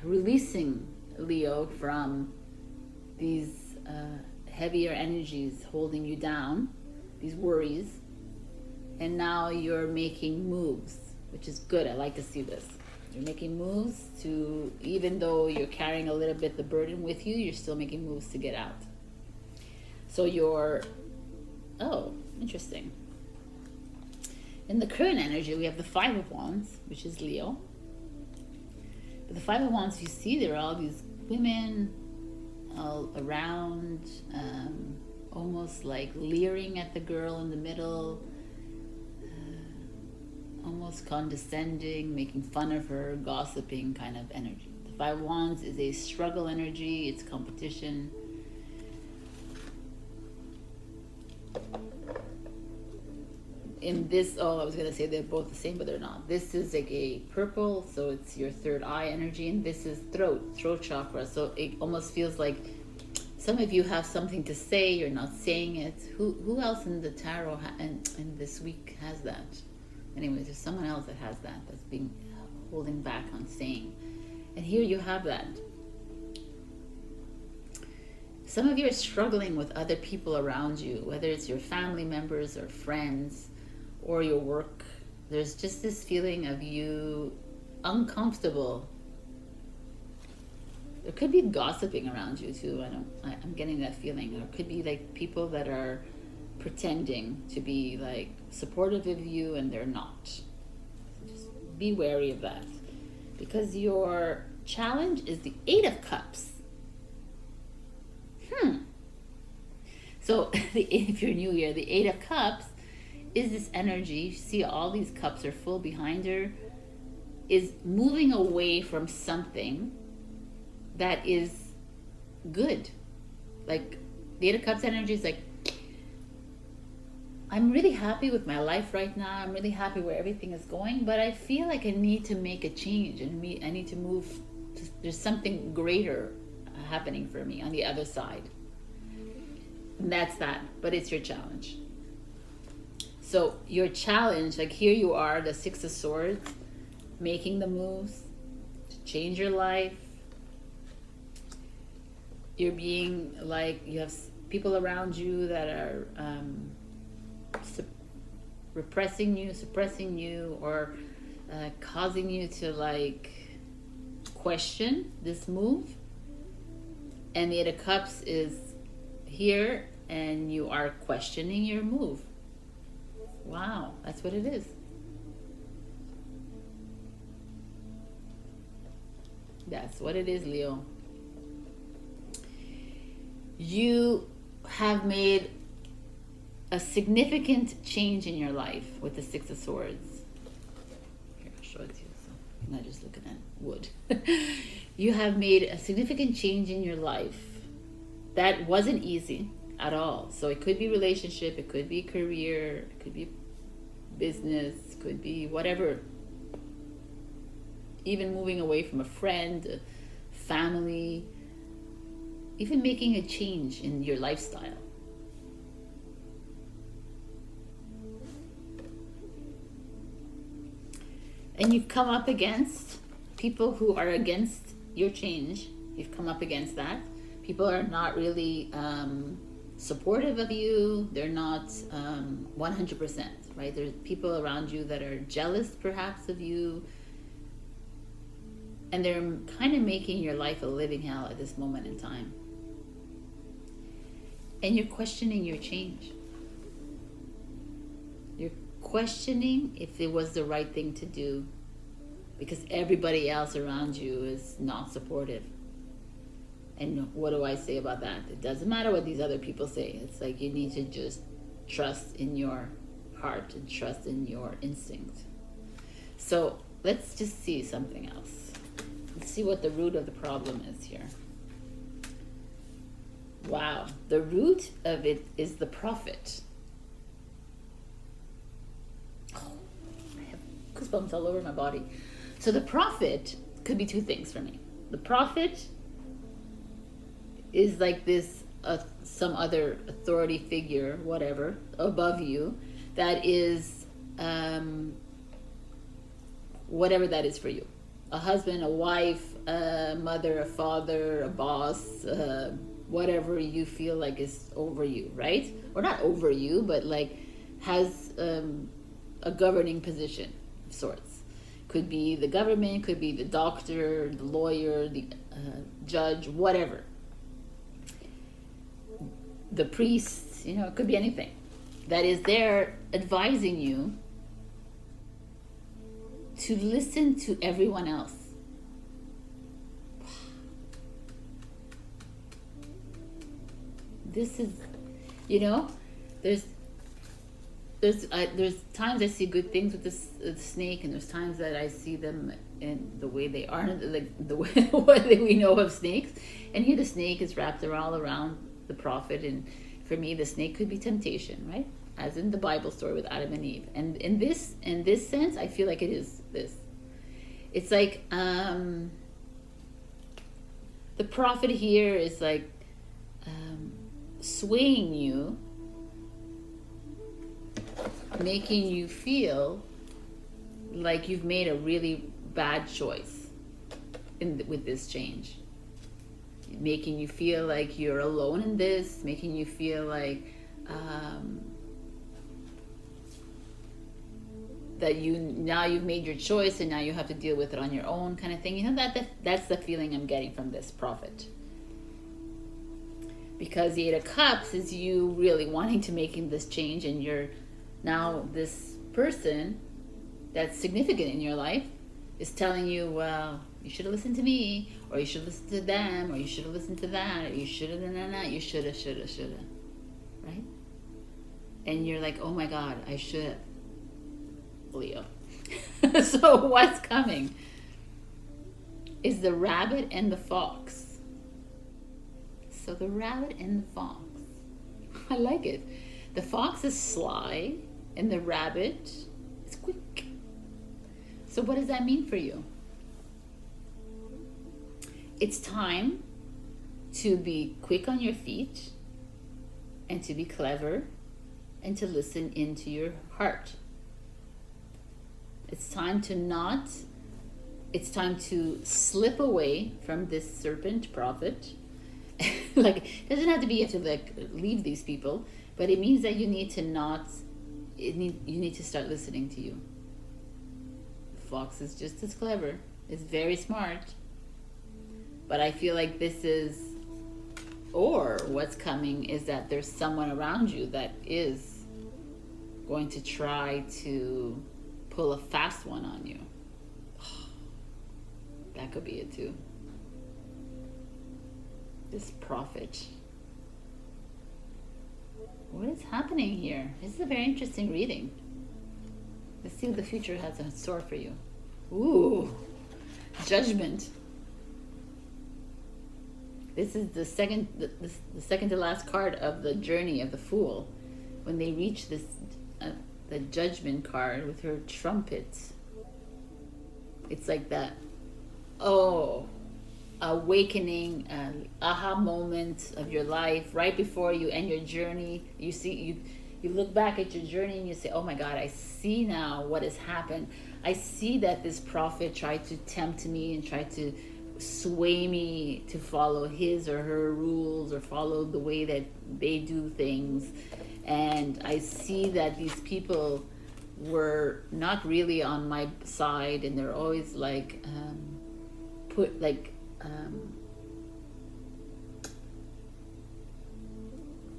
releasing Leo from these heavier energies holding you down, these worries, and now you're making moves, which is good. I like to see this. You're making moves to, even though you're carrying a little bit the burden with you, you're still making moves to get out. So you're, oh, interesting. In the current energy, we have the Five of Wands, which is Leo. But the Five of Wands, you see there are all these women all around, almost like leering at the girl in the middle, almost condescending, making fun of her, gossiping kind of energy. The Five of Wands is a struggle energy, it's competition. In this, oh, I was going to say they're both the same, but they're not. This is like a purple, so it's your third eye energy, and this is throat chakra. So it almost feels like some of you have something to say, you're not saying it. Who else in the tarot and this week has that? Anyways, there's someone else that has that, that's being holding back on saying. And here you have that. Some of you are struggling with other people around you, whether it's your family members or friends or your work. There's just this feeling of you uncomfortable. There could be gossiping around you too. I'm getting that feeling. There could be like people that are pretending to be like supportive of you and they're not. So just be wary of that, because your challenge is the Eight of Cups. So if you're new here, the Eight of Cups is this energy. You see all these cups are full behind her, is moving away from something that is good. Like the Eight of Cups energy is like, I'm really happy with my life right now. I'm really happy where everything is going, but I feel like I need to make a change, and I need to move. There's something greater happening for me on the other side. And that's that, but it's your challenge. So your challenge, like here you are, the Six of Swords, making the moves to change your life. You're being like, you have people around you that are suppressing you, or causing you to like question this move. And the Eight of Cups is here, and you are questioning your move. Wow, that's what it is. That's what it is, Leo. You have made a significant change in your life with the Six of Swords. Here, I'll show it to you, so I'm not just looking at wood. You have made a significant change in your life that wasn't easy at all. So it could be relationship, it could be career, it could be business, it could be whatever. Even moving away from a friend, a family, even making a change in your lifestyle. And you've come up against people who are against your change. You've come up against that. People are not really supportive of you. They're not 100%, right? There's people around you that are jealous perhaps of you. And they're kind of making your life a living hell at this moment in time. And you're questioning your change. You're questioning if it was the right thing to do, because everybody else around you is not supportive. And what do I say about that? It doesn't matter what these other people say. It's like you need to just trust in your heart and trust in your instinct. So let's just see something else. Let's see what the root of the problem is here. Wow, the root of it is the Prophet. goosebumps all over my body. So the prophet could be two things for me. The prophet is like this, some other authority figure, whatever, above you, that is, whatever that is for you. A husband, a wife, a mother, a father, a boss, whatever you feel like is over you, right? Or not over you, but like has a governing position of sorts. Could be the government, could be the doctor, the lawyer, the judge, whatever. The priest, you know, it could be anything. That is there advising you to listen to everyone else. This is, you know, there's times I see good things with the snake, and there's times that I see them in the way they are, like the way what we know of snakes. And here the snake is wrapped all around the prophet, and for me the snake could be temptation, right? As in the Bible story with Adam and Eve. And in this sense, I feel like it is this. It's like the prophet here is like swaying you, making you feel like you've made a really bad choice with this change. Making you feel like you're alone in this, making you feel like that you've made your choice and now you have to deal with it on your own, kind of thing. You know, that's the feeling I'm getting from this prophet. Because the Eight of Cups is you really wanting to making this change, and you're now this person that's significant in your life is telling you, well, you should have listened to me, or you should listen to them, or you should have listened to that, or you should have done that, you should have, right? And you're like, oh my God, I should have. Leo. So what's coming is the rabbit and the fox. So the rabbit and the fox. I like it. The fox is sly and the rabbit is quick. So what does that mean for you? It's time to be quick on your feet and to be clever and to listen into your heart. It's time to slip away from this serpent prophet. Like, it doesn't have to be you have to like leave these people, but it means that you need to start listening to you. The fox is just as clever, is very smart, but I feel like this is, or what's coming is that there's someone around you that is going to try to pull a fast one on you. That could be it too. This prophet. What is happening here? This is a very interesting reading. Let's see what the future has in store for you. Ooh, Judgment. This is the second to last card of the journey of the Fool. When they reach this, the Judgment card with her trumpet. It's like that. Oh, awakening, aha moment of your life right before you end your journey. You look back at your journey and you say, oh my God, I see now what has happened. I see that this prophet tried to tempt me and tried to sway me to follow his or her rules or follow the way that they do things. And I see that these people were not really on my side, and they're always like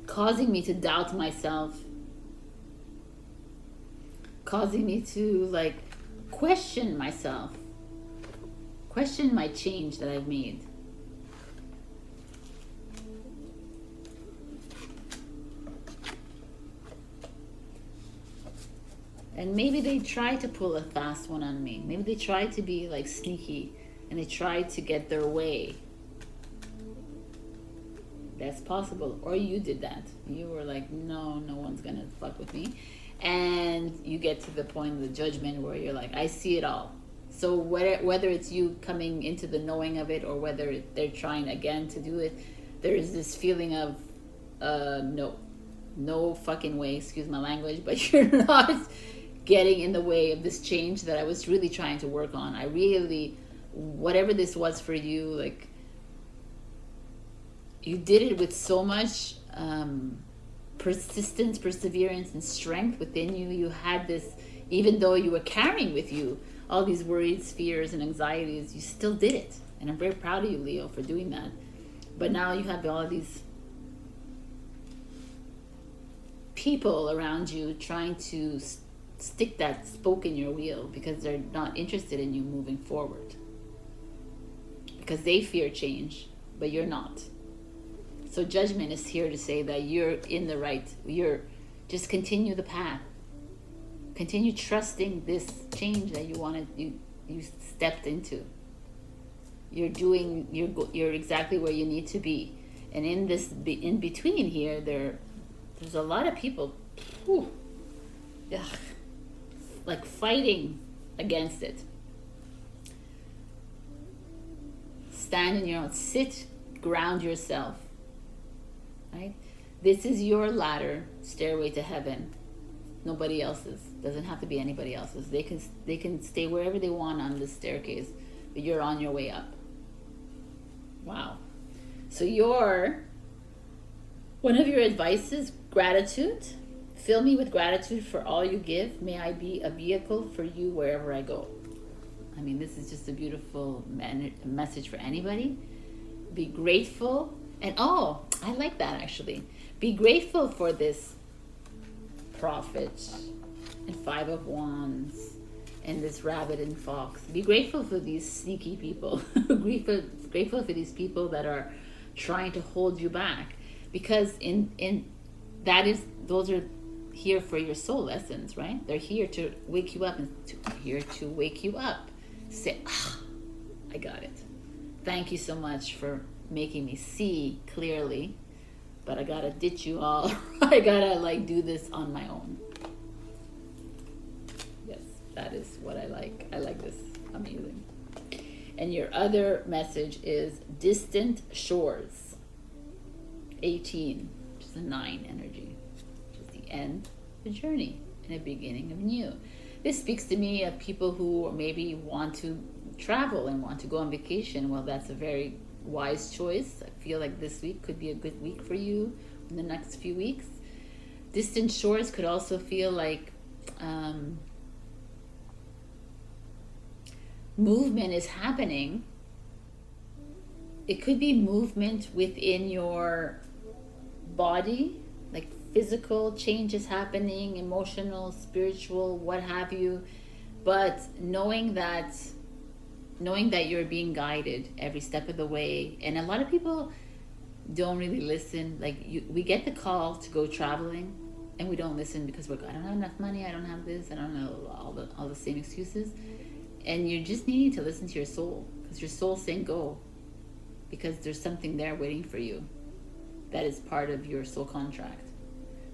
causing me to doubt myself, causing me to like question myself, question my change that I've made. And maybe they tried to pull a fast one on me. Maybe they tried to be like sneaky and they tried to get their way. That's possible. Or you did that. You were like, no one's gonna fuck with me. and you get to the point of the judgment where you're like, I see it all. So whether it's you coming into the knowing of it, or whether they're trying again to do it, there is this feeling of no fucking way, excuse my language, but you're not getting in the way of this change that I was really trying to work on. I really, whatever this was for you, like, you did it with so much persistence, perseverance, and strength within you. You had this, even though you were carrying with you all these worries, fears, and anxieties, you still did it. And I'm very proud of you, Leo, for doing that. But now you have all of these people around you trying to stick that spoke in your wheel because they're not interested in you moving forward. Because they fear change, but you're not. So judgment is here to say that you're in the right, just continue the path. Continue trusting this change that you stepped into. You're exactly where you need to be. And in this, in between here, there's a lot of people, like fighting against it. Stand in your own, sit, ground yourself. Right? This is your ladder, stairway to heaven. Nobody else's. Doesn't have to be anybody else's. They can stay wherever they want on this staircase, but you're on your way up. Wow. So one of your advices, gratitude. Fill me with gratitude for all you give. May I be a vehicle for you wherever I go. I mean, this is just a beautiful message for anybody. Be grateful. And I like that actually. Be grateful for this Prophet and Five of Wands and this Rabbit and Fox. Be grateful for these sneaky people. Grateful for these people that are trying to hold you back, because those are here for your soul lessons, right? They're here to wake you up Say, I got it. Thank you so much for making me see clearly, but I gotta ditch you all. I gotta do this on my own. Yes, that is what I like. I like this. Amazing. And your other message is distant shores. 18, which is a 9 energy, which is the end of a journey and a beginning of new. This speaks to me of people who maybe want to travel and want to go on vacation. Well, that's a very wise choice. I feel like this week could be a good week for you in the next few weeks. Distant shores could also feel like movement is happening. It could be movement within your body, like physical changes happening, emotional, spiritual, what have you. But knowing that you're being guided every step of the way. And a lot of people don't really listen. We get the call to go traveling and we don't listen because I don't have enough money, I don't have this, I don't know, all the same excuses. And you're just needing to listen to your soul, because your soul's saying go, because there's something there waiting for you that is part of your soul contract.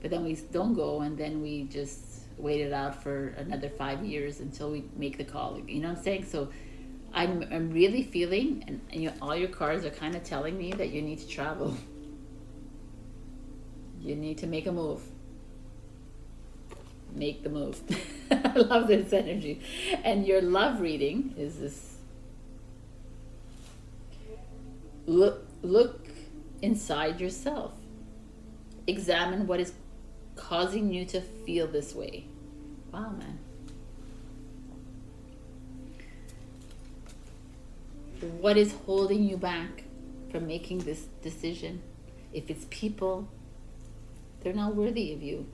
But then we don't go, and then we just wait it out for another 5 years until we make the call. You know what I'm saying? So I'm really feeling, and all your cards are kind of telling me that you need to travel. You need to make a move. Make the move. I love this energy. And your love reading is this. Look inside yourself. Examine what is causing you to feel this way. Wow, man. What is holding you back from making this decision? If it's people, they're not worthy of you.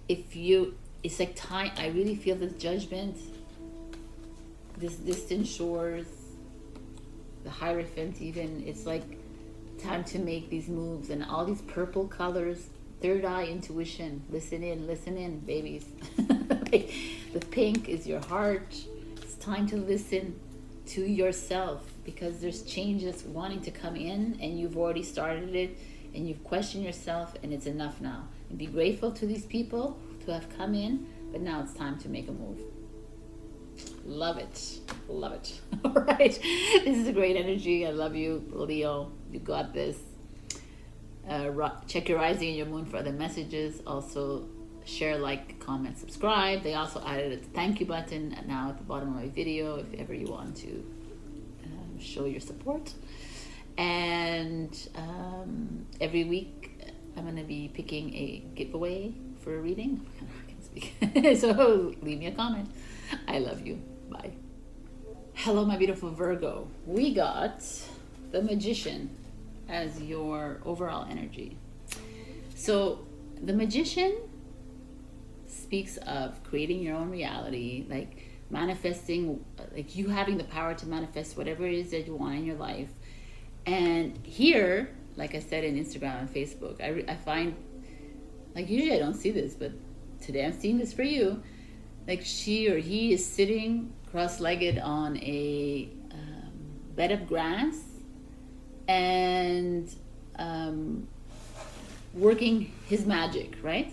It's like time. I really feel this judgment, this distant shores, the Hierophant even. It's like time to make these moves, and all these purple colors, third eye intuition. Listen in, babies. The pink is your heart. It's time to listen to yourself, because there's changes wanting to come in, and you've already started it, and you've questioned yourself, and it's enough now. And be grateful to these people to have come in, but now it's time to make a move. Love it. Love it. All right. This is a great energy. I love you, Leo. You got this. Check your rising and your moon for other messages. Also, share, like, comment, subscribe. They also added a thank you button now at the bottom of my video if ever you want to show your support. And every week I'm going to be picking a giveaway for a reading. I can speak. So leave me a comment. I love you. Bye. Hello, my beautiful Virgo. We got the Magician as your overall energy. So the Magician speaks of creating your own reality, like manifesting, like you having the power to manifest whatever it is that you want in your life. And here, like I said, in Instagram and Facebook, I find, like, usually I don't see this, but today I'm seeing this for you. Like she or he is sitting cross-legged on a bed of grass and working his magic, right?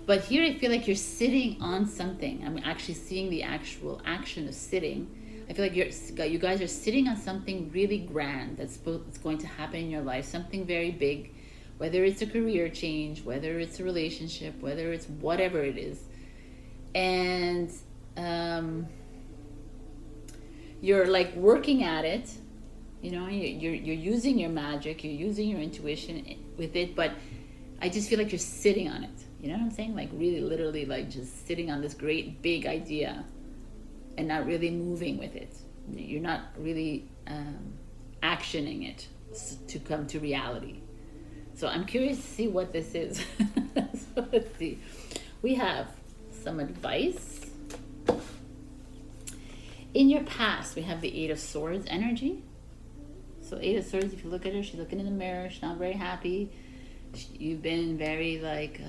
But here I feel like you're sitting on something. I'm actually seeing the actual action of sitting. I feel like you guys are sitting on something really grand that's going to happen in your life, something very big, whether it's a career change, whether it's a relationship, whether it's whatever it is. And you're like working at it, you know, you're using your magic, you're using your intuition with it, but I just feel like you're sitting on it. You know what I'm saying? Like really literally like just sitting on this great big idea and not really moving with it. You're not really actioning it to come to reality. So I'm curious to see what this is. So let's see. We have some advice. In your past, we have the Eight of Swords energy. So Eight of Swords, if you look at her, she's looking in the mirror. She's not very happy. You've been very like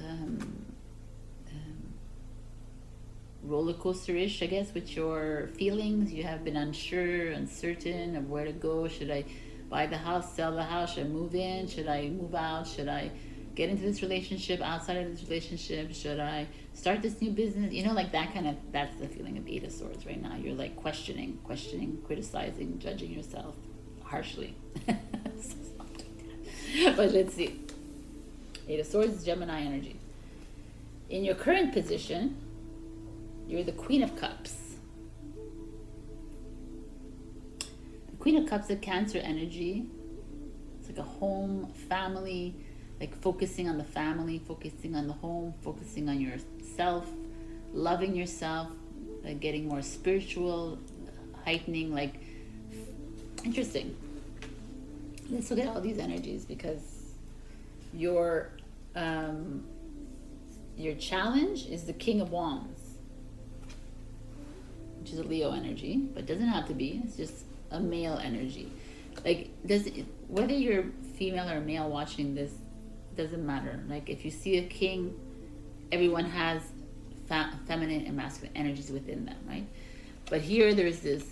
roller coaster-ish, I guess, with your feelings. You have been unsure, uncertain of where to go. Should I buy the house, sell the house? Should I move in? Should I move out? Should I get into this relationship, outside of this relationship? Should I start this new business? You know, like that kind of, that's the feeling of the Eight of Swords right now. You're like questioning, criticizing, judging yourself harshly. But let's see. Eight of Swords is Gemini energy. In your current position, you're the Queen of Cups. The Queen of Cups is Cancer energy. It's like a home, family, like focusing on the family, focusing on the home, focusing on yourself, loving yourself, like getting more spiritual, heightening, like, interesting. Let's look at all these energies because your challenge is the King of Wands, which is a Leo energy, but doesn't have to be. It's just a male energy. Like, whether you're female or male watching this, doesn't matter. Like, if you see a king, everyone has feminine and masculine energies within them, right? But here there's this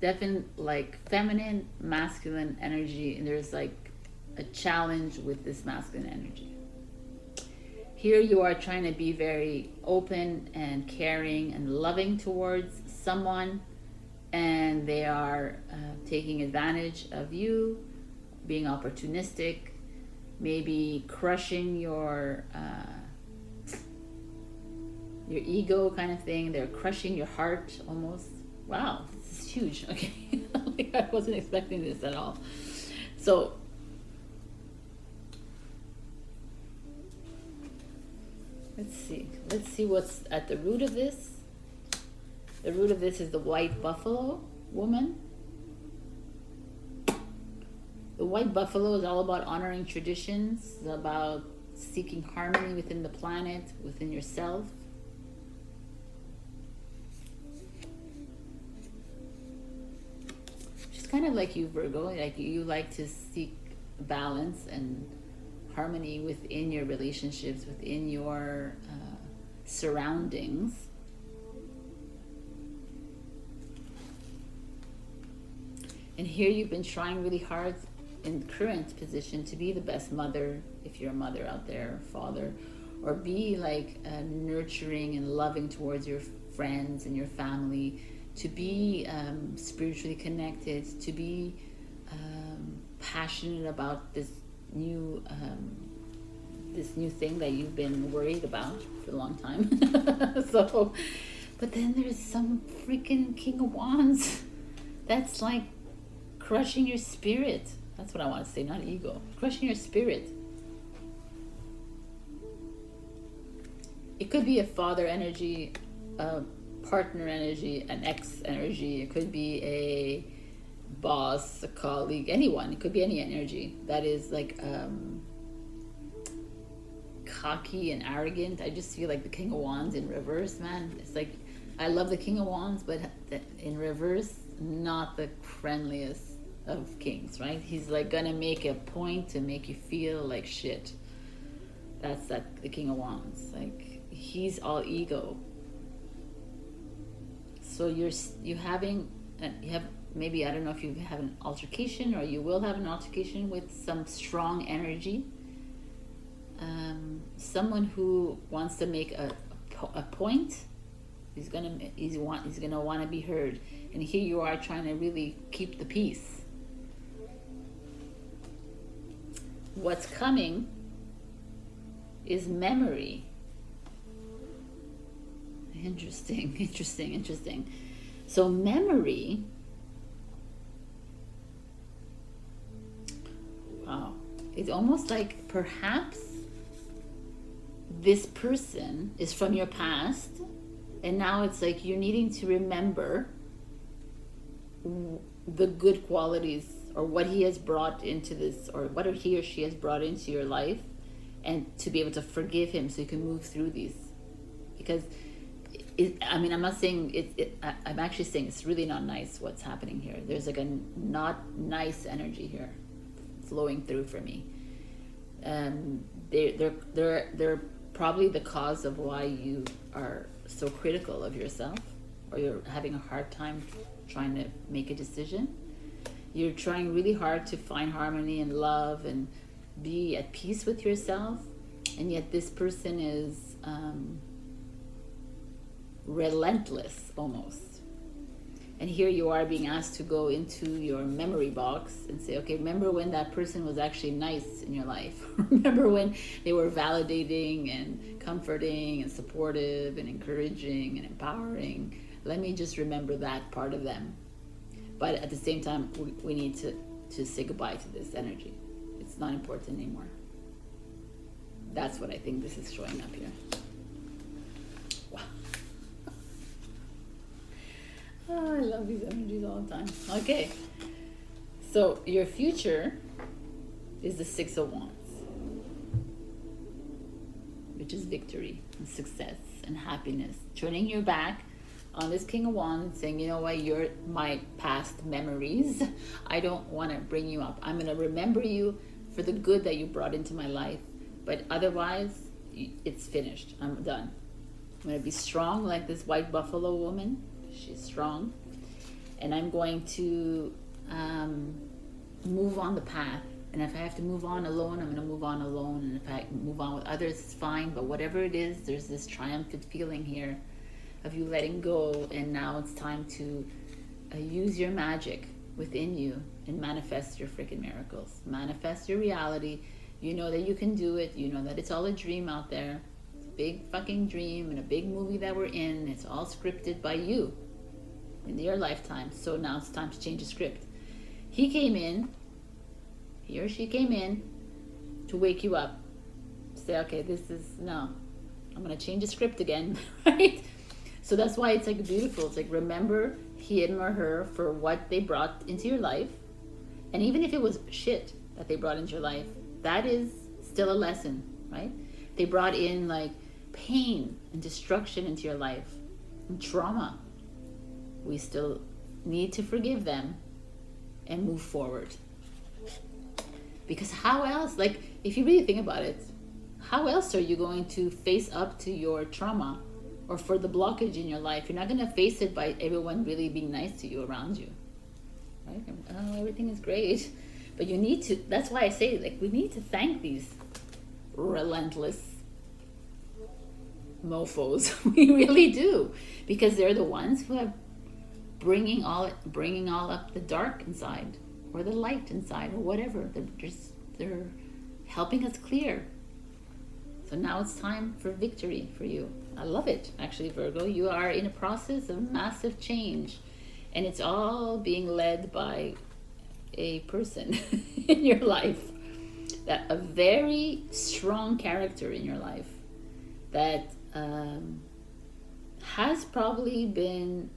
definite like feminine, masculine energy, and there's like a challenge with this masculine energy. Here you are trying to be very open and caring and loving towards someone, and they are taking advantage of you, being opportunistic, maybe crushing your ego kind of thing. They're crushing your heart almost. Wow, this is huge. Okay. Like, I wasn't expecting this at all. So let's see what's at the root of this. The root of this is the white buffalo woman. The white buffalo is all about honoring traditions. It's about seeking harmony within the planet, within yourself. She's kind of like you, Virgo. Like, you like to seek balance and harmony within your relationships, within your surroundings. And here you've been trying really hard in the current position to be the best mother, if you're a mother out there, father, or be like nurturing and loving towards your friends and your family, to be spiritually connected, to be passionate about this new thing that you've been worried about for a long time. So, but then there's some freaking King of Wands that's like crushing your spirit. That's what I want to say, not ego. Crushing your spirit. It could be a father energy, a partner energy, an ex energy. It could be a boss, a colleague, anyone. It could be any energy that is like cocky and arrogant. I just feel like the King of Wands in reverse, man. It's like, I love the King of Wands, but in reverse, not the friendliest of kings, right? He's like gonna make a point to make you feel like shit. That's the King of Wands. Like, he's all ego. So you have maybe, I don't know if you have an altercation, or you will have an altercation with some strong energy. Someone who wants to make a point. He's gonna want to be heard, and here you are trying to really keep the peace. What's coming is memory. Interesting. So memory, wow, it's almost like perhaps this person is from your past, and now it's like you're needing to remember the good qualities, or what he has brought into this, or what he or she has brought into your life, and to be able to forgive him so you can move through these. Because I'm not saying I'm actually saying it's really not nice what's happening here. There's like a not nice energy here flowing through for me. They're probably the cause of why you are so critical of yourself, or you're having a hard time trying to make a decision. You're trying really hard to find harmony and love and be at peace with yourself, and yet this person is relentless almost. And here you are being asked to go into your memory box and say, okay, remember when that person was actually nice in your life? Remember when they were validating and comforting and supportive and encouraging and empowering? Let me just remember that part of them. But at the same time, we need to say goodbye to this energy. It's not important anymore. That's what I think this is showing up here. Wow. Oh, I love these energies all the time. Okay. So your future is the Six of Wands, which is victory and success and happiness. Turning your back on this King of Wands, saying, you know what, you're my past memories. I don't want to bring you up. I'm going to remember you for the good that you brought into my life. But otherwise, it's finished. I'm done. I'm going to be strong like this white buffalo woman. She's strong. And I'm going to move on the path. And if I have to move on alone, I'm going to move on alone. And if I move on with others, it's fine. But whatever it is, there's this triumphant feeling here of you letting go, and now it's time to use your magic within you and manifest your freaking miracles. Manifest your reality. You know that you can do it. You know that it's all a dream out there. It's a big fucking dream and a big movie that we're in. It's all scripted by you in your lifetime. So now it's time to change the script. He or she came in to wake you up. Say, okay, no, I'm going to change the script again, right? So that's why it's like beautiful. It's like, remember him or her for what they brought into your life. And even if it was shit that they brought into your life, that is still a lesson, right? They brought in like pain and destruction into your life and trauma. We still need to forgive them and move forward. Because how else, like, if you really think about it, how else are you going to face up to your trauma or for the blockage in your life? You're not going to face it by everyone really being nice to you around you, right? Oh, everything is great. But you need to, that's why I say, like, we need to thank these relentless mofos. We really do, because they're the ones who have bringing all up the dark inside, or the light inside, or whatever. They're helping us clear. So now it's time for victory for you. I love it, actually, Virgo. You are in a process of massive change, and it's all being led by a person in your life, that a very strong character in your life, that has probably been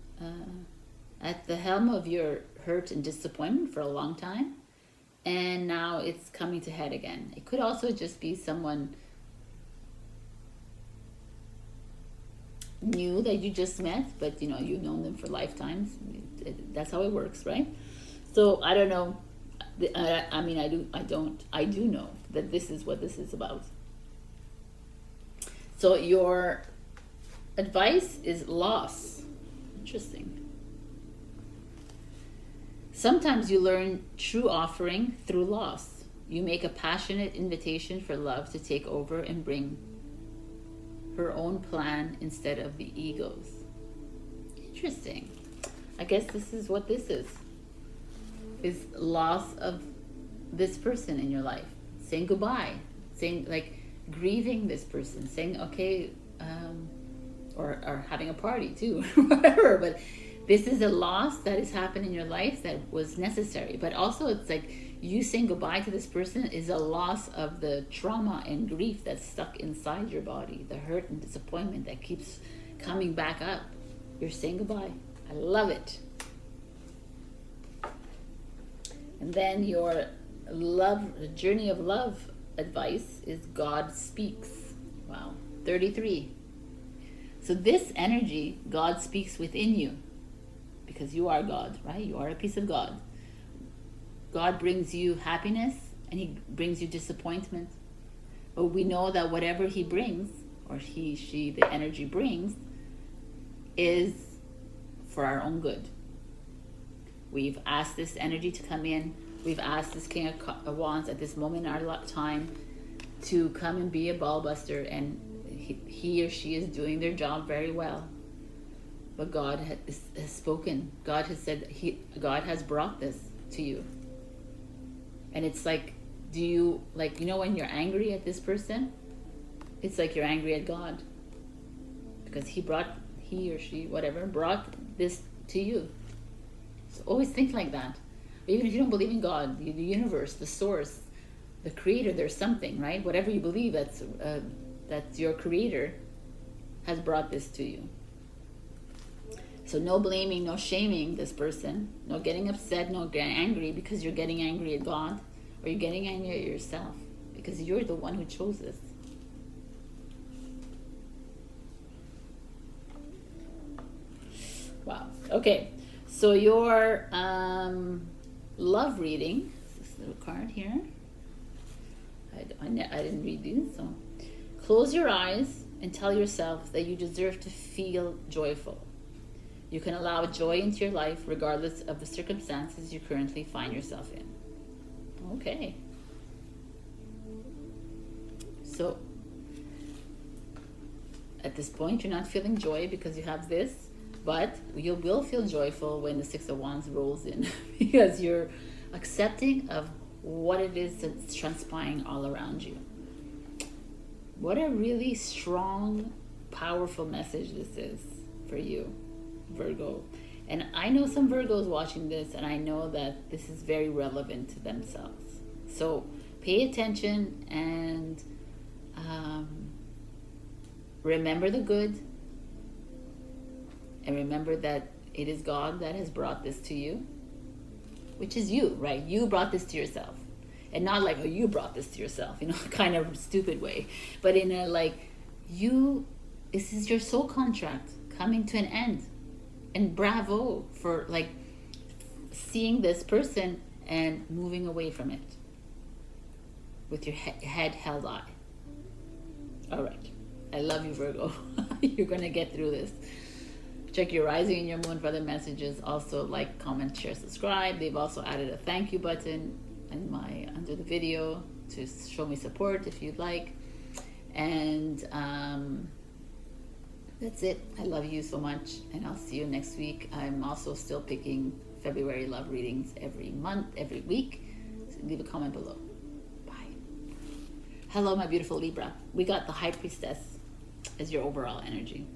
at the helm of your hurt and disappointment for a long time, and now it's coming to head again. It could also just be someone new that you just met, but you've known them for lifetimes. That's how it works, right? So I don't know. I do know that this is what this is about. So your advice is loss. Interesting. Sometimes you learn true offering through loss. You make a passionate invitation for love to take over and bring her own plan instead of the ego's. Interesting. I guess this is what this is loss of this person in your life. Saying goodbye. Saying, like, grieving this person. Saying, okay, or having a party too, whatever. But this is a loss that has happened in your life that was necessary. But also it's like you saying goodbye to this person is a loss of the trauma and grief that's stuck inside your body, the hurt and disappointment that keeps coming back up. You're saying goodbye. I love it. And then your journey of love advice is God speaks. Wow. 33. So this energy, God speaks within you, because you are God, right? You are a piece of God. God brings you happiness, and he brings you disappointment. But we know that whatever he brings, or he, she, the energy brings, is for our own good. We've asked this energy to come in. We've asked this King of Wands at this moment in our time to come and be a ball buster, and he or she is doing their job very well. But God has spoken. God has said, God has brought this to you. And it's like, do you, like, when you're angry at this person, it's like you're angry at God, because he or she, whatever, brought this to you. So always think like that. Even if you don't believe in God, the universe, the source, the creator, there's something, right? Whatever you believe, that's your creator has brought this to you. So no blaming, no shaming this person, no getting upset, no getting angry because you're getting angry at God, or you're getting angry at yourself because you're the one who chose this. Wow. Okay. So your love reading, this little card here. I didn't read these, so close your eyes and tell yourself that you deserve to feel joyful. You can allow joy into your life regardless of the circumstances you currently find yourself in. Okay. So at this point, you're not feeling joy because you have this, but you will feel joyful when the Six of Wands rolls in because you're accepting of what it is that's transpiring all around you. What a really strong, powerful message this is for you, Virgo. And I know some Virgos watching this, and I know that this is very relevant to themselves. So pay attention and remember the good, and remember that it is God that has brought this to you, which is you, right? You brought this to yourself. And not like, oh, you brought this to yourself, kind of stupid way. But in a this is your soul contract coming to an end. And bravo for seeing this person and moving away from it with your head held high. All right. I love you, Virgo. You're going to get through this. Check your rising and your moon for other messages. Also, like, comment, share, subscribe. They've also added a thank you button under the video to show me support if you'd like. And That's it. I love you so much, and I'll see you next week. I'm also still picking February love readings every month, every week. So leave a comment below. Bye. Hello, my beautiful Libra. We got the High Priestess as your overall energy.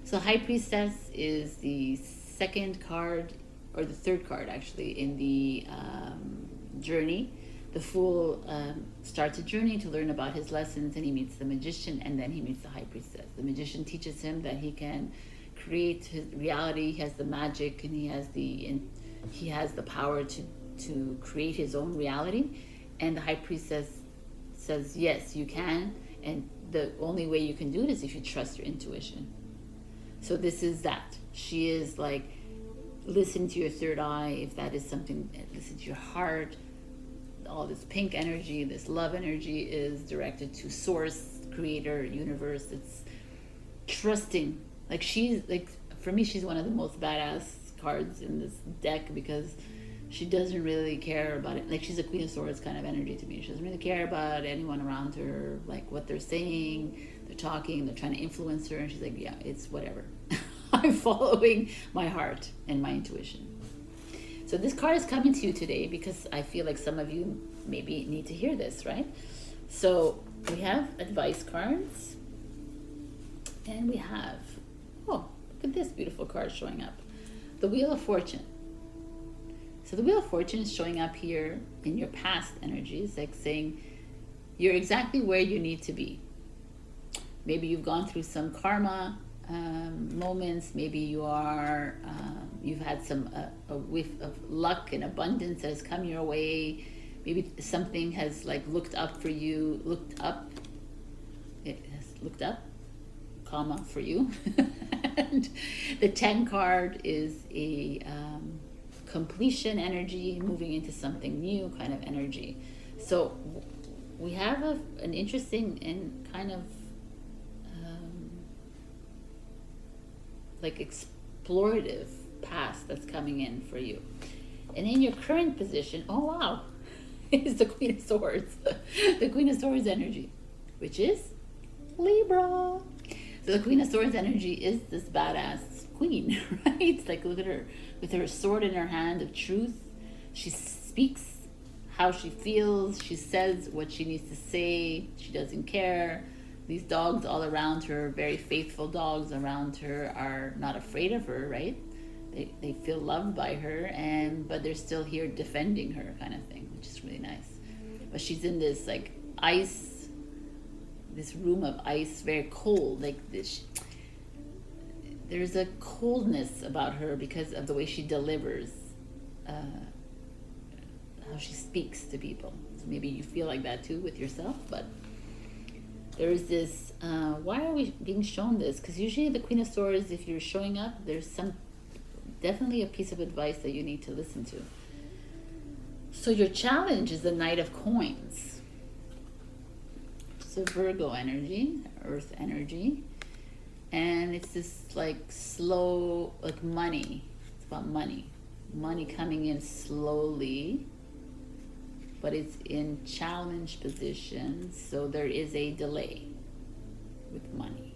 So High Priestess is the second card, or the third card actually, in the journey. The Fool starts a journey to learn about his lessons, and he meets the Magician, and then he meets the High Priestess. The Magician teaches him that he can create his reality. He has the magic, and he has the power to create his own reality. And the High Priestess says, yes, you can, and the only way you can do it is if you trust your intuition. So this is that. She is like, listen to your third eye. If that is something, listen to your heart. All this pink energy, this love energy is directed to source, creator, universe. It's trusting. Like she's like, for me, she's one of the most badass cards in this deck because she doesn't really care about it. Like she's a Queen of Swords kind of energy to me. She doesn't really care about anyone around her, like what they're saying, they're talking, they're trying to influence her. And she's like, yeah, it's whatever. I'm following my heart and my intuition. So this card is coming to you today because I feel like some of you maybe need to hear this, right? So we have advice cards, and we have, oh, look at this beautiful card showing up. The Wheel of Fortune. So the Wheel of Fortune is showing up here in your past energies, like saying you're exactly where you need to be. Maybe you've gone through some karma moments. Maybe you are you've had some a whiff of luck and abundance that has come your way. Maybe something has like looked up for you, it has looked up, comma, for you. And the 10 card is a completion energy, moving into something new kind of energy. So we have an interesting and kind of like explorative past that's coming in for you. And in your current position, oh wow, is the Queen of Swords, the Queen of Swords energy, which is Libra. So the Queen of Swords energy is this badass queen, right? It's like, look at her with her sword in her hand of truth. She speaks how she feels. She says what she needs to say. She doesn't care. These dogs all around her, very faithful dogs around her, are not afraid of her, right? They feel loved by her, but they're still here defending her, kind of thing, which is really nice. But she's in this like ice, this room of ice, very cold. Like this, there's a coldness about her because of the way she delivers, how she speaks to people. So maybe you feel like that too with yourself, but there's this, why are we being shown this? Because usually the Queen of Swords, if you're showing up, there's definitely a piece of advice that you need to listen to. So your challenge is the Knight of Coins. So Virgo energy, Earth energy. And it's this like slow, like money. It's about money. Money coming in slowly, but it's in challenge position, so there is a delay with money.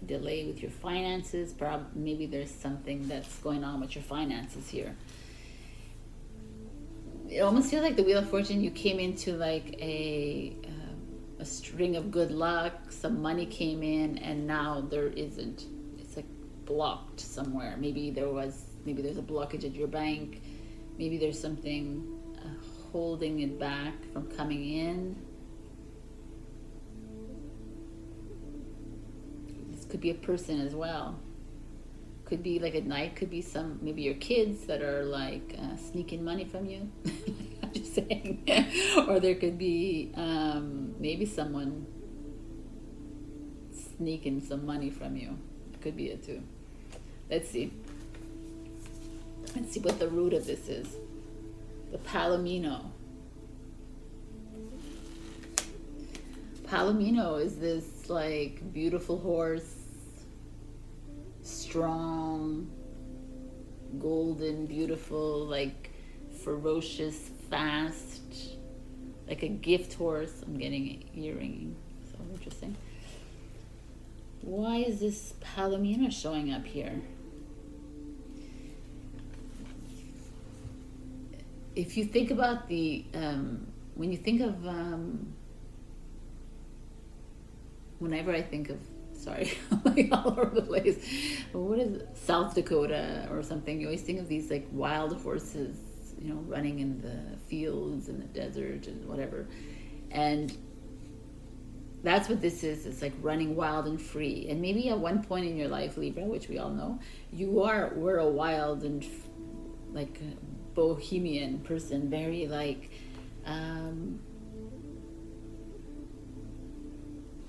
Delay with your finances, maybe there's something that's going on with your finances here. It almost feels like the Wheel of Fortune, you came into like a string of good luck, some money came in, and now there isn't. It's like blocked somewhere. Maybe there's a blockage at your bank. Maybe there's something holding it back from coming in. This could be a person as well. Could be like at night, could be maybe your kids that are like sneaking money from you. I'm just saying. Or there could be maybe someone sneaking some money from you. It could be it too. Let's see. Let's see what the root of this is. The Palomino. Palomino is this like beautiful horse, strong, golden, beautiful, like ferocious, fast, like a gift horse. I'm getting ear ringing, so interesting. why is this Palomino showing up here? If you think about the, when you think of, whenever I think of, sorry, I'm like all over the place, but what is it? South Dakota or something, you always think of these like wild horses, you know, running in the fields and the desert and whatever. And that's what this is. It's like running wild and free. And maybe at one point in your life, Libra, which we all know, were a wild and like bohemian person, very like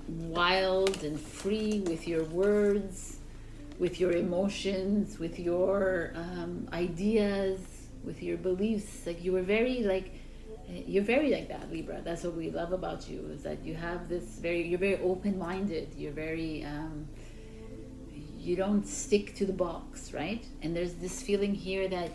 wild and free with your words, with your emotions, with your ideas, with your beliefs. Like you were very like, you're very like that, Libra. That's what we love about you, is that you have this you're very open-minded. You're very you don't stick to the box, right? And there's this feeling here that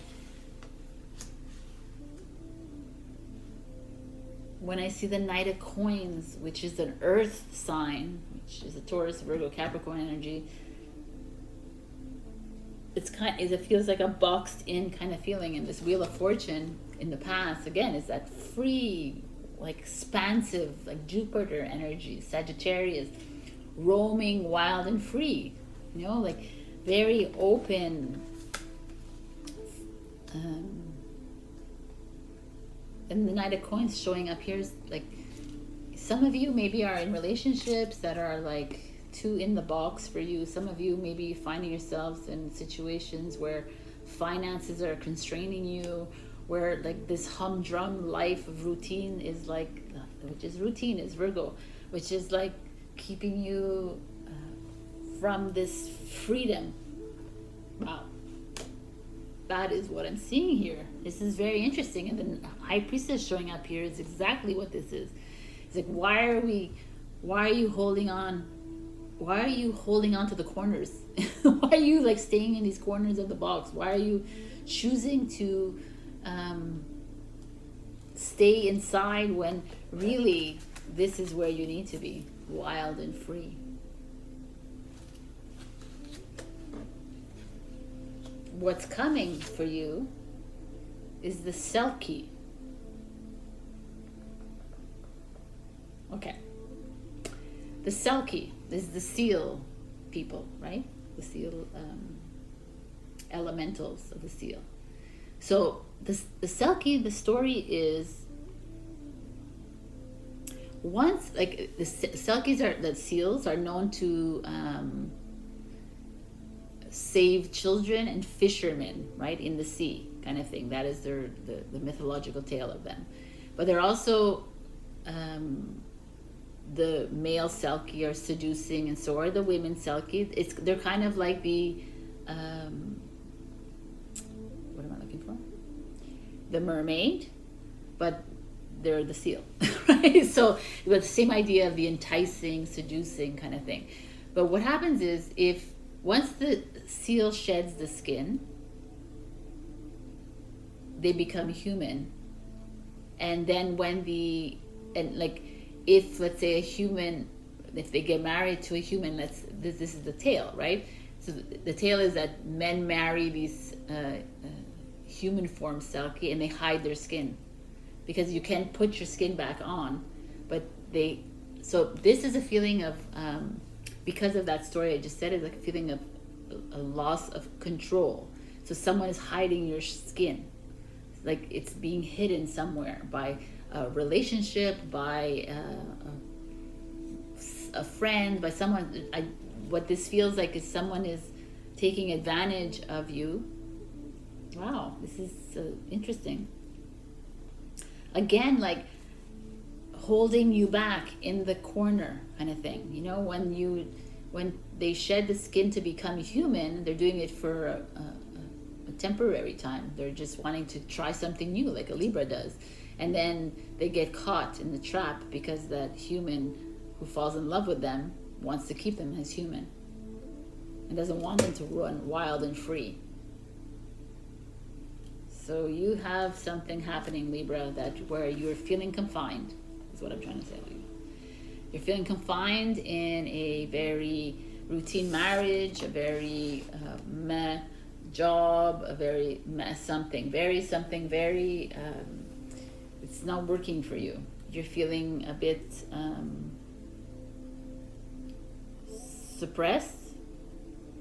when I see the Knight of Coins, which is an earth sign, which is a Taurus, Virgo, Capricorn energy, it feels like a boxed in kind of feeling. And this Wheel of Fortune in the past, again, is that free, like expansive, like Jupiter energy, Sagittarius, roaming wild and free, you know, like very open. And the Knight of Coins showing up here is like, some of you maybe are in relationships that are like too in the box for you. Some of you maybe finding yourselves in situations where finances are constraining you, where like this humdrum life of routine is like, which is routine is Virgo, which is like keeping you from this freedom. Wow. That is what I'm seeing here. This is very interesting. And the High Priestess showing up here is exactly what this is. It's like, why are you holding on? Why are you holding on to the corners? Why are you like staying in these corners of the box? Why are you choosing to stay inside when really this is where you need to be, wild and free? What's coming for you is the Selkie. Okay. The Selkie is the seal people, right? The seal elementals of the seal. So the Selkie, the story is, once, like the Selkies the seals are known to save children and fishermen, right, in the sea, kind of thing. That is the mythological tale of them. But they're also the male Selkie are seducing, and so are the women Selkie. They're kind of like the what am I looking for? The mermaid, but they're the seal, right? So, but the same idea of the enticing, seducing kind of thing. But what happens is, once the seal sheds the skin, they become human. And then if let's say a human, if they get married to a human, this is the tale, right? So the tale is that men marry these human form Selkie, and they hide their skin because you can't put your skin back on. But so this is a feeling of, because of that story I just said, it's like a feeling of a loss of control. So someone is hiding your skin, like it's being hidden somewhere by a relationship, by a friend, by someone. What this feels like is someone is taking advantage of you. Wow, this is interesting. Again, like holding you back in the corner kind of thing. You know, when they shed the skin to become human, they're doing it for a temporary time. They're just wanting to try something new, like a Libra does. And then they get caught in the trap because that human who falls in love with them wants to keep them as human and doesn't want them to run wild and free. So you have something happening, Libra, where you're feeling confined, is what I'm trying to say. You're feeling confined in a very routine marriage, a very meh job, a very meh something, very it's not working for you. You're feeling a bit suppressed,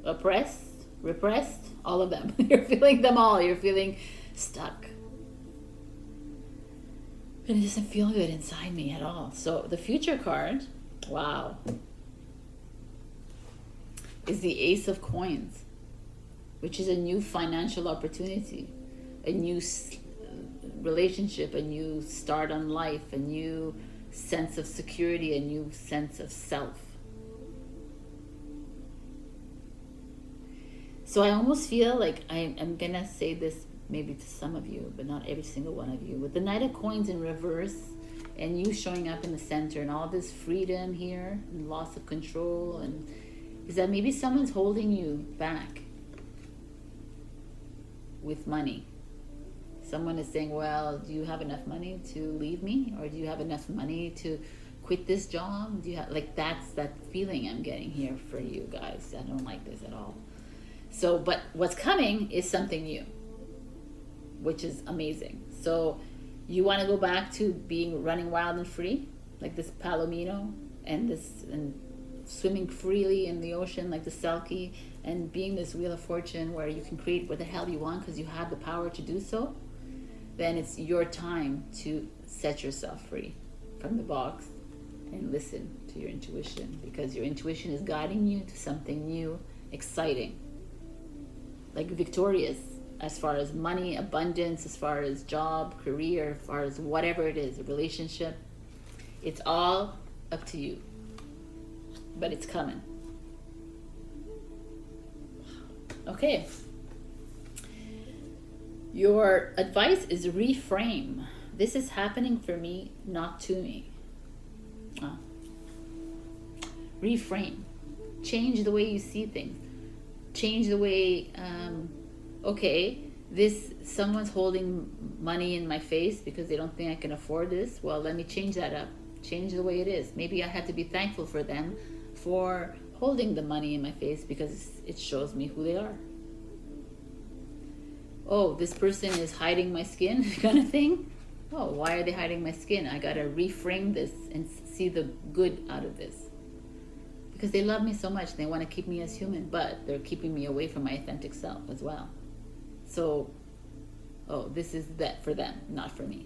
oppressed, repressed, all of them. You're feeling them all. You're feeling stuck. But it doesn't feel good inside me at all. So the future card, wow, is the Ace of Coins, which is a new financial opportunity, a new relationship, a new start on life, a new sense of security, a new sense of self. So I almost feel like I'm gonna say this maybe to some of you, but not every single one of you. With the Knight of Coins in reverse and you showing up in the center and all this freedom here and loss of control, and is that maybe someone's holding you back with money. Someone is saying, well, do you have enough money to leave me? Or do you have enough money to quit this job? Do you have, like, that's that feeling I'm getting here for you guys. I don't like this at all. So, but what's coming is something new, which is amazing. So you want to go back to running wild and free, like this palomino, and swimming freely in the ocean like the selkie, and being this wheel of fortune where you can create what the hell you want because you have the power to do so. Then it's your time to set yourself free from the box and listen to your intuition, because your intuition is guiding you to something new, exciting, like victorious, as far as money, abundance, as far as job, career, as far as whatever it is, a relationship. It's all up to you, but it's coming. Okay. Your advice is reframe. This is happening for me, not to me. Reframe. Change the way you see things. Change the way, okay, someone's holding money in my face because they don't think I can afford this. Well, let me change that up. Change the way it is. Maybe I had to be thankful for them for holding the money in my face because it shows me who they are. Oh, this person is hiding my skin kind of thing. Oh, why are they hiding my skin? I gotta reframe this and see the good out of this. Because they love me so much, they want to keep me as human, but they're keeping me away from my authentic self as well. So, oh, this is that for them, not for me.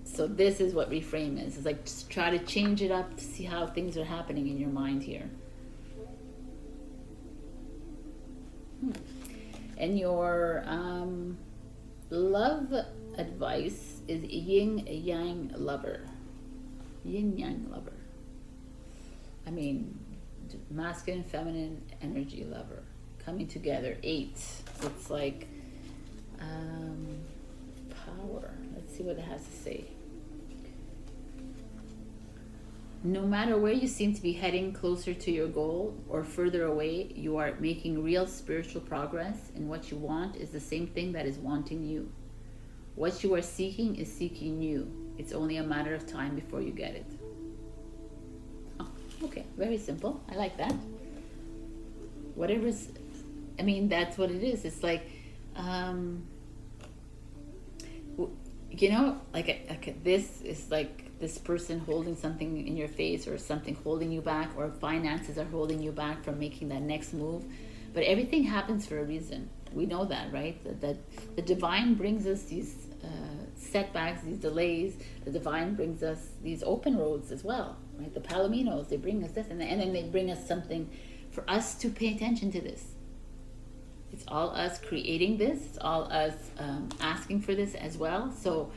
So this is what reframe is. It's like, just try to change it up to see how things are happening in your mind here. And your love advice is yin-yang lover. Yin-yang lover. I mean, masculine, feminine energy lover. Coming together. 8. It's like power. Let's see what it has to say. No matter where you seem to be heading closer to your goal or further away, you are making real spiritual progress, and what you want is the same thing that is wanting you. What you are seeking is seeking you. It's only a matter of time before you get it. Oh, okay, very simple. I like that. Whatever's, I mean, that's what it is. It's like, you know, like this is like this person holding something in your face, or something holding you back, or finances are holding you back from making that next move. But everything happens for a reason. We know that, right? That the divine brings us these setbacks, these delays. The divine brings us these open roads as well, right? The palominos, they bring us this, and then they bring us something for us to pay attention to this. It's all us creating this. It's all us asking for this as well. So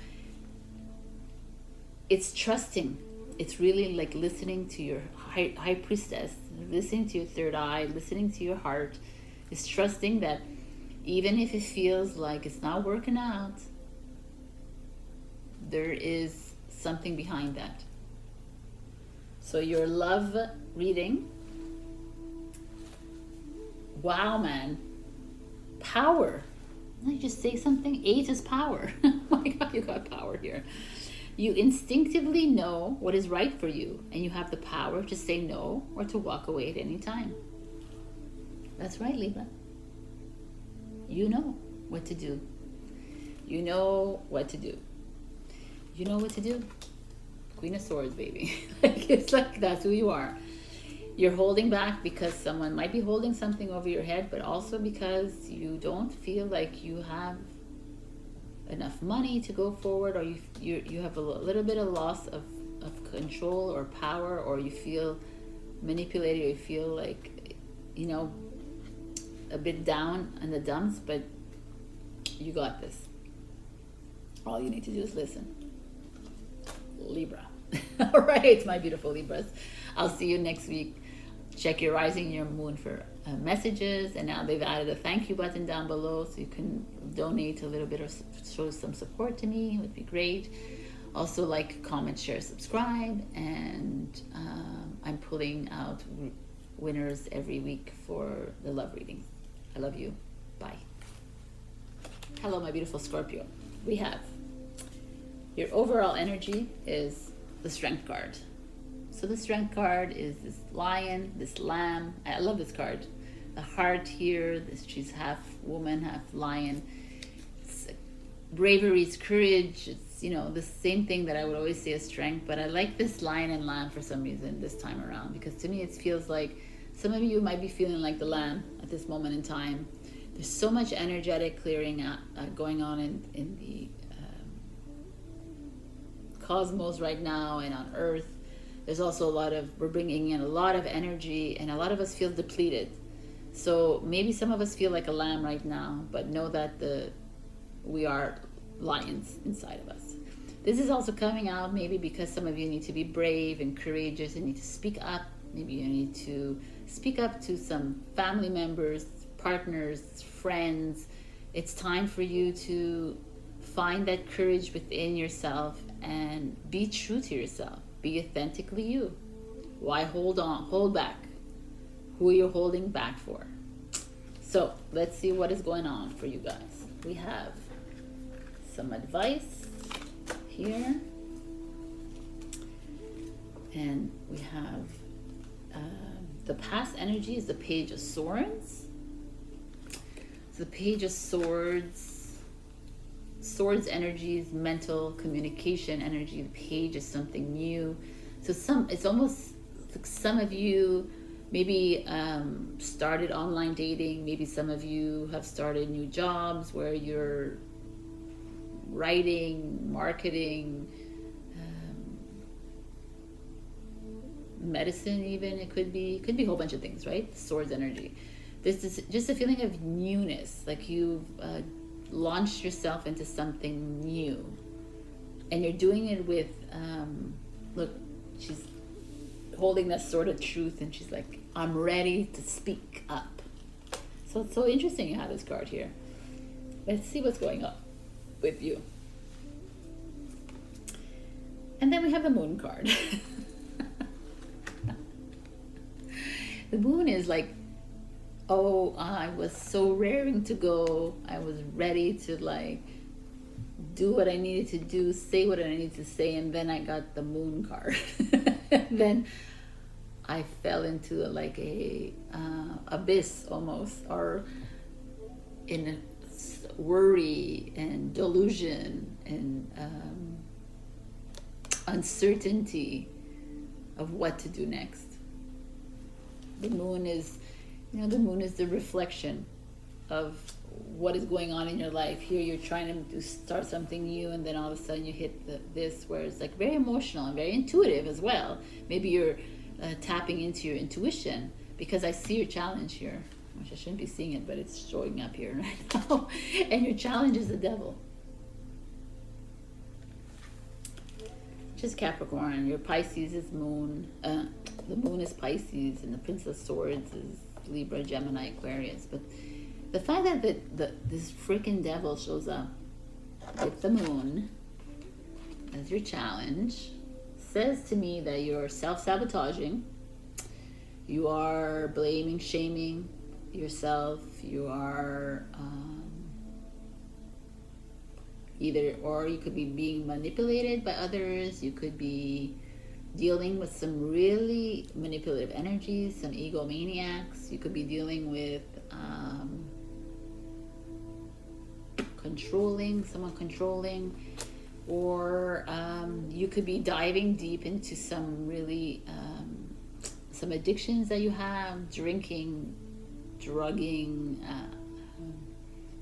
it's trusting. It's really like listening to your high priestess, listening to your third eye, listening to your heart. It's trusting that even if it feels like it's not working out, there is something behind that. So your love reading, wow, man, power. Did I just say something? 8 is power. Oh my God, you got power here. You instinctively know what is right for you, and you have the power to say no or to walk away at any time. That's right, Libra. You know what to do. You know what to do. You know what to do. Queen of Swords, baby. It's like that's who you are. You're holding back because someone might be holding something over your head, but also because you don't feel like you have enough money to go forward, or you have a little bit of loss of control or power, or you feel manipulated, or you feel like, you know, a bit down in the dumps, but you got this. All you need to do is listen. Libra. All right, my beautiful Libras. I'll see you next week. Check your rising and your moon for messages, and now they've added a thank you button down below, so you can donate a little bit or show some support to me. It would be great. Also, like, comment, share, subscribe, and I'm pulling out winners every week for the love readings. I love you. Bye. Hello, my beautiful Scorpio. We have your overall energy is the Strength card. So the Strength card is this lion, this lamb. I love this card. The heart here, she's half woman, half lion. It's bravery, it's courage. It's, you know, the same thing that I would always say is strength, but I like this lion and lamb for some reason this time around, because to me it feels like some of you might be feeling like the lamb at this moment in time. There's so much energetic clearing going on in the cosmos right now and on Earth. There's also we're bringing in a lot of energy, and a lot of us feel depleted. So maybe some of us feel like a lamb right now, but know that we are lions inside of us. This is also coming out maybe because some of you need to be brave and courageous and need to speak up. Maybe you need to speak up to some family members, partners, friends. It's time for you to find that courage within yourself and be true to yourself. Be authentically you. Why hold back? Who you're holding back for? So let's see what is going on for you guys. We have some advice here, and we have the past energy is the Page of Swords. So the Page of Swords energy is mental communication energy. The page is something new. So it's almost like some of you maybe started online dating. Maybe some of you have started new jobs where you're writing, marketing, medicine even. It could be a whole bunch of things, right? Swords energy. This is just a feeling of newness, like you've launched yourself into something new, and you're doing it with look, she's holding that sword of truth, and she's like, I'm ready to speak up. So it's so interesting you have this card here. Let's see what's going on with you. And then we have the Moon card. The Moon is like, oh, I was so raring to go. I was ready to like do what I needed to do, say what I needed to say, and then I got the Moon card. And then I fell into like a abyss almost, or in a worry and delusion and uncertainty of what to do next. The Moon is, the Moon is the reflection of what is going on in your life. Here you're trying to start something new, and then all of a sudden you hit this where it's like very emotional and very intuitive as well. Maybe you're tapping into your intuition, because I see your challenge here, which I shouldn't be seeing it, but it's showing up here right now. And your challenge is the devil, which is Capricorn. Your Pisces is Moon. The Moon is Pisces, and the Prince of Swords is Libra, Gemini, Aquarius. But the fact that this freaking devil shows up with the Moon as your challenge says to me that you're self-sabotaging, you are blaming, shaming yourself, you are either, or you could be being manipulated by others. You could be dealing with some really manipulative energies, some egomaniacs. You could be dealing with someone controlling, or you could be diving deep into some really some addictions that you have: drinking, drugging,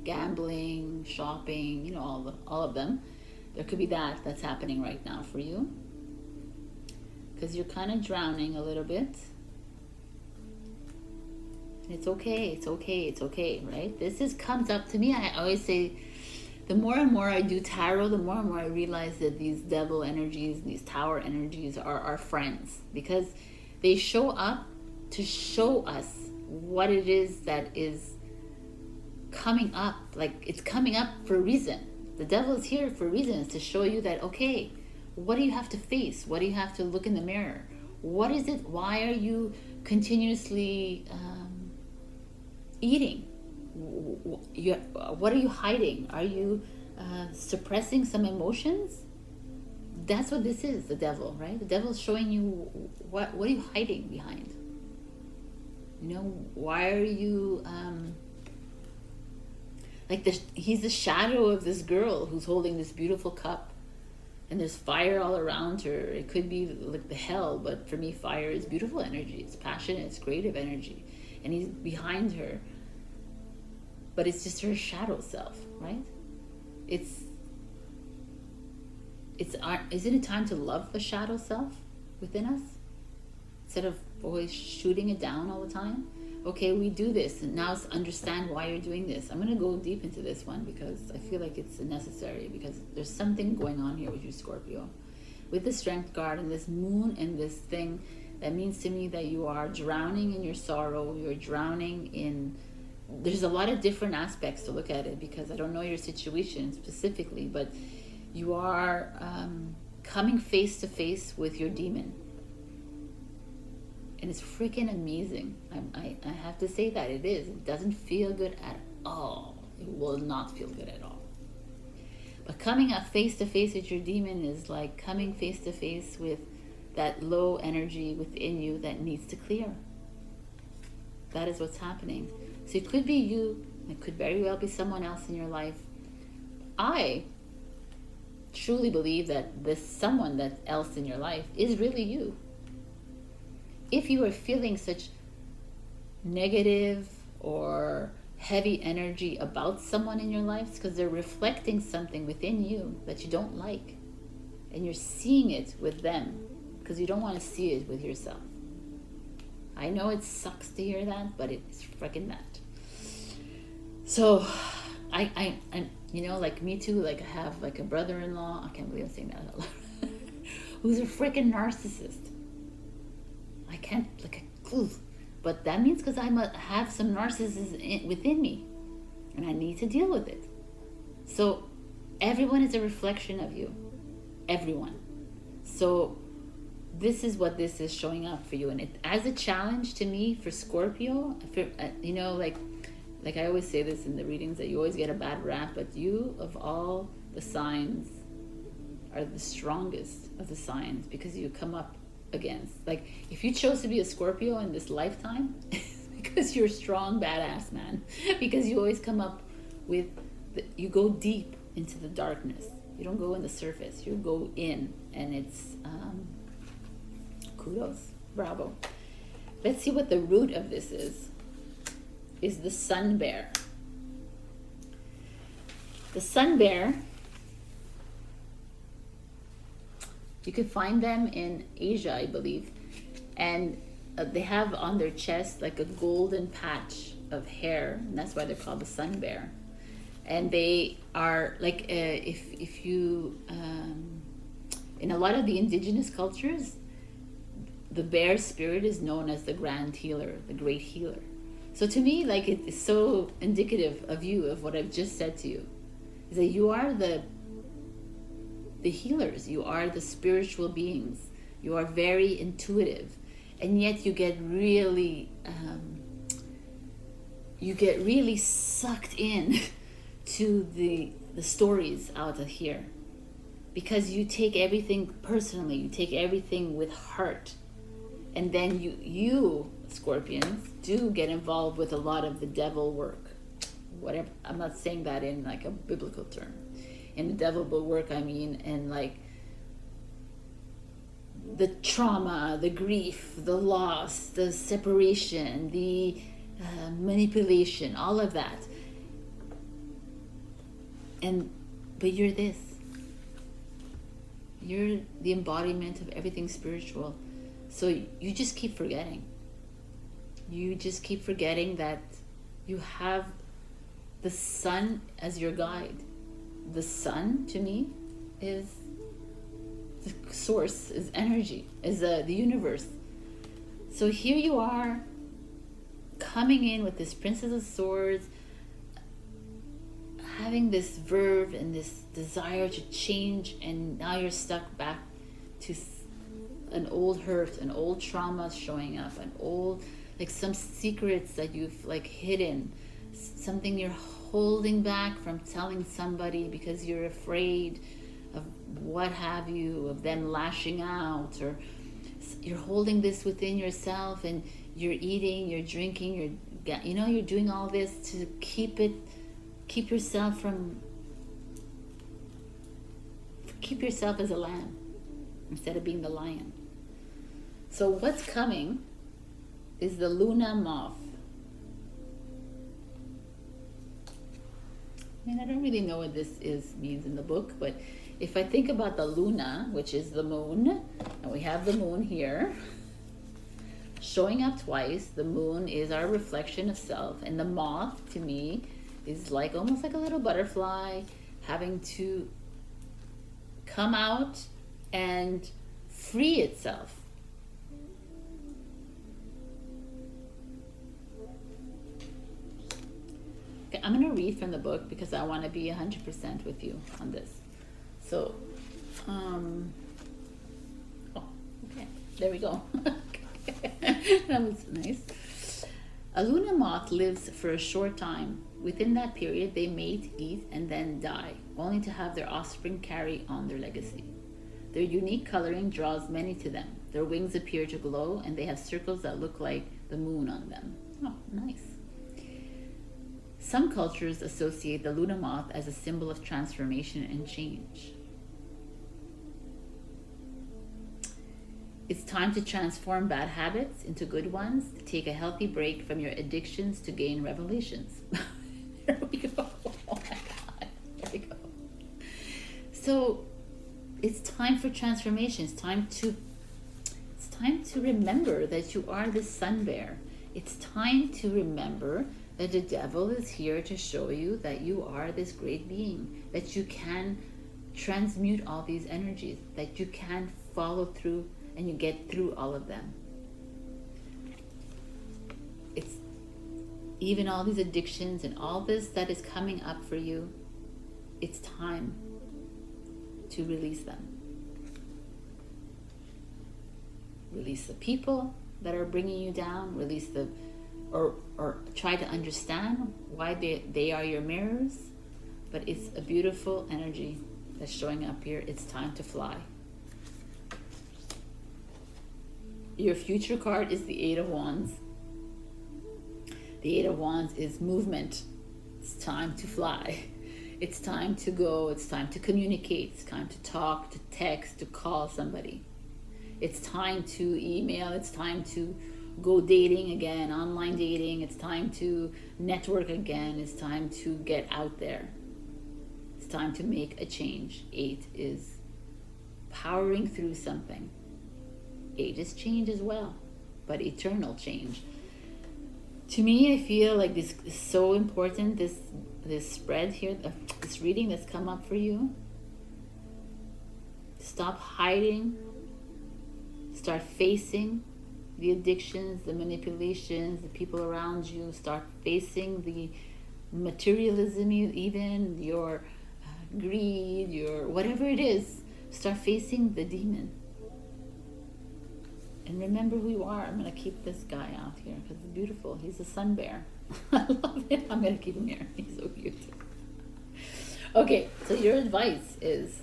gambling, shopping, you know, all of them. There could be that's happening right now for you, because you're kind of drowning a little bit. It's okay, right? This comes up to me. I always say, the more and more I do tarot, the more and more I realize that these devil energies, these tower energies are our friends, because they show up to show us what it is that is coming up. Like, it's coming up for a reason. The devil is here for a reason. It's to show you that, okay, what do you have to face? What do you have to look in the mirror? What is it? Why are you continuously eating? What are you hiding? Are you suppressing some emotions? That's what this is, the devil, right? The devil's showing you what are you hiding behind? You know, why are you he's the shadow of this girl who's holding this beautiful cup, and there's fire all around her. It could be like the hell, but for me, fire is beautiful energy. It's passionate, it's creative energy, and he's behind her. But it's just her shadow self, right? Isn't it time to love the shadow self within us, instead of always shooting it down all the time? Okay, we do this, and now understand why you're doing this. I'm going to go deep into this one because I feel like it's necessary, because there's something going on here with you, Scorpio. With the Strength card and this moon and this thing, that means to me that you are drowning in your sorrow. You're drowning in... There's a lot of different aspects to look at it, because I don't know your situation specifically, but you are coming face to face with your demon. And it's freaking amazing. I have to say that it is. It doesn't feel good at all. It will not feel good at all. But coming up face to face with your demon is like coming face to face with that low energy within you that needs to clear. That is what's happening. So it could be you. It could very well be someone else in your life. I truly believe that this someone that else in your life is really you. If you are feeling such negative or heavy energy about someone in your life, it's because they're reflecting something within you that you don't like. And you're seeing it with them because you don't want to see it with yourself. I know it sucks to hear that, but it's freaking that. So I you know, like me too, like I have like a brother-in-law, I can't believe I'm saying that out loud, who's a freaking narcissist. I can't, like, but that means because I have some narcissism within me, and I need to deal with it. So everyone is a reflection of you, everyone. So this is what this is showing up for you, and it as a challenge to me for Scorpio. You know, like I always say this in the readings, that you always get a bad rap, but you, of all the signs, are the strongest of the signs, because you come up against, like, if you chose to be a Scorpio in this lifetime, because you're a strong badass man, because you always come up with you go deep into the darkness. You don't go in the surface, you go in, and it's kudos, bravo. Let's see what the root of this is the sun bear. The sun bear, you could find them in Asia, I believe, and they have on their chest like a golden patch of hair, and that's why they're called the sun bear. And they are like, if you in a lot of the indigenous cultures, the bear spirit is known as the grand healer, the great healer. So to me, like, it is so indicative of you, of what I've just said to you, is that you are the healers, you are the spiritual beings, you are very intuitive, and yet you get really sucked in to the stories out of here, because you take everything personally, you take everything with heart, and then you Scorpions do get involved with a lot of the devil work. Whatever, I'm not saying that in like a biblical term. In the devil work, I mean, and like the trauma, the grief, the loss, the separation, the manipulation, all of that. But you're this. You're the embodiment of everything spiritual. So you just keep forgetting. You just keep forgetting that you have the sun as your guide. The sun, to me, is the source, is energy, is the universe. So here you are, coming in with this Princess of Swords, having this verve and this desire to change, and now you're stuck back to an old hurt, an old trauma showing up, an old, like some secrets that you've like hidden, something you're holding back from telling somebody because you're afraid of what have you, of them lashing out, or you're holding this within yourself, and you're eating, you're drinking, you're doing all this to keep yourself as a lamb instead of being the lion. So what's coming is the Luna moth. I mean, I don't really know what this means in the book, but if I think about the Luna, which is the moon, and we have the moon here, showing up twice, the moon is our reflection of self, and the moth, to me, is like almost like a little butterfly having to come out and free itself. Okay, I'm going to read from the book because I want to be 100% with you on this. So, okay, there we go. That was nice. A Luna moth lives for a short time. Within that period, they mate, eat, and then die, only to have their offspring carry on their legacy. Their unique coloring draws many to them. Their wings appear to glow, and they have circles that look like the moon on them. Oh, nice. Some cultures associate the Luna moth as a symbol of transformation and change. It's time to transform bad habits into good ones, to take a healthy break from your addictions to gain revelations. There we go. Oh my God. There we go. So it's time for transformation. It's time to remember that you are the sun bear. It's time to remember that the devil is here to show you that you are this great being, that you can transmute all these energies, that you can follow through and you get through all of them. It's even all these addictions and all this that is coming up for you, it's time to release them. Release the people that are bringing you down, release the, or try to understand why they are your mirrors, but it's a beautiful energy that's showing up here. It's time to fly. Your future card is the Eight of Wands. The Eight of Wands is movement. It's time to fly. It's time to go. It's time to communicate. It's time to talk, to text, to call somebody. It's time to email. It's time to go dating again, online dating. It's time to network again. It's time to get out there. It's time to make a change. 8 is powering through something. 8 is change as well, but eternal change. To me, I feel like this is so important, this spread here, this reading that's come up for you. Stop hiding. Start facing the addictions, the manipulations, the people around you. Start facing the materialism, even your greed, your whatever it is. Start facing the demon. And remember who you are. I'm going to keep this guy out here because he's beautiful. He's a sun bear. I love it. I'm going to keep him here. He's so cute. Okay, so your advice is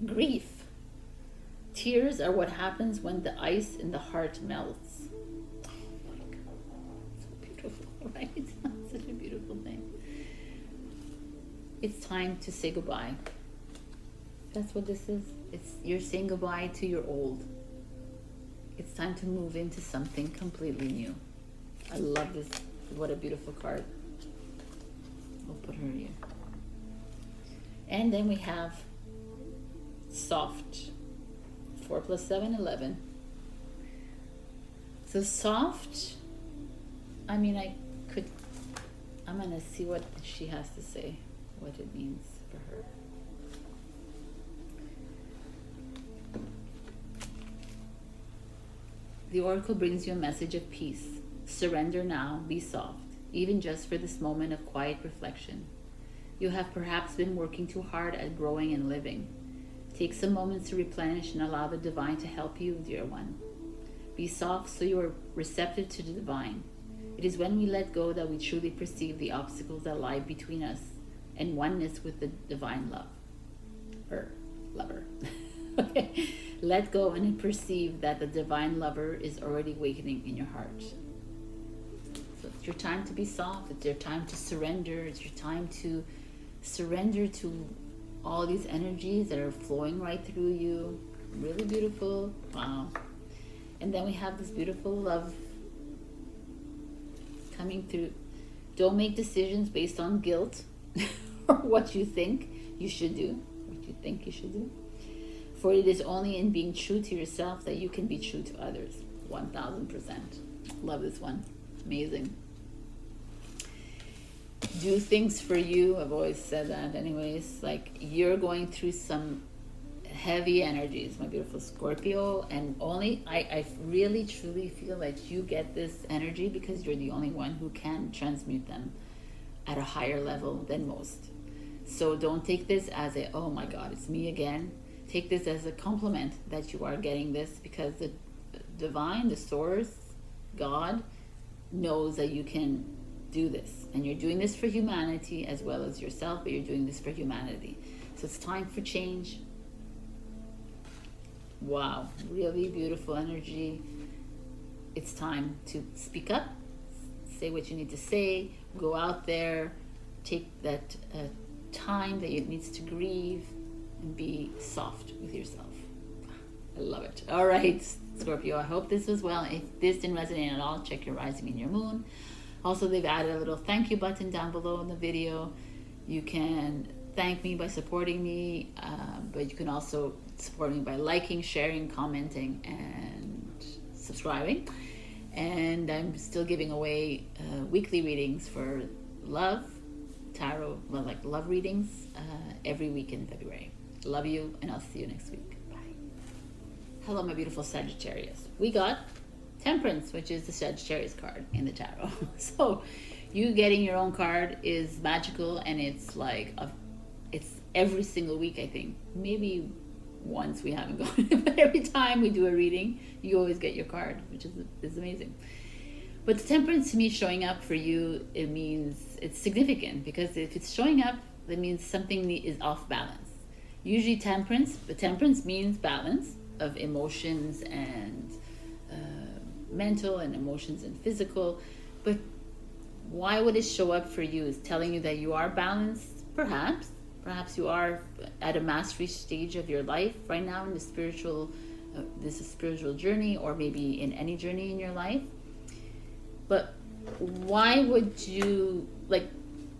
grief. Tears are what happens when the ice in the heart melts. Oh my God, so beautiful, right? Such a beautiful thing. It's time to say goodbye. That's what this is. You're saying goodbye to your old. It's time to move into something completely new. I love this. What a beautiful card. We'll put her here. And then we have soft. 4 + 7, 11. So soft, I mean, I'm gonna see what she has to say, what it means for her. The oracle brings you a message of peace. Surrender now, be soft, even just for this moment of quiet reflection. You have perhaps been working too hard at growing and living. Take some moments to replenish and allow the divine to help you, dear one. Be soft so you are receptive to the divine. It is when we let go that we truly perceive the obstacles that lie between us and oneness with the divine love. Or lover. Okay. Let go and perceive that the divine lover is already awakening in your heart. So it's your time to be soft. It's your time to surrender. It's your time to surrender to all these energies that are flowing right through you. Really beautiful. Wow. And then we have this beautiful love coming through. Don't make decisions based on guilt or what you think you should do. What you think you should do. For it is only in being true to yourself that you can be true to others. 1000%. Love this one. Amazing. Do things for you. I've always said that anyways. Like, you're going through some heavy energies, my beautiful Scorpio, and only I really truly feel like you get this energy because you're the only one who can transmute them at a higher level than most. So don't take this as a, oh my God, it's me again. Take this as a compliment that you are getting this, because the divine, the source, God, knows that you can do this. And you're doing this for humanity as well as yourself, but you're doing this for humanity. So it's time for change. Wow, really beautiful energy. It's time to speak up, say what you need to say, go out there, take that time that it needs to grieve, and be soft with yourself. I love it. All right, Scorpio, I hope this was well. If this didn't resonate at all, check your rising and your moon. Also, they've added a little thank you button down below in the video. You can thank me by supporting me, but you can also support me by liking, sharing, commenting, and subscribing. And I'm still giving away weekly readings for love, tarot, well, like love readings every week in February. Love you, and I'll see you next week. Bye. Hello, my beautiful Sagittarius. We got Temperance, which is the Sagittarius card in the tarot. So you getting your own card is magical, and it's like it's every single week, I think. Maybe once we haven't gone, but every time we do a reading, you always get your card, which is amazing. But the Temperance, to me, showing up for you, it means it's significant, because if it's showing up, that means something is off balance. Usually temperance means balance of emotions and mental and emotions and physical. But why would it show up for you? Is telling you that you are balanced, perhaps you are at a mastery stage of your life right now in the spiritual this is spiritual journey, or maybe in any journey in your life. But why would you, like,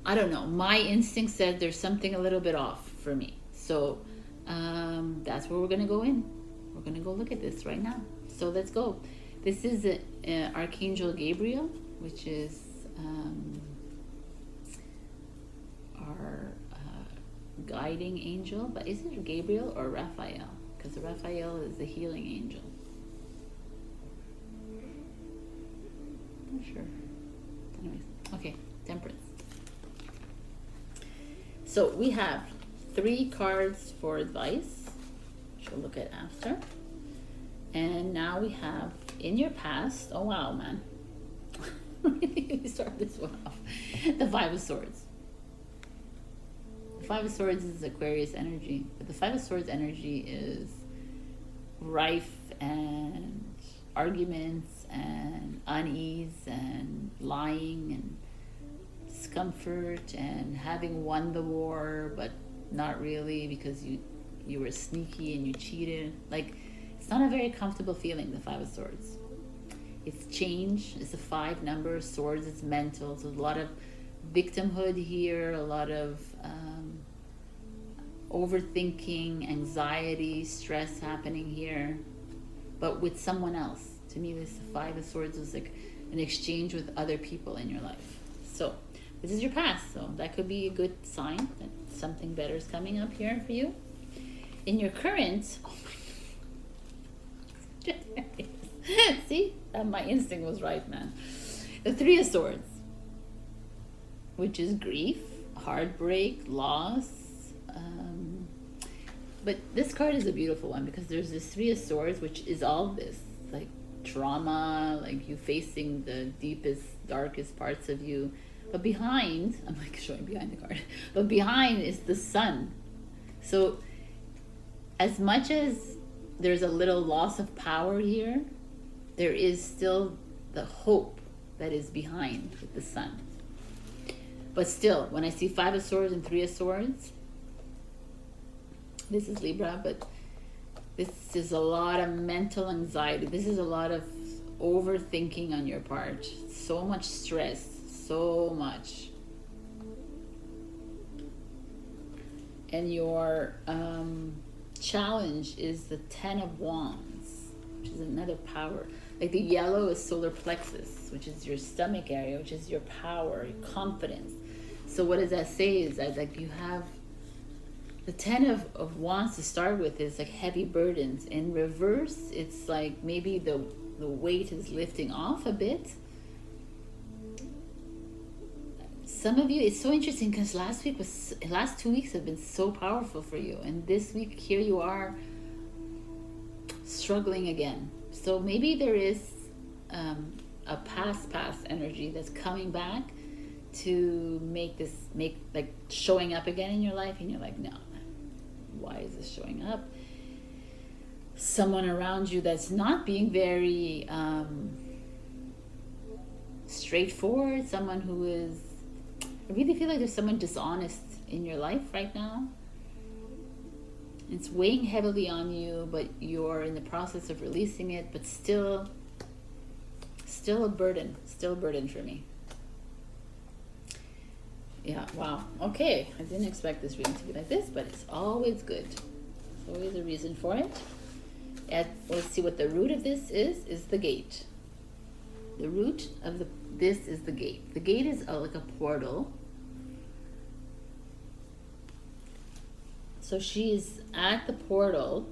I don't know, my instinct said there's something a little bit off for me. So that's where we're going to go in. We're going to go look at this right now. So let's go. This is Archangel Gabriel, which is our guiding angel. But is it Gabriel or Raphael? Because Raphael is the healing angel. Not sure. Anyways, okay, Temperance. So we have 3 cards for advice, which we'll look at after. And now we have in your past. Oh wow, man. We start this one off. The 5 of Swords. Five of Swords is Aquarius energy, but the Five of Swords energy is rife and arguments and unease and lying and discomfort and having won the war but not really because you were sneaky and you cheated. Like, it's not a very comfortable feeling, the Five of Swords. It's change. It's a 5 number. Swords, it's mental. So a lot of victimhood here, a lot of overthinking, anxiety, stress happening here, but with someone else. To me, this 5 of Swords is like an exchange with other people in your life. So this is your past, so that could be a good sign that something better is coming up here for you. In your current, oh my God. See, my instinct was right, man. The 3 of Swords, which is grief, heartbreak, loss. But this card is a beautiful one because there's this 3 of Swords, which is all this, like trauma, like you facing the deepest, darkest parts of you. But behind, I'm like showing behind the card, but behind is the sun. So as much as there's a little loss of power here, there is still the hope that is behind with the sun. But still, when I see 5 of Swords and 3 of Swords, this is Libra, but this is a lot of mental anxiety. This is a lot of overthinking on your part. So much stress, so much. And your challenge is the 10 of Wands, which is another power. Like the yellow is solar plexus, which is your stomach area, which is your power, your confidence. So what does that say is that like you have the 10 of Wands to start with is like heavy burdens. In reverse, it's like maybe the weight is lifting off a bit. Some of you, it's so interesting because last 2 weeks have been so powerful for you. And this week, here you are struggling again. So maybe there is a past energy that's coming back to make like showing up again in your life. And you're like, no, why is this showing up? Someone around you that's not being very straightforward, someone who is, I really feel like there's someone dishonest in your life right now. It's weighing heavily on you, but you're in the process of releasing it, but still a burden for me. Yeah, wow. Okay, I didn't expect this reading to be like this, but it's always good. There's always a reason for it. Let's see what the root of this is the gate. The root of this is the gate. The gate is like a portal. So she's at the portal,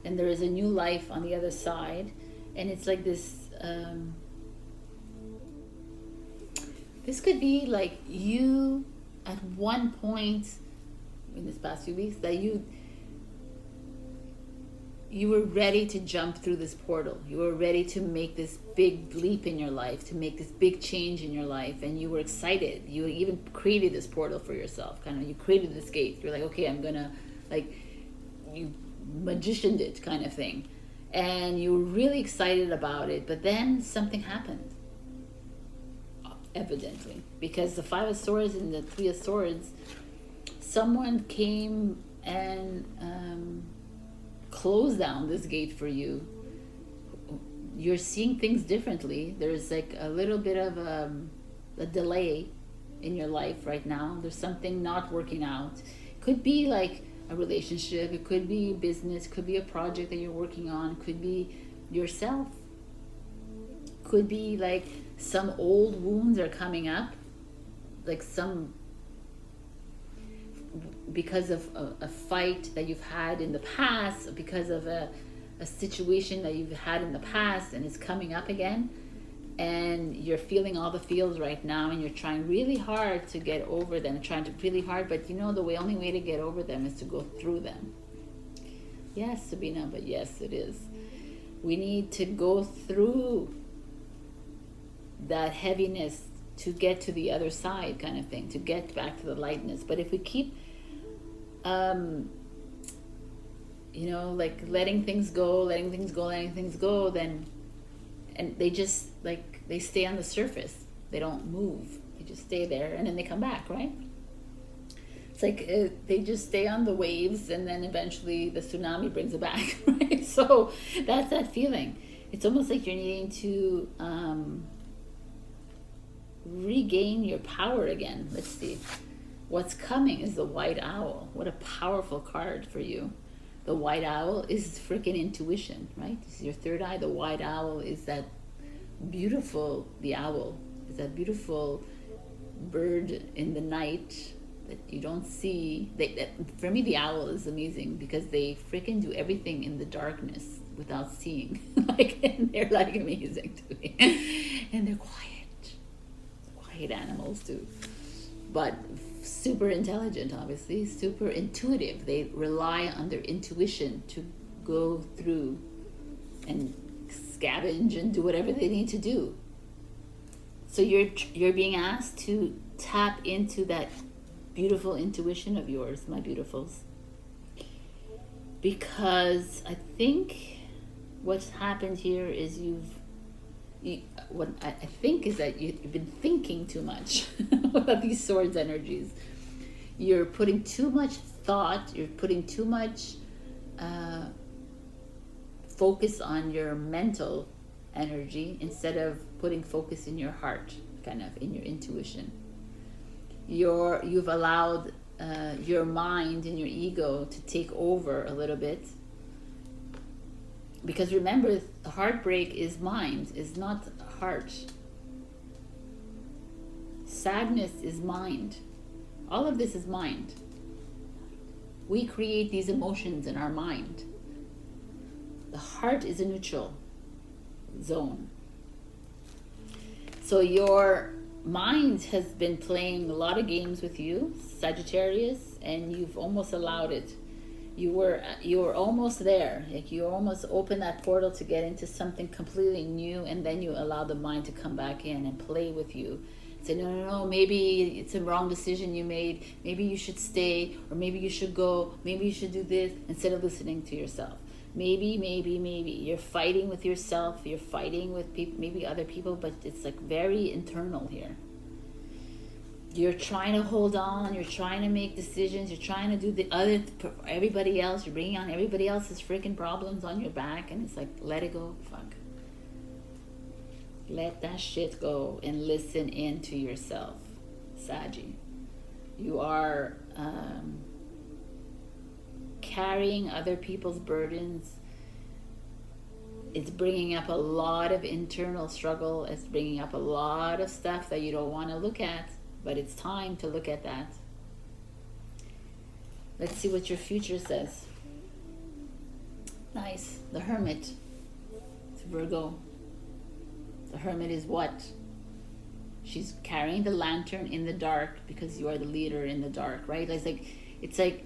and there is a new life on the other side, and it's like this. This could be like you at one point in this past few weeks that you were ready to jump through this portal. You were ready to make this big leap in your life, to make this big change in your life, and you were excited. You even created this portal for yourself. Kind of, you created this gate. You're like, okay, I'm gonna, like, you magicianed it, kind of thing, and you were really excited about it. But then something happened, evidently, because the 5 of Swords and the 3 of Swords, someone came and closed down this gate for you. You're seeing things differently. There's like a little bit of a delay in your life right now. There's something not working out. It could be like a relationship, it could be business, could be a project that you're working on, could be yourself, could be like some old wounds are coming up, like some, because of a fight that you've had in the past, because of a situation that you've had in the past, and it's coming up again, and you're feeling all the feels right now, and you're trying really hard to get over them, but you know the only way to get over them is to go through them. Yes, Sabrina, but yes, it is. We need to go through that heaviness to get to the other side, kind of thing, to get back to the lightness. But if we keep you know, like letting things go, then, and they just, like, they stay on the surface. They don't move. They just stay there, and then they come back, right? It's like they just stay on the waves, and then eventually the tsunami brings it back, right? So that's that feeling. It's almost like you're needing to regain your power again. Let's see. What's coming is the white owl. What a powerful card for you. The white owl is freaking intuition, right? This is your third eye. The white owl is that beautiful, the owl is that beautiful bird in the night that you don't see. For me, the owl is amazing because they freaking do everything in the darkness without seeing. Like, and they're like amazing to me. And they're quiet animals too. But super intelligent, obviously, super intuitive. They rely on their intuition to go through and scavenge and do whatever they need to do. So you're being asked to tap into that beautiful intuition of yours, my beautifuls, because I think what's happened here is what I think is that you've been thinking too much about these swords energies. You're putting too much thought, you're putting too much focus on your mental energy instead of putting focus in your heart, kind of in your intuition. You've allowed your mind and your ego to take over a little bit, because remember, heartbreak is mind, is not heart. Sadness is mind. All of this is mind. We create these emotions in our mind. The heart is a neutral zone. So your mind has been playing a lot of games with you, Sagittarius, and you've almost allowed it. You were almost there. Like, you almost opened that portal to get into something completely new, and then you allow the mind to come back in and play with you. Say, no, maybe it's a wrong decision you made. Maybe you should stay, or maybe you should go. Maybe you should do this, instead of listening to yourself. Maybe. You're fighting with yourself. You're fighting with people, maybe other people, but it's like very internal here. You're trying to hold on. You're trying to make decisions. You're trying to do the other for everybody else. You're bringing on everybody else's freaking problems on your back, and it's like, let it go. Fuck. Let that shit go and listen into yourself, Saggy. You are carrying other people's burdens. It's bringing up a lot of internal struggle. It's bringing up a lot of stuff that you don't want to look at, but it's time to look at that. Let's see what your future says. Nice. The Hermit. It's Virgo. The Hermit is what? She's carrying the lantern in the dark because you are the leader in the dark, right? It's like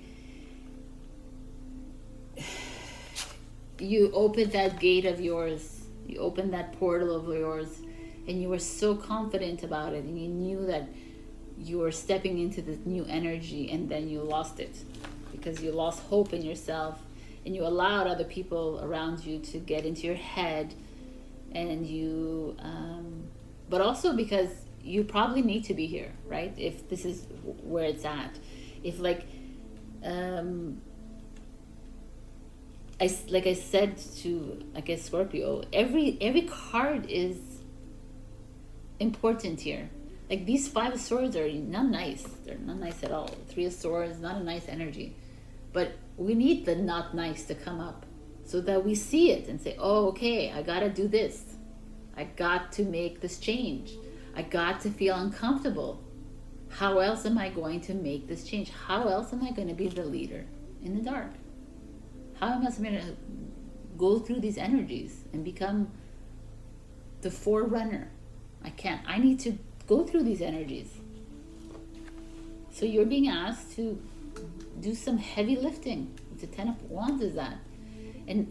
you opened that gate of yours, you opened that portal of yours, and you were so confident about it, and you knew that you were stepping into this new energy, and then you lost it because you lost hope in yourself, and you allowed other people around you to get into your head, and you but also because you probably need to be here, right? If this is where it's at, if like I said to, I guess, Scorpio, every card is important here. Like, these 5 of Swords are not nice. They're not nice at all. 3 of Swords, not a nice energy. But we need the not nice to come up so that we see it and say, oh, okay, I gotta do this. I got to make this change. I got to feel uncomfortable. How else am I going to make this change? How else am I going to be the leader in the dark? How am I going to go through these energies and become the forerunner? I can't. I need to go through these energies. So you're being asked to do some heavy lifting. The 10 of Wands is that. And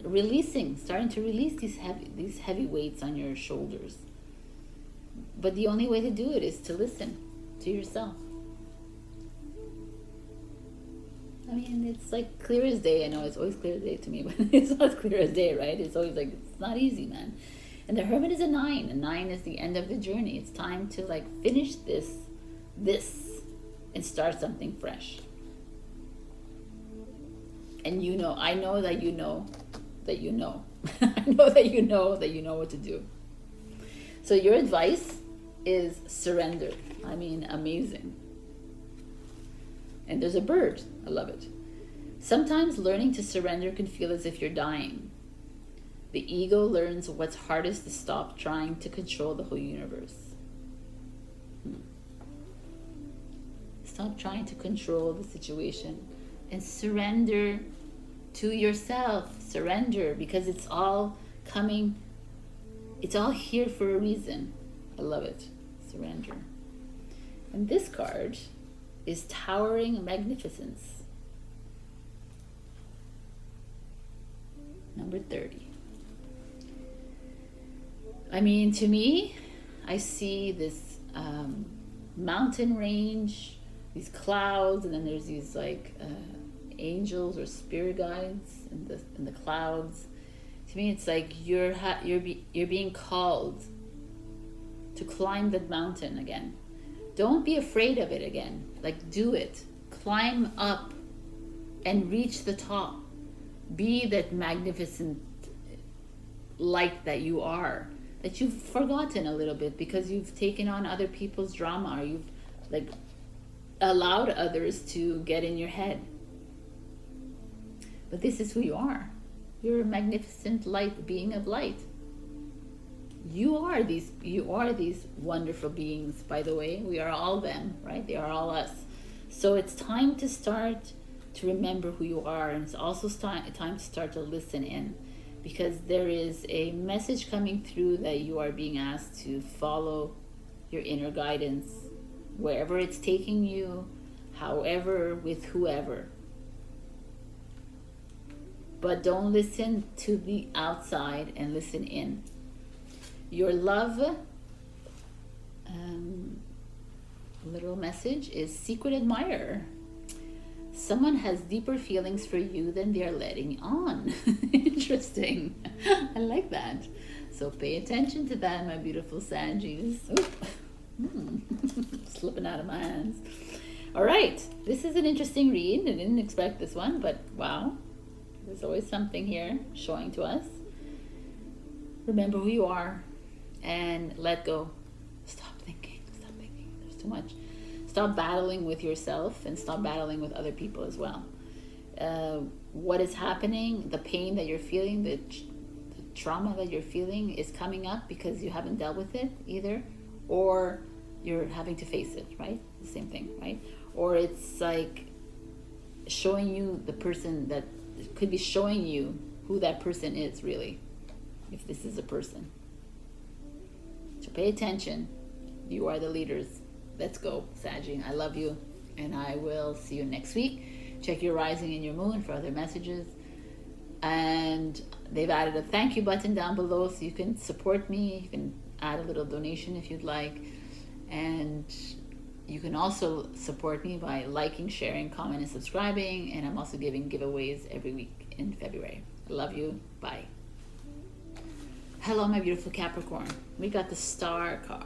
starting to release these heavy weights on your shoulders. But the only way to do it is to listen to yourself. I mean, it's like clear as day. I know it's always clear as day to me, but it's not clear as day, right? It's always like, it's not easy, man. And the Hermit is a 9. A 9 is the end of the journey. It's time to like finish this, and start something fresh. And you know, I know that you know that you know. I know that you know what to do. So your advice is surrender. I mean, amazing. And there's a bird. I love it. Sometimes learning to surrender can feel as if you're dying. The ego learns what's hardest to stop trying to control the whole universe. Stop trying to control the situation and surrender to yourself. Surrender, because it's all coming, it's all here for a reason. I love it. Surrender. And this card is Towering Magnificence. Number 30. I mean, to me, I see this mountain range, these clouds, and then there's these like angels or spirit guides in the clouds. To me, it's like you're being called to climb that mountain again. Don't be afraid of it again. Like, do it. Climb up and reach the top. Be that magnificent light that you are, that you've forgotten a little bit because you've taken on other people's drama, or you've like allowed others to get in your head. But this is who you are. You're a magnificent light, being of light. You are these wonderful beings, by the way. We are all them, right? They are all us. So it's time to start to remember who you are, and it's also time to start to listen in, because there is a message coming through that you are being asked to follow your inner guidance, wherever it's taking you, however, with whoever. But don't listen to the outside and listen in. Your love, literal message is secret admirer. Someone has deeper feelings for you than they're letting on. Interesting. I like that. So pay attention to that, my beautiful Saggies. Slipping out of my hands. All right. This is an interesting read. I didn't expect this one, but wow. There's always something here showing to us. Remember who you are and let go. Stop thinking. Stop thinking. There's too much. Stop battling with yourself and stop battling with other people as well. What is happening, the pain that you're feeling, the trauma that you're feeling is coming up because you haven't dealt with it either, or you're having to face it, right? The same thing, right? Or it's like showing you the person that could be showing you who that person is really, if this is a person. So pay attention. You are the leaders. Let's go, Saggy. I love you, and I will see you next week. Check your rising and your moon for other messages. And they've added a thank you button down below so you can support me. You can add a little donation if you'd like. And you can also support me by liking, sharing, commenting, and subscribing. And I'm also giving giveaways every week in February. I love you. Bye. Hello, my beautiful Capricorn. We got the Star card.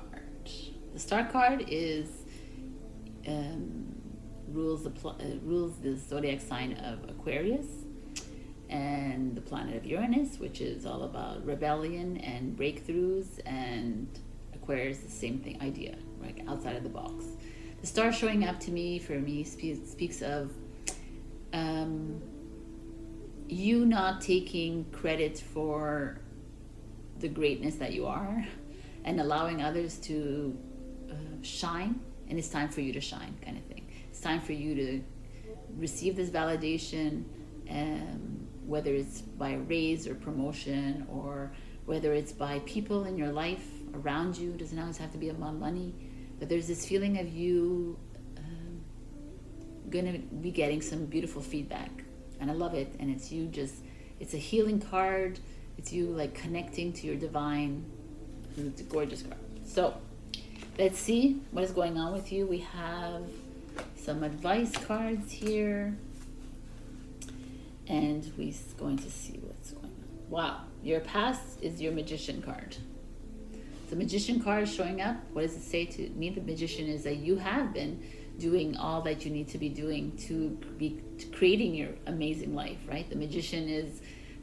The Star card is rules the zodiac sign of Aquarius and the planet of Uranus, which is all about rebellion and breakthroughs, and Aquarius, the same thing, idea, right, outside of the box. The star showing up to me, for me, speaks of you not taking credit for the greatness that you are and allowing others to shine, and it's time for you to shine, kind of thing. It's time for you to receive this validation, whether it's by a raise or promotion, or whether it's by people in your life around you. It doesn't always have to be about money, but there's this feeling of you gonna be getting some beautiful feedback, and I love it. And it's you just, it's a healing card. It's you like connecting to your divine. It's a gorgeous card. So let's see what is going on with you. We have some advice cards here. And we're going to see what's going on. Wow, your past is your Magician card. The Magician card is showing up. What does it say to me? The Magician is that you have been doing all that you need to be doing to be creating your amazing life, right? The Magician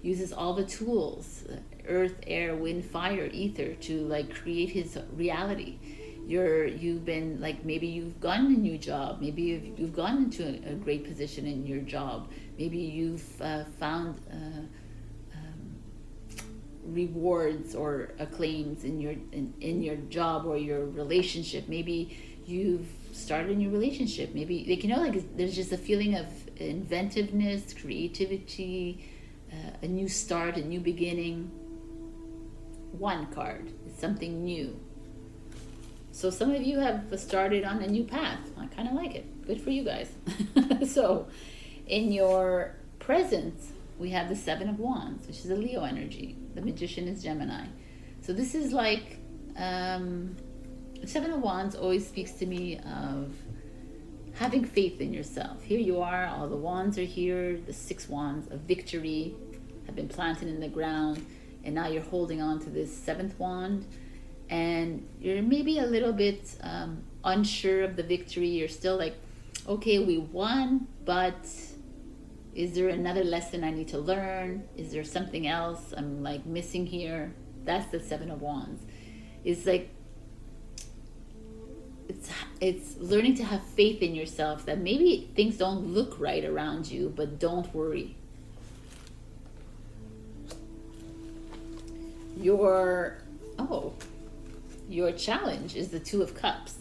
uses all the tools, earth, air, wind, fire, ether, to like create his reality. You've been like, maybe you've gotten a new job, maybe you've gone into a great position in your job, maybe you've found rewards or acclaims in your job or your relationship. Maybe you've started a new relationship. Maybe, like, you know, like there's just a feeling of inventiveness, creativity, a new start, a new beginning. One card is something new. So some of you have started on a new path. I kind of like it. Good for you guys. So in your present, we have the Seven of Wands, which is a Leo energy. The Magician is Gemini. So this is like, the Seven of Wands always speaks to me of having faith in yourself. Here you are, all the wands are here, the 6 wands of victory have been planted in the ground, and now you're holding on to this 7th wand, and you're maybe a little bit unsure of the victory. You're still like, okay, we won, but is there another lesson I need to learn? Is there something else I'm like missing here? That's the 7 of Wands. It's like, it's learning to have faith in yourself that maybe things don't look right around you, but don't worry. Your challenge is the 2 of Cups,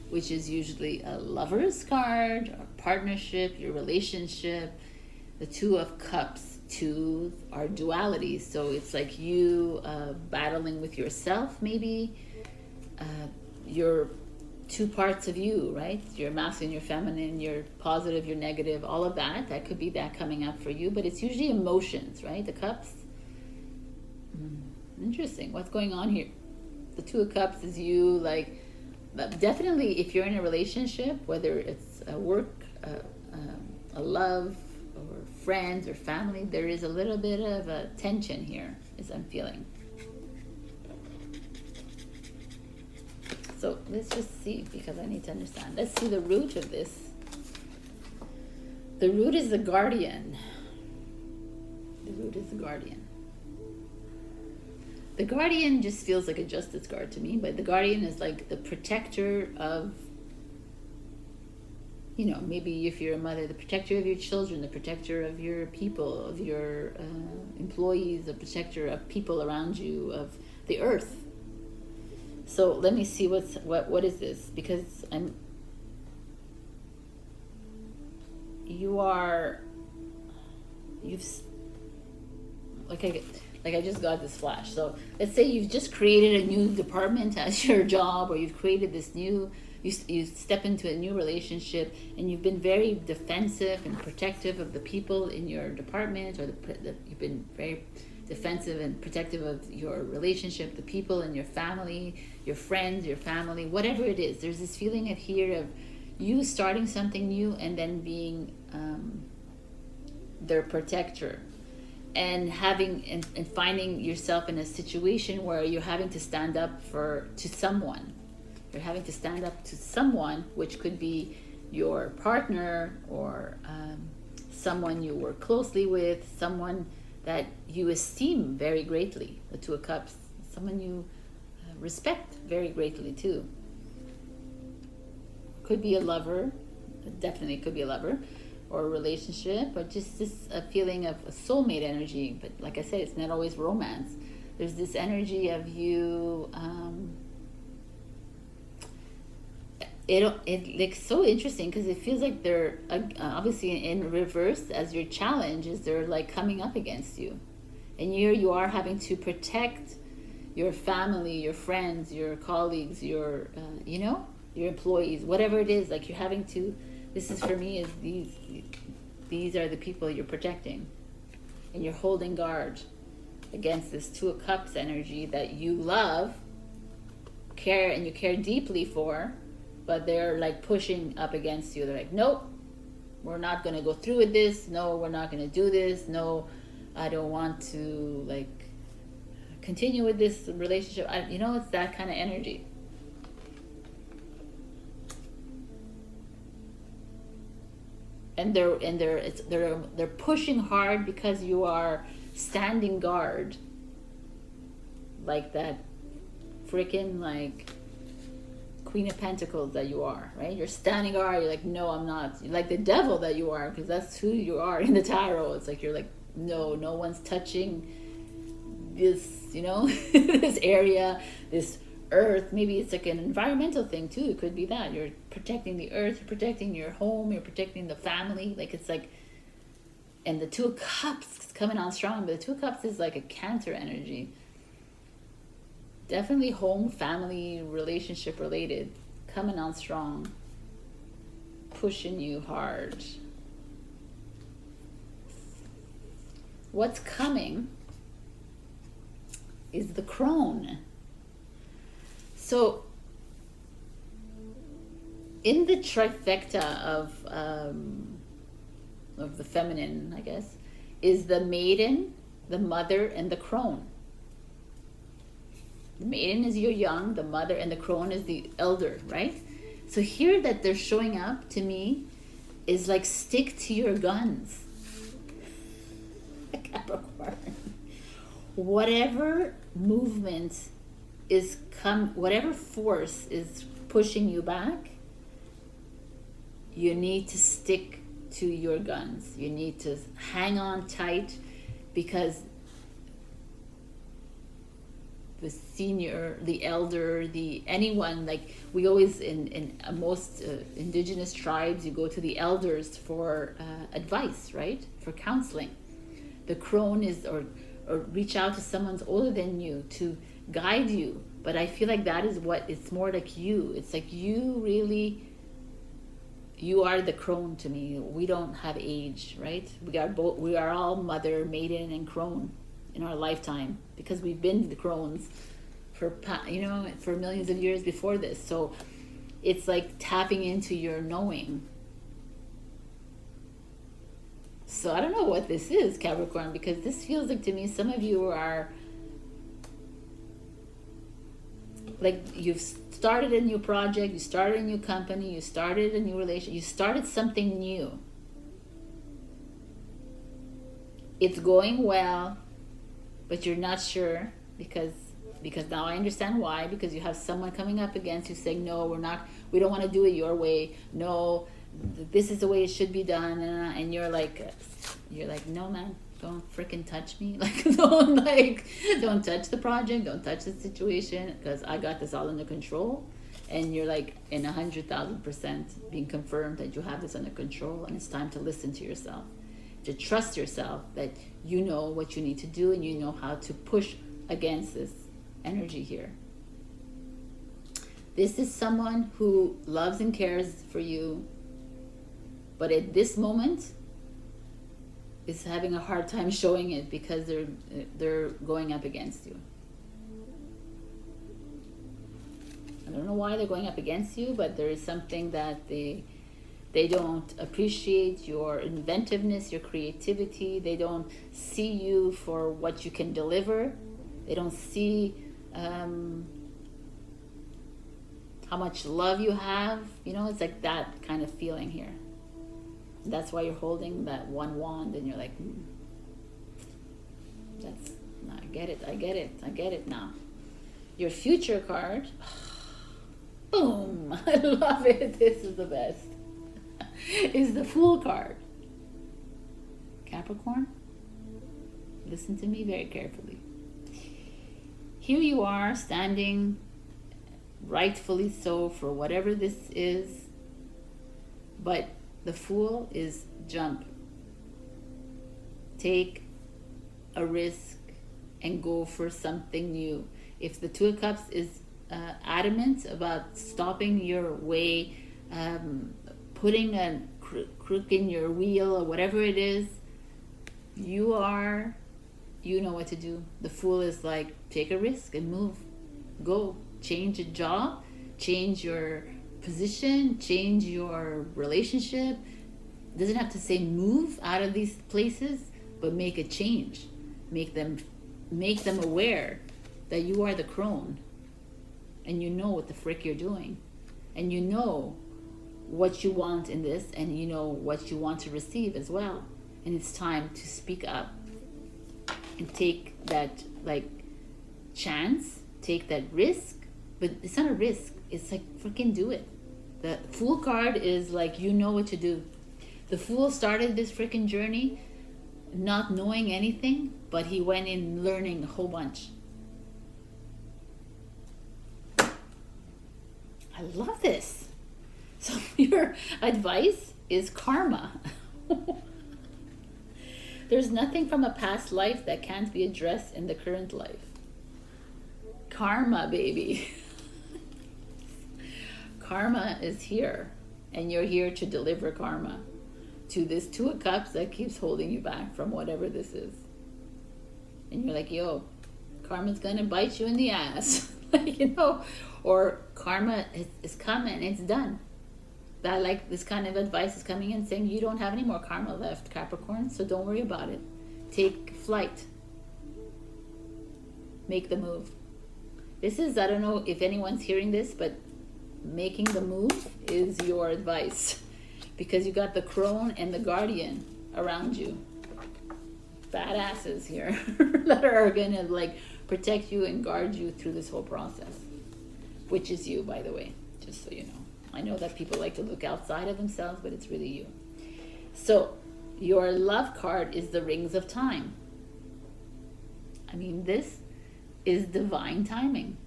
which is usually a lover's card, or partnership, your relationship. The 2 of Cups, 2 are dualities. So it's like you battling with yourself, maybe. Your 2 parts of you, right? Your masculine, your feminine, your positive, your negative, all of that. That could be that coming up for you. But it's usually emotions, right? The Cups. Interesting. What's going on here? The 2 of Cups is you, like, definitely if you're in a relationship, whether it's a work, a love, or friends or family, there is a little bit of a tension here, as I'm feeling. So let's just see, because I need to understand. Let's see the root of this. The root is the Guardian. The root is the Guardian. The Guardian just feels like a justice card to me, but the Guardian is like the protector of, you know, maybe if you're a mother, the protector of your children, the protector of your people, of your employees, the protector of people around you, of the earth. So let me see what is this, because I just got this flash. So let's say you've just created a new department as your job, or you've created this new, you step into a new relationship, and you've been very defensive and protective of the people in your department, or you've been very defensive and protective of your relationship, the people in your family, your friends, your family, whatever it is. There's this feeling of you starting something new and then being their protector, and finding yourself in a situation where you're having to stand up to someone. You're having to stand up to someone, which could be your partner, or someone you work closely with, someone that you esteem very greatly, the 2 of Cups, someone you respect very greatly too. Could be a lover, definitely could be a lover, or a relationship, or just this feeling of a soulmate energy. But like I said, it's not always romance. There's this energy of you, it's so interesting, because it feels like they're obviously in reverse, as your challenge is they're like coming up against you, and here you are having to protect your family, your friends, your colleagues, your your employees, whatever it is. Like, you're having to, this is for me, is these are the people you're protecting, and you're holding guard against this 2 of Cups energy that you love, you care deeply for, but they're like pushing up against you. They're like, nope, we're not going to go through with this. No, we're not going to do this. No, I don't want to like continue with this relationship. You know, it's that kind of energy. And they're pushing hard because you are standing guard, like that freaking like Queen of Pentacles that you are, right? You're standing guard. You're like, no, I'm not. You're like the devil that you are, because that's who you are in the tarot. It's like you're like, no one's touching this, you know, this area, this earth. Maybe it's like an environmental thing too. It could be that you're protecting the earth, you're protecting your home, you're protecting the family. Like it's like, and the Two of Cups is coming on strong, but the Two of Cups is like a Cancer energy. Definitely home, family, relationship related, coming on strong, pushing you hard. What's coming is the Crone. So in the trifecta of the feminine, I guess, is the Maiden, the Mother, and the Crone. The Maiden is your young, the Mother, and the Crone is the elder, right? So here that they're showing up to me is like, stick to your guns. Capricorn. Whatever movement is whatever force is pushing you back, you need to stick to your guns. You need to hang on tight, because the senior, the elder, anyone, like we always in most indigenous tribes, you go to the elders for advice, right? For counseling. The Crone is, or reach out to someone's older than you to guide you. But I feel like that is what, it's more like you. It's like you really, you are the Crone to me. We don't have age, right? We are all Mother, Maiden, and Crone in our lifetime, because we've been the Crones for, you know, for millions of years before this. So it's like tapping into your knowing. So I don't know what this is, Capricorn, because this feels like, to me, some of you are like, you've started a new project, you started a new company, you started a new relationship, you started something new. It's going well, but you're not sure, because now I understand why, because you have someone coming up against you saying, no, we don't want to do it your way. No, this is the way it should be done. And you're like, no, man, don't freaking touch me. Like, don't touch the project, don't touch the situation, because I got this all under control. And you're like in 100,000% being confirmed that you have this under control, and it's time to listen to yourself, to trust yourself that you know what you need to do, and you know how to push against this energy here. This is someone who loves and cares for you, but at this moment is having a hard time showing it, because they're going up against you. I don't know why they're going up against you, but there is something that they don't appreciate your inventiveness, your creativity. They don't see you for what you can deliver. They don't see how much love you have. You know, it's like that kind of feeling here. That's why you're holding that one wand, and you're like, I get it now. Your future card, boom, I love it. This is the best. Is the Fool card. Capricorn, listen to me very carefully. Here you are, standing, rightfully so, for whatever this is, but the Fool is jump. Take a risk and go for something new. If the Two of Cups is adamant about stopping your way, putting a crook in your wheel, or whatever it is, you know what to do. The Fool is like, take a risk and move. Go. Change a job, change your position, change your relationship, doesn't have to say move out of these places, but make a change. Make them aware that you are the crone, and you know what the frick you're doing, and you know what you want in this, and you know what you want to receive as well. And it's time to speak up and take that chance, take that risk. But it's not a risk, it's like freaking do it. The Fool card is like, you know what to do. The Fool started this freaking journey not knowing anything, but he went in learning a whole bunch. I love this. So your advice is karma. There's nothing from a past life that can't be addressed in the current life. Karma, baby. Karma is here, and you're here to deliver karma to this Two of Cups that keeps holding you back from whatever this is. And you're like, yo, karma's gonna bite you in the ass. Or karma is coming, it's done. That this kind of advice is coming in saying you don't have any more karma left, Capricorn, so don't worry about it. Take flight. Make the move. This is, I don't know if anyone's hearing this, but making the move is your advice, because you got the crone and the guardian around you. Badasses here that are gonna protect you and guard you through this whole process, which is you, by the way, just so you know. I know that people like to look outside of themselves, but it's really you. So your love card is the Rings of Time. I mean, this is divine timing.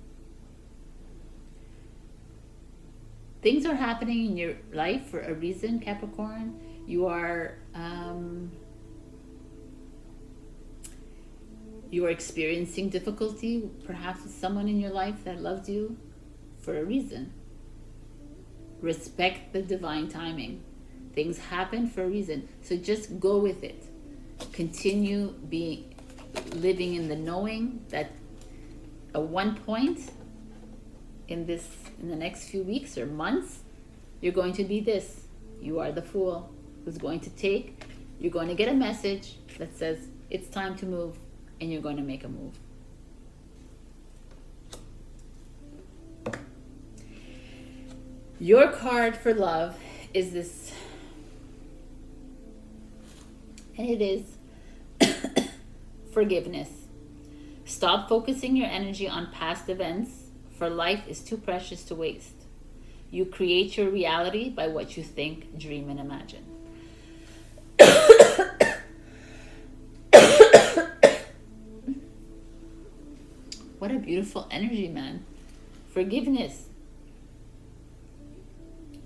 Things are happening in your life for a reason, Capricorn. You are experiencing difficulty, perhaps with someone in your life that loves you, for a reason. Respect the divine timing. Things happen for a reason. So just go with it. Continue living in the knowing that at one point in the next few weeks or months, you're going to be this. You are the Fool who's going to take. You're going to get a message that says it's time to move, and you're going to make a move. Your card for love is this, and it is forgiveness. Stop focusing your energy on past events, for life is too precious to waste. You create your reality by what you think, dream, and imagine. What a beautiful energy, man. Forgiveness.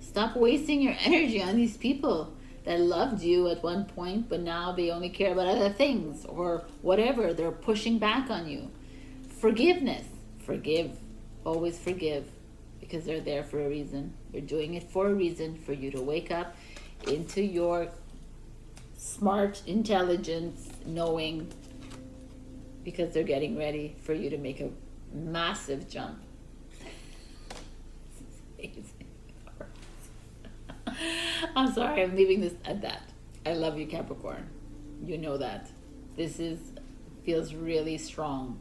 Stop wasting your energy on these people that loved you at one point, but now they only care about other things or whatever. They're pushing back on you. Forgiveness. Forgive. Always forgive, because they're there for a reason. They're doing it for a reason, for you to wake up into your smart intelligence, knowing, because they're getting ready for you to make a massive jump. I'm sorry, I'm leaving this at that. I love you, Capricorn. You know that. This feels really strong.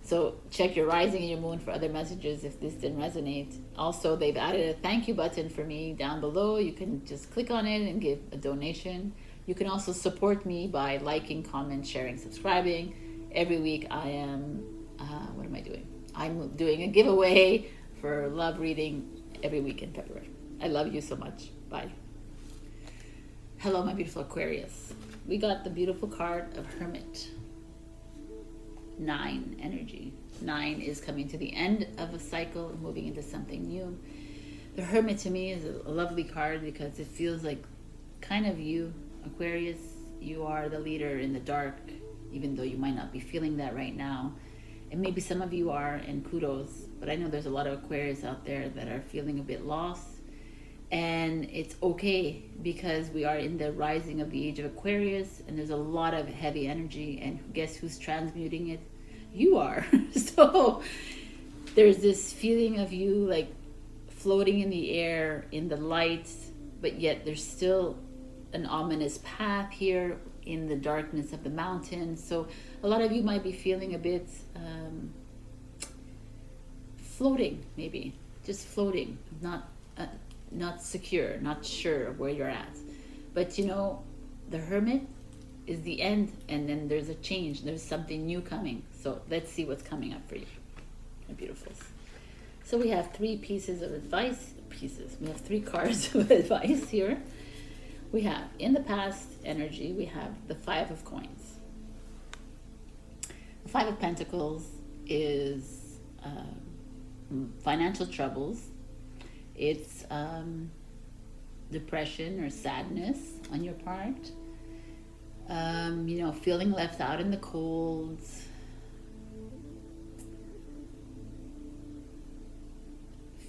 So check your rising and your moon for other messages if this didn't resonate. Also, they've added a thank you button for me down below. You can just click on it and give a donation. You can also support me by liking, comment, sharing, subscribing. Every week I am, what am I doing? I'm doing a giveaway for love reading every week in February. I love you so much. Bye. Hello, my beautiful Aquarius. We got the beautiful card of Hermit. 9 energy. 9 is coming to the end of a cycle and moving into something new. The Hermit to me is a lovely card because it feels like kind of you, Aquarius. You are the leader in the dark, even though you might not be feeling that right now. And maybe some of you are, and kudos, but I know there's a lot of Aquarius out there that are feeling a bit lost. And it's okay, because we are in the rising of the age of Aquarius, and there's a lot of heavy energy, and guess who's transmuting it? You are. So there's this feeling of you like floating in the air in the light, but yet there's still an ominous path here in the darkness of the mountains. So a lot of you might be feeling a bit floating, maybe just floating, not secure, not sure of where you're at. But you know, the Hermit is the end, and then there's a change. There's something new coming. So let's see what's coming up for you. Beautiful. So we have 3 pieces of advice. We have 3 cards of advice here. We have in the past energy, we have the 5 of Coins. The 5 of Pentacles is financial troubles. It's depression or sadness on your part. You know, feeling left out in the cold.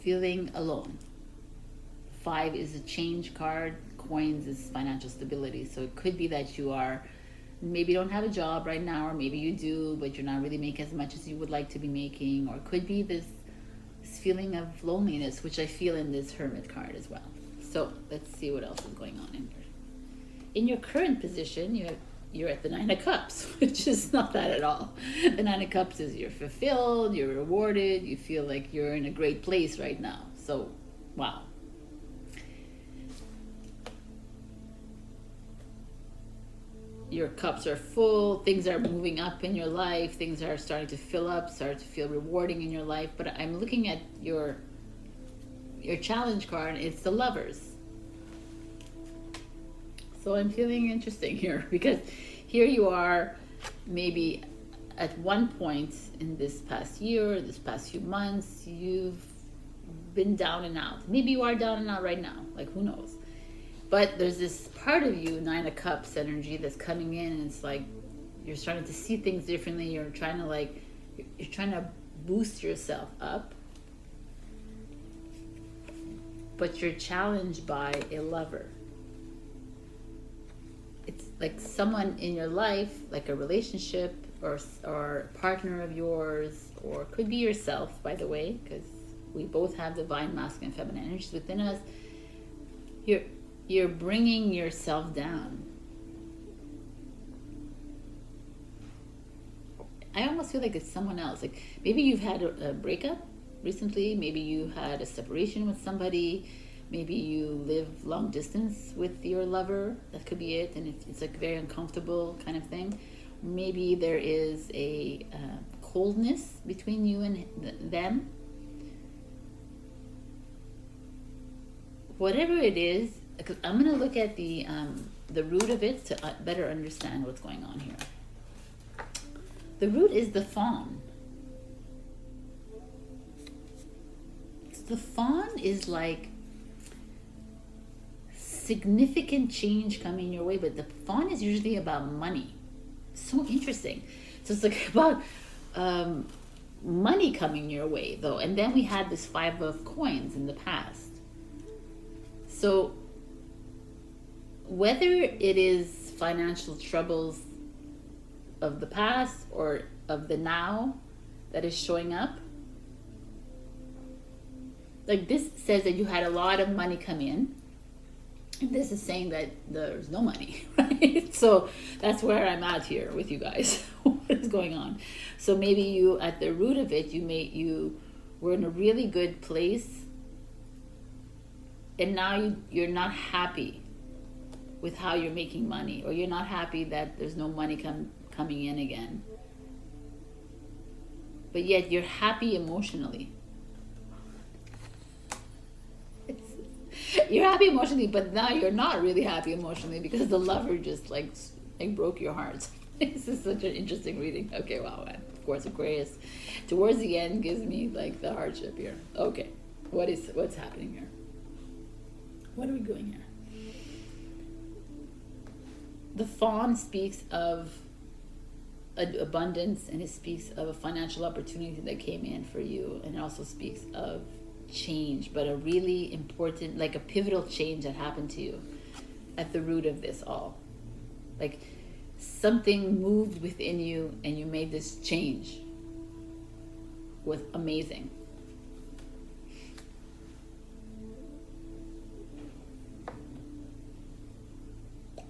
Feeling alone. 5 is a change card. Coins is financial stability. So it could be that you are, maybe don't have a job right now, or maybe you do, but you're not really making as much as you would like to be making. Or it could be this feeling of loneliness, which I feel in this Hermit card as well. So let's see what else is going on in here. In your current position, you're at the 9 of Cups, which is not that at all. The 9 of Cups is you're fulfilled, you're rewarded, you feel like you're in a great place right now. So, wow. Your cups are full, things are moving up in your life, things are starting to fill up, start to feel rewarding in your life. But I'm looking at your challenge card, it's the Lovers. So I'm feeling interesting here, because here you are, maybe at one point in this past year, this past few months, you've been down and out. Maybe you are down and out right now, like who knows. But there's this part of you, 9 of Cups energy, that's coming in, and it's like you're starting to see things differently. You're trying to boost yourself up, but you're challenged by a lover. It's like someone in your life, like a relationship or a partner of yours, or could be yourself, by the way, because we both have divine masculine and feminine energies within us. You're bringing yourself down. I almost feel like it's someone else. Like maybe you've had a breakup recently. Maybe you had a separation with somebody. Maybe you live long distance with your lover. That could be it. And it's like very uncomfortable kind of thing. Maybe there is a coldness between you and them. Whatever it is, because I'm going to look at the root of it to better understand what's going on here. The root is the fawn. The fawn is like significant change coming your way, but the fawn is usually about money. So interesting. So it's like about money coming your way, though. And then we had this 5 of Coins in the past. So whether it is financial troubles of the past or of the now that is showing up, like this says that you had a lot of money come in, and this is saying that there's no money, right? So that's where I'm at here with you guys. What is going on? So maybe you, at the root of it, you were in a really good place, and now you're not happy with how you're making money, or you're not happy that there's no money coming in again. But yet you're happy emotionally. You're happy emotionally, but now you're not really happy emotionally because the lover just like broke your heart. This is such an interesting reading. Okay, wow. Of course, Aquarius towards the end gives me like the hardship here. Okay, what's happening here? What are we doing here? The fawn speaks of abundance, and it speaks of a financial opportunity that came in for you, and it also speaks of change, but a really important, like a pivotal change that happened to you at the root of this all. Like something moved within you and you made this change. Was amazing.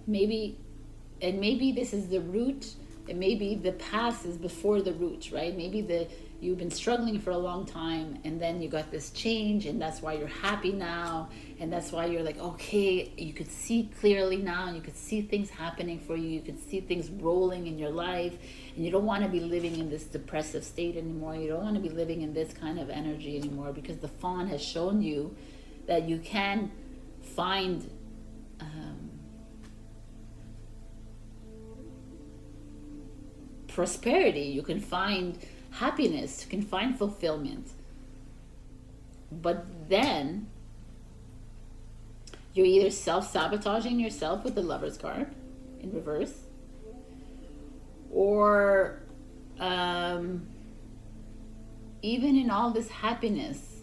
maybe, and maybe this is the root, and maybe the past is before the root, right? Maybe you've been struggling for a long time, and then you got this change, and that's why you're happy now, and that's why you're like, okay, you could see clearly now, and you could see things happening for you, you could see things rolling in your life, and you don't want to be living in this depressive state anymore. You don't want to be living in this kind of energy anymore, because the fawn has shown you that you can find prosperity, you can find happiness, you can find fulfillment. But then you're either self-sabotaging yourself with the Lover's card in reverse, or even in all this happiness,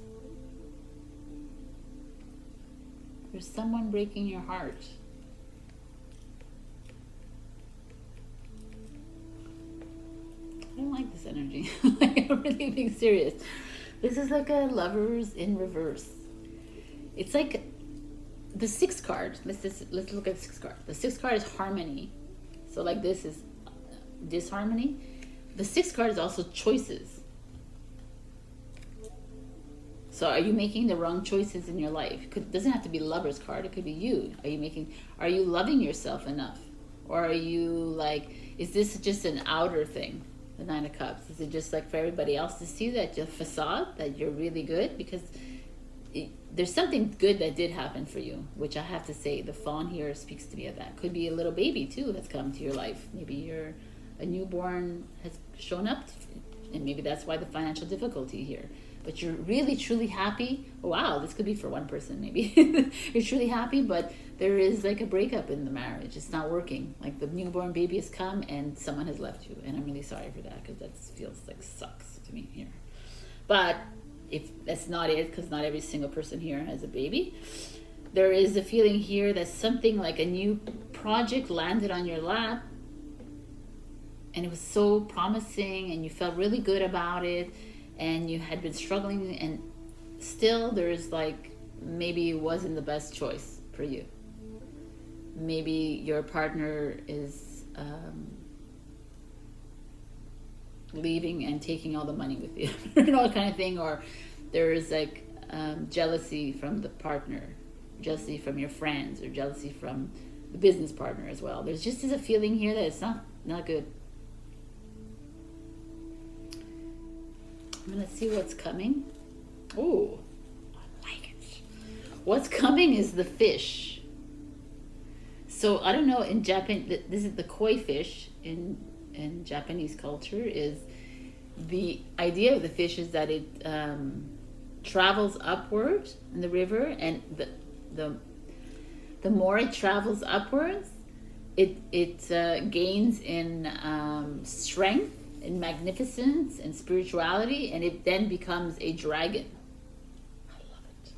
there's someone breaking your heart. I don't like this energy. I'm really being serious. This is like a Lovers in reverse. It's like the 6th card. Let's look at the 6th card. The 6th card is harmony. So like this is disharmony. The 6th card is also choices. So are you making the wrong choices in your life? It doesn't have to be Lover's card. It could be you. Are you loving yourself enough? Or are you like, is this just an outer thing? The 9 of Cups. Is it just like for everybody else to see that your facade, that you're really good? Because there's something good that did happen for you, which I have to say, the fawn here speaks to me of that. Could be a little baby too that's come to your life. Maybe a newborn has shown up, and maybe that's why the financial difficulty here. But you're really truly happy. Oh, wow, this could be for one person maybe. You're truly happy, but there is like a breakup in the marriage. It's not working. Like the newborn baby has come and someone has left you, and I'm really sorry for that, because that feels like sucks to me here. But if that's not it, because not every single person here has a baby, there is a feeling here that something like a new project landed on your lap, and it was so promising, and you felt really good about it, and you had been struggling, and still there's like, maybe it wasn't the best choice for you. Maybe your partner is leaving and taking all the money with you, you know, kind of thing. Or there's like jealousy from the partner, jealousy from your friends, or jealousy from the business partner as well. There's just a feeling here that it's not good. I'm gonna see what's coming. Oh, I like it. What's coming is the fish. So I don't know, in Japan, this is the koi fish in Japanese culture. Is the idea of the fish is that it travels upward in the river, and the more it travels upwards, it gains in strength, in magnificence and spirituality, and it then becomes a dragon. I love it.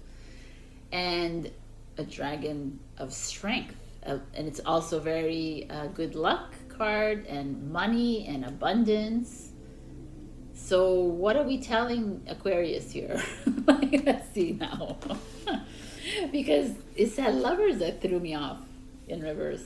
And a dragon of strength, and it's also very good luck card, and money and abundance. So what are we telling Aquarius here? Let's see now. Because it's that Lovers that threw me off in reverse.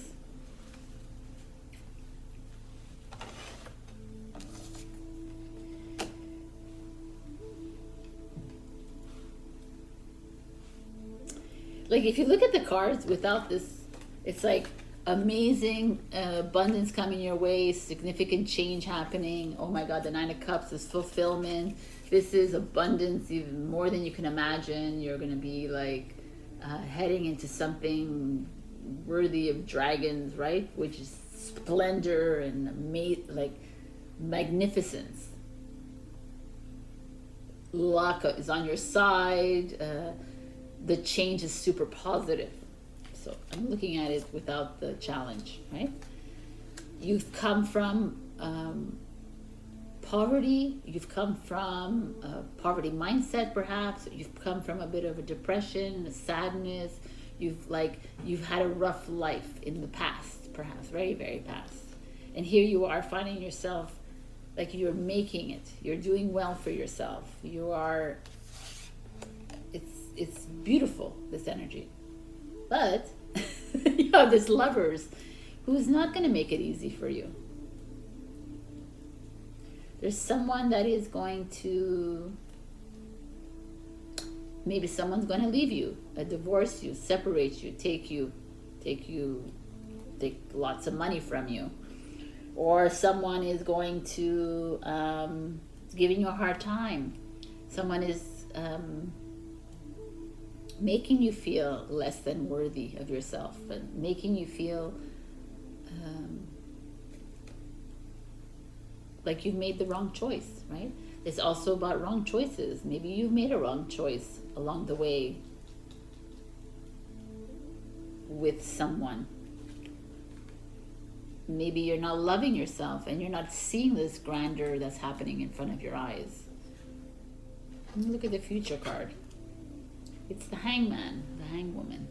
Like if you look at the cards without this, it's like amazing abundance coming your way, significant change happening. Oh my God, the 9 of Cups is fulfillment. This is abundance, even more than you can imagine. You're going to be like heading into something worthy of dragons, right? Which is splendor and like magnificence. Luck is on your side. The change is super positive. So I'm looking at it without the challenge, right? You've come from poverty. You've come from a poverty mindset, perhaps. You've come from a bit of a depression, a sadness. You've had a rough life in the past, perhaps, very, very past. And here you are finding yourself like you're making it. You're doing well for yourself. You are. It's beautiful, this energy. But you have this Lovers, who's not going to make it easy for you. There's someone that is going to, maybe someone's going to leave you, divorce you, separate you, take lots of money from you. Or someone is going to, giving you a hard time. Someone is making you feel less than worthy of yourself, and making you feel like you've made the wrong choice, right? It's also about wrong choices. Maybe you've made a wrong choice along the way with someone. Maybe you're not loving yourself and you're not seeing this grandeur that's happening in front of your eyes. Look at the future card. It's the hangman, the hangwoman.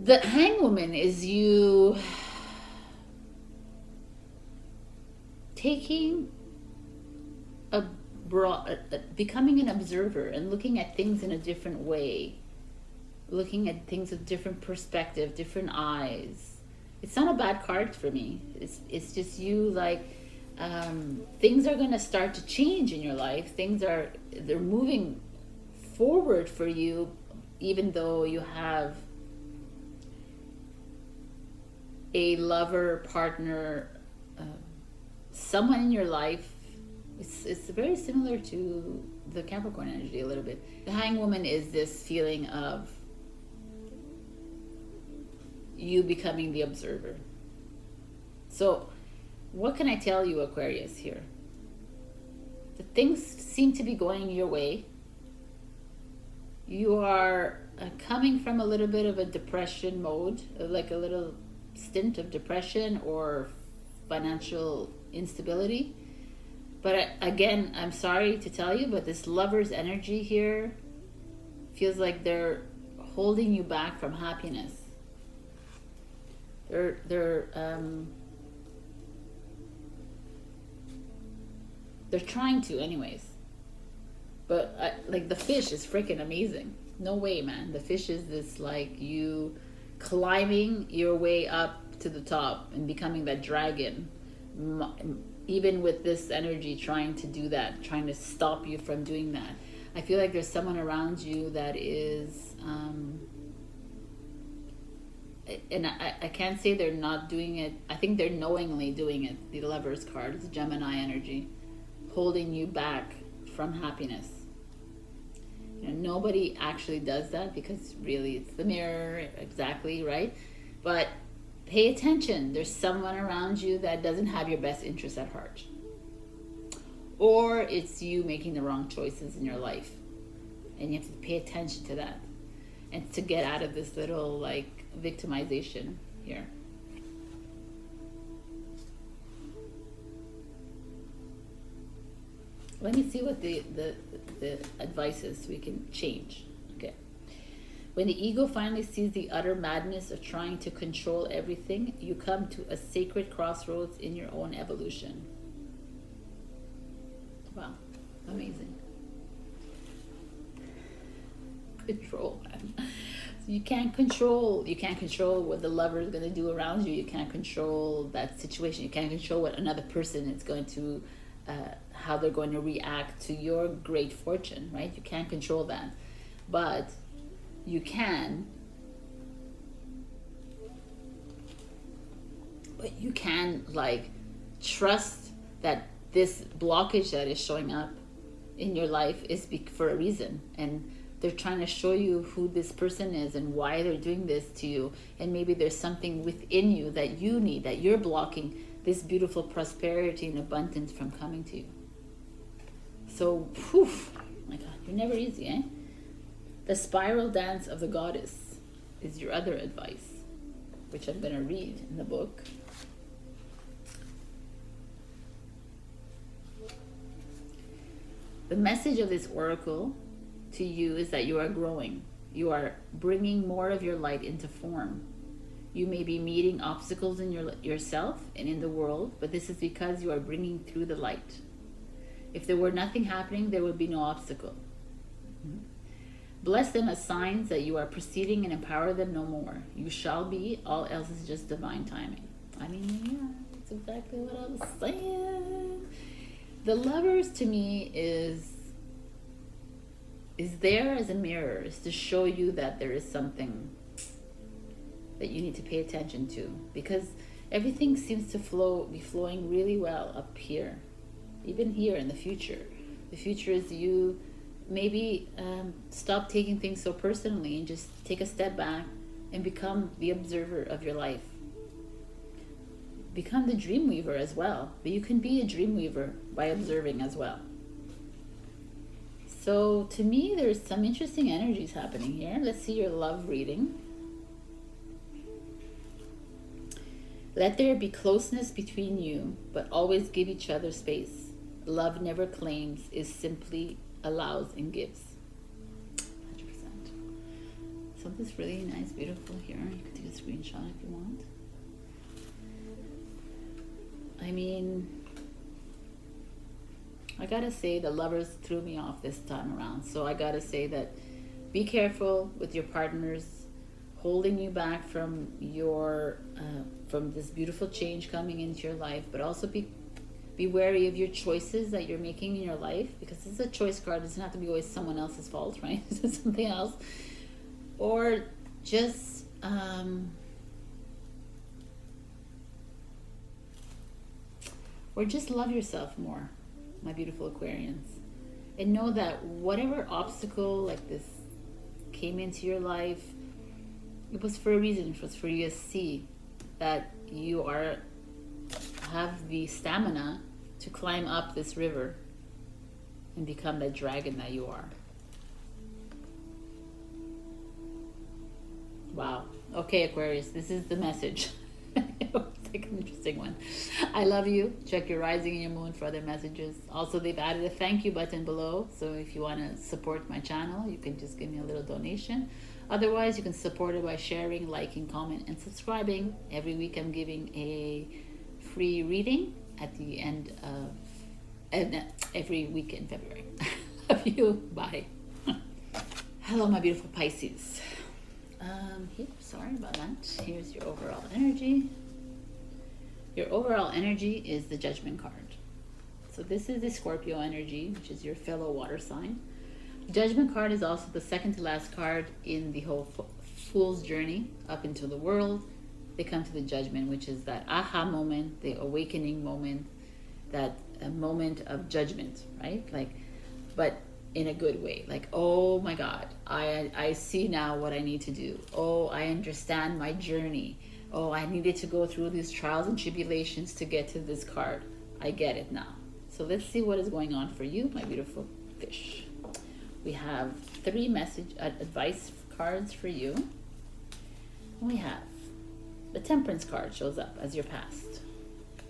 The hangwoman is you taking becoming an observer and looking at things in a different way, looking at things with different perspective, different eyes. It's not a bad card for me. It's just you, like, things are going to start to change in your life. They're moving forward for you, even though you have a lover, partner, someone in your life. It's very similar to the Capricorn energy a little bit. The hangwoman is this feeling of you becoming the observer. So what can I tell you, Aquarius, here? The things seem to be going your way. You are coming from a little bit of a depression mode, like a little stint of depression or financial instability. But again, I'm sorry to tell you, but this lover's energy here feels like they're holding you back from happiness. They're trying to anyways. But like the fish is freaking amazing. No way, man. The fish is this, like, you climbing your way up to the top and becoming that dragon. Even with this energy trying to do that, trying to stop you from doing that. I feel like there's someone around you that is, and I can't say they're not doing it. I think they're knowingly doing it. The Lover's card is Gemini energy, holding you back from happiness. You know, nobody actually does that because really it's the mirror, exactly, right? But pay attention. There's someone around you that doesn't have your best interest at heart. Or it's you making the wrong choices in your life. And you have to pay attention to that. And to get out of this little, like, victimization here. Let me see what the advice is so we can change. Okay. When the ego finally sees the utter madness of trying to control everything, you come to a sacred crossroads in your own evolution. Wow, amazing. Control, man. So you can't control what the lover is going to do around you. You can't control that situation. You can't control what another person is going to, how they're going to react to your great fortune, right? You can't control that. But you can like trust that this blockage that is showing up in your life is for a reason, and they're trying to show you who this person is and why they're doing this to you, and maybe there's something within you that you need, that you're blocking this beautiful prosperity and abundance from coming to you. So, poof, oh my God, you're never easy, eh? The spiral dance of the goddess is your other advice, which I'm going to read in the book. The message of this oracle to you is that you are growing. You are bringing more of your light into form. You may be meeting obstacles in yourself and in the world, but this is because you are bringing through the light. If there were nothing happening, there would be no obstacle. Bless them as signs that you are proceeding, and empower them no more. You shall be. All else is just divine timing. I mean, yeah, that's exactly what I was saying. The Lovers to me is there as a mirror, is to show you that there is something that you need to pay attention to, because everything seems to be flowing really well up here, even here in the future. The future is you maybe stop taking things so personally and just take a step back and become the observer of your life. Become the dream weaver as well, but you can be a dream weaver by observing as well. So to me, there's some interesting energies happening here. Let's see your love reading. Let there be closeness between you, but always give each other space. Love never claims, is simply allows and gives. 100%. Something's really nice, beautiful here. You can take a screenshot if you want. I mean, I gotta say the Lovers threw me off this time around. So I gotta say that be careful with your partners holding you back from your from this beautiful change coming into your life, but also be wary of your choices that you're making in your life, because this is a choice card. It doesn't have to be always someone else's fault, right? It's something else. Or just love yourself more, my beautiful Aquarians, and know that whatever obstacle like this came into your life, it was for a reason. It was for you to see that you have the stamina to climb up this river and become that dragon that you are. Wow. Okay, Aquarius, this is the message. It was like an interesting one. I love you. Check your rising and your moon for other messages. Also, they've added a thank you button below, so if you want to support my channel, you can just give me a little donation. Otherwise, you can support it by sharing, liking, comment, and subscribing. Every week I'm giving a free reading at the end of every week in February. Love you. Bye. Hello, my beautiful Pisces. Sorry about that. Here's your overall energy. Your overall energy is the Judgment card. So this is the Scorpio energy, which is your fellow water sign. Judgment card is also the second to last card in the whole Fool's journey up into the world. They come to the Judgment, which is that aha moment, the awakening moment, that moment of judgment, right? Like, but in a good way. Like, oh my God, I see now what I need to do. Oh, I understand my journey. Oh, I needed to go through these trials and tribulations to get to this card. I get it now. So let's see what is going on for you, my beautiful fish. We have 3 advice cards for you. We have the Temperance card shows up as your past.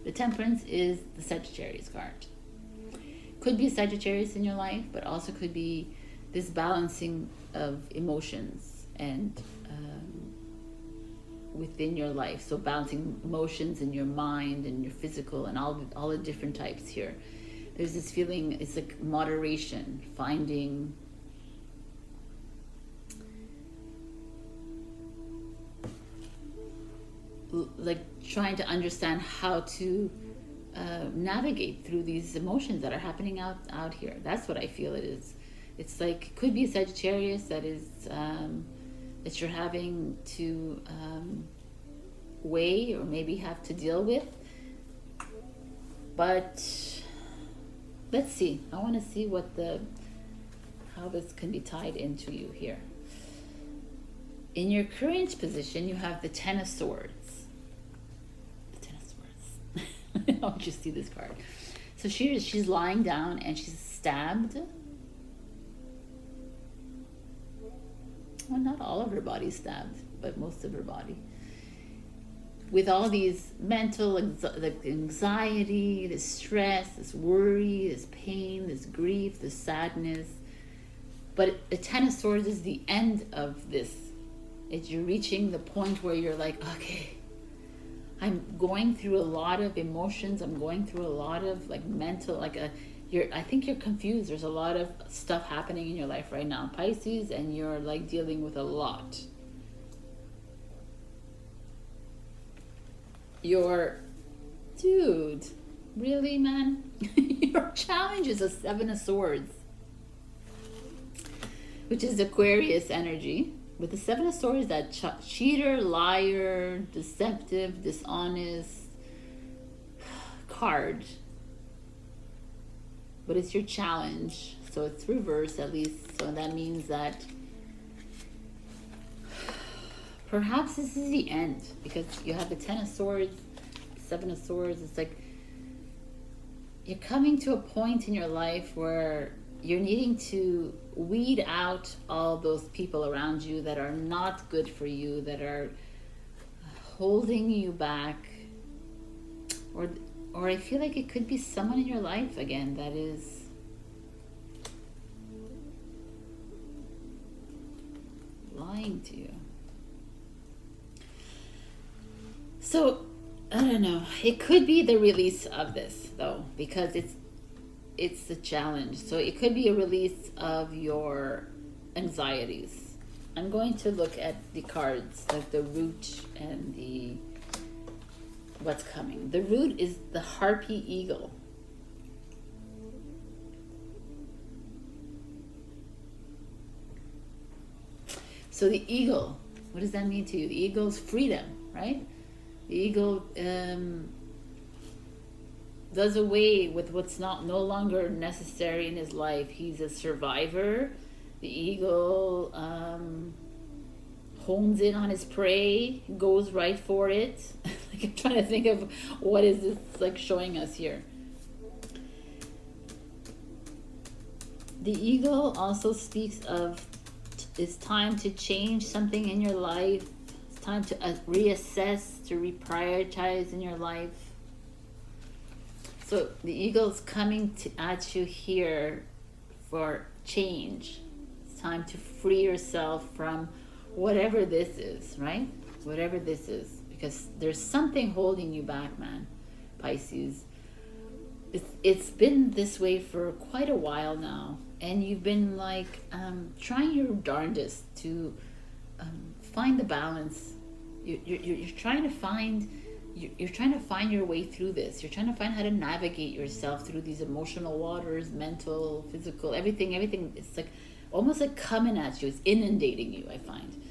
The Temperance is the Sagittarius card. Could be a Sagittarius in your life, but also could be this balancing of emotions and within your life. So balancing emotions in your mind and your physical and all the different types here. There's this feeling, it's like moderation, finding like trying to understand how to navigate through these emotions that are happening out here. That's what I feel it is. It's like, could be a Sagittarius that is that you're having to weigh or maybe have to deal with. But let's see. I want to see how this can be tied into you here. In your current position, you have the Ten of Swords. The Ten of Swords. I'll just see this card. So she's lying down and she's stabbed. Well, not all of her body stabbed, but most of her body. With all these mental anxiety, this stress, this worry, this pain, this grief, this sadness. But the Ten of Swords is the end of this. You're reaching the point where you're like, okay, I'm going through a lot of emotions. I'm going through a lot of like mental, like I think you're confused. There's a lot of stuff happening in your life right now, Pisces, and you're like dealing with a lot. Dude, really, man? Your challenge is a 7 of Swords, which is Aquarius energy. With the 7 of Swords, that cheater, liar, deceptive, dishonest card. But it's your challenge, so it's reversed at least. So that means that perhaps this is the end, because you have the 10 of Swords, 7 of Swords. It's like you're coming to a point in your life where you're needing to weed out all those people around you that are not good for you, that are holding you back, or I feel like it could be someone in your life again that is lying to you. So, I don't know. It could be the release of this, though, because it's the challenge. So it could be a release of your anxieties. I'm going to look at the cards, like the root and the what's coming. The root is the harpy eagle. So the eagle, what does that mean to you? The eagle's freedom, right? The eagle does away with what's no longer necessary in his life. He's a survivor. The eagle hones in on his prey, goes right for it. Like, I'm trying to think of what is this like showing us here. The eagle also speaks of it's time to change something in your life. It's time to reassess, to reprioritize in your life. So the eagle's coming at you here for change. It's time to free yourself from whatever this is, right? Whatever this is. Because there's something holding you back, man, Pisces. It's been this way for quite a while now. And you've been like trying your darndest to find the balance. You're trying to find your way through this. You're trying to find how to navigate yourself through these emotional waters, mental, physical, everything. It's like almost like coming at you. It's inundating you, I find.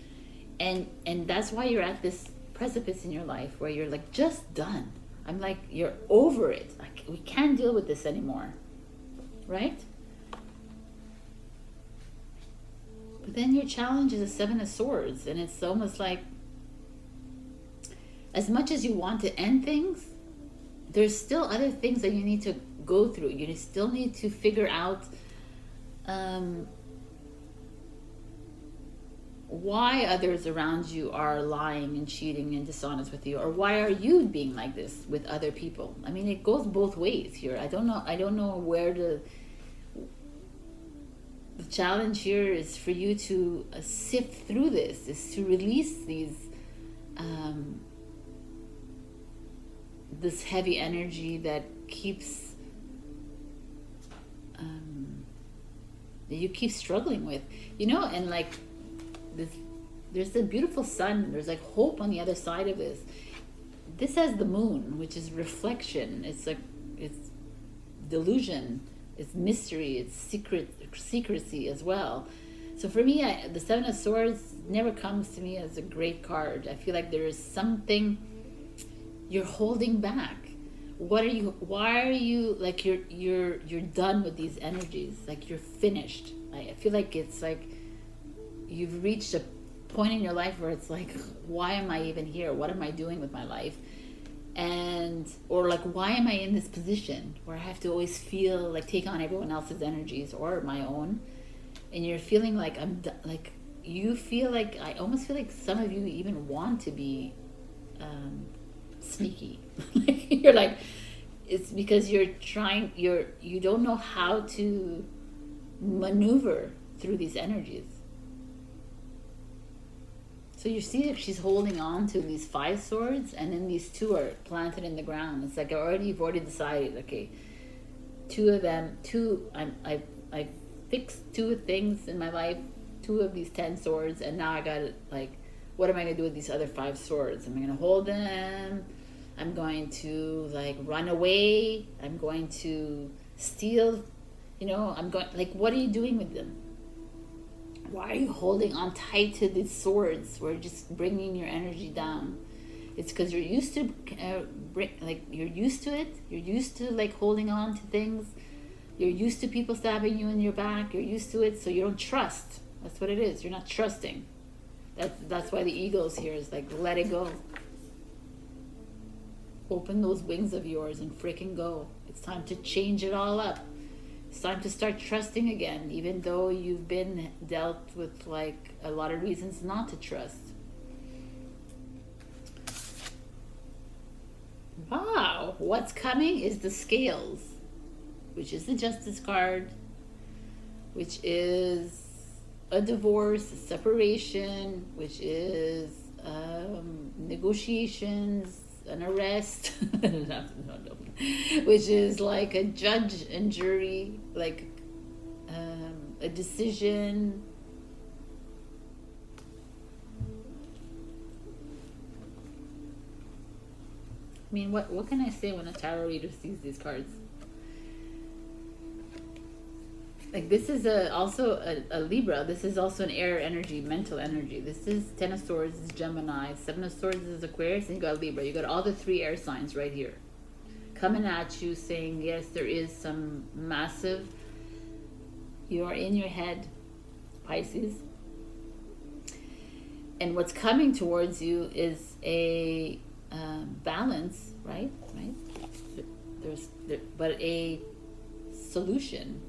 And that's why you're at this precipice in your life where you're like just done. I'm like, you're over it. Like, we can't deal with this anymore, right? But then your challenge is a 7 of Swords, and it's almost like, as much as you want to end things, there's still other things that you need to go through. You still need to figure out why others around you are lying and cheating and dishonest with you, or why are you being like this with other people. I mean, it goes both ways here. I don't know where the challenge here is for you to sift through this, is to release these this heavy energy that keeps that you keep struggling with, and like there's a beautiful sun, there's like hope on the other side of this. This has the moon, which is reflection. It's like, it's delusion, it's mystery, it's secrecy as well. So for me, the 7 of Swords never comes to me as a great card. I feel like there is something you're holding back. Why are you like you're done with these energies? Like, you're finished. I feel like it's like you've reached a point in your life where it's like, why am I even here? What am I doing with my life? Or like, why am I in this position where I have to always feel like take on everyone else's energies or my own? And you're feeling like you feel like, I almost feel like some of you even want to be sneaky. You're like, it's because you don't know how to maneuver through these energies. So you see if she's holding on to these 5 swords, and then these 2 are planted in the ground. It's like you've already decided, okay, two of them, I fixed two things in my life, two of these 10 swords, and now I got like, what am I going to do with these other 5 swords? Am I going to hold them? I'm going to like run away? I'm going to steal? You know, I'm going, like, what are you doing with them? Why are you holding on tight to these swords? We're just bringing your energy down. It's because you're used to, you're used to it. You're used to like holding on to things. You're used to people stabbing you in your back. You're used to it, so you don't trust. That's what it is. You're not trusting. That's why the eagle's here is like, let it go. Open those wings of yours and freaking go. It's time to change it all up. It's time to start trusting again, even though you've been dealt with like a lot of reasons not to trust. Wow, what's coming is the scales, which is the Justice card, which is a divorce, a separation, which is negotiations, an arrest, which is like a judge and jury, like a decision. I mean, what can I say when a tarot reader sees these cards? Like, this is also a Libra. This is also an air energy, mental energy. This is 10 of Swords is Gemini. 7 of Swords is Aquarius. And you got Libra. You got all the 3 air signs right here. Coming at you saying, yes, there is some massive... You are in your head, Pisces. And what's coming towards you is a balance, right? But a solution,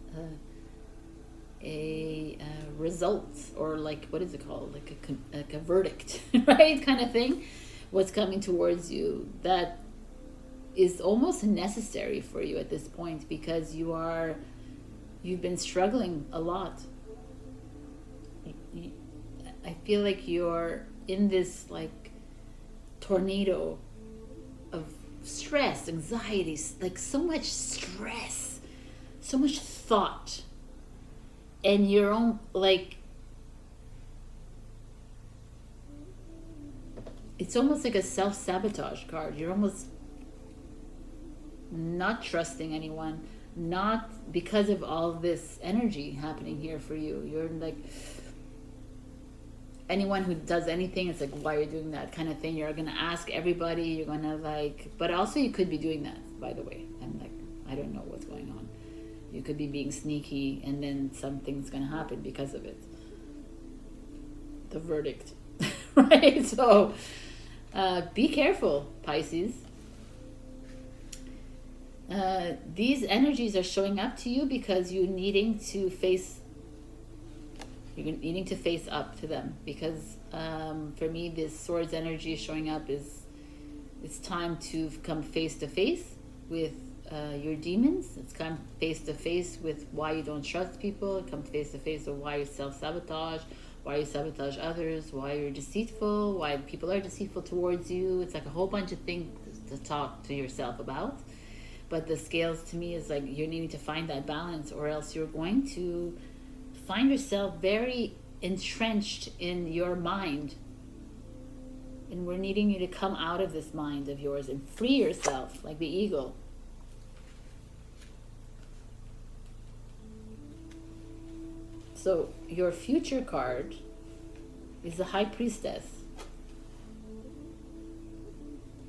a result, or like, what is it called? Like a verdict, right? Kind of thing. What's coming towards you that is almost necessary for you at this point, because you've been struggling a lot. I feel like you're in this like tornado of stress, anxiety, like so much stress, so much thought, and your own, like, it's almost like a self-sabotage card. You're almost not trusting anyone, not because of all this energy happening here for you. You're like, anyone who does anything, it's like, why are you doing that kind of thing? You're going to ask everybody. You're going to like, but also you could be doing that, by the way. I'm like, I don't know what's going on. You could be being sneaky, and then something's going to happen because of it. The verdict, right? So be careful, Pisces. These energies are showing up to you because you're needing to face up to them, because for me, this Swords energy showing up is, it's time to come face to face with your demons. It's come face to face with why you don't trust people. Come face to face with why you self-sabotage, why you sabotage others, why you're deceitful, why people are deceitful towards you. It's like a whole bunch of things to talk to yourself about. But the scales to me is like, you're needing to find that balance, or else you're going to find yourself very entrenched in your mind. And we're needing you to come out of this mind of yours and free yourself like the eagle. So your future card is the High Priestess,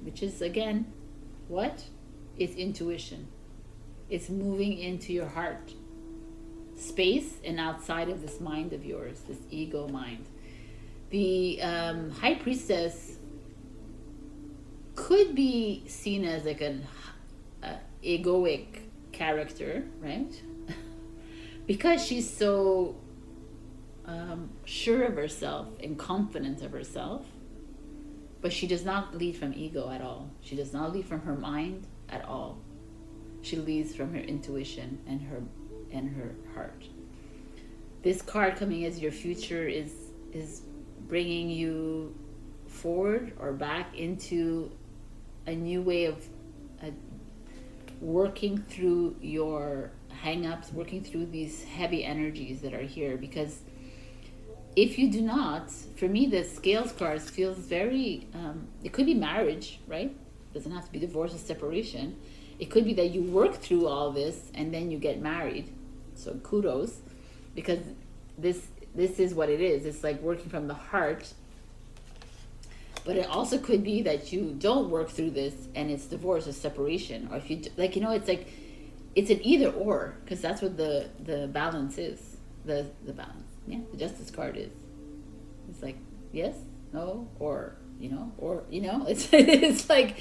which is, again, what? It's intuition. It's moving into your heart space and outside of this mind of yours, this ego mind. The High Priestess could be seen as like an egoic character, right? Because she's so sure of herself and confident of herself, but she does not lead from ego at all. She does not lead from her mind at all. She leads from her intuition and her heart. This card coming as your future is bringing you forward or back into a new way of working through your hang-ups, working through these heavy energies that are here. Because if you do not, for me, the scales cards feels very, it could be marriage, right? It doesn't have to be divorce or separation. It could be that you work through all this and then you get married. So kudos, because this is what it is. It's like working from the heart. But it also could be that you don't work through this and it's divorce or separation. Or if you, like, you know, it's like, it's an either or, because that's what the balance is. The balance. Yeah, the Justice card is. It's like, yes, no, or, you know, it's like,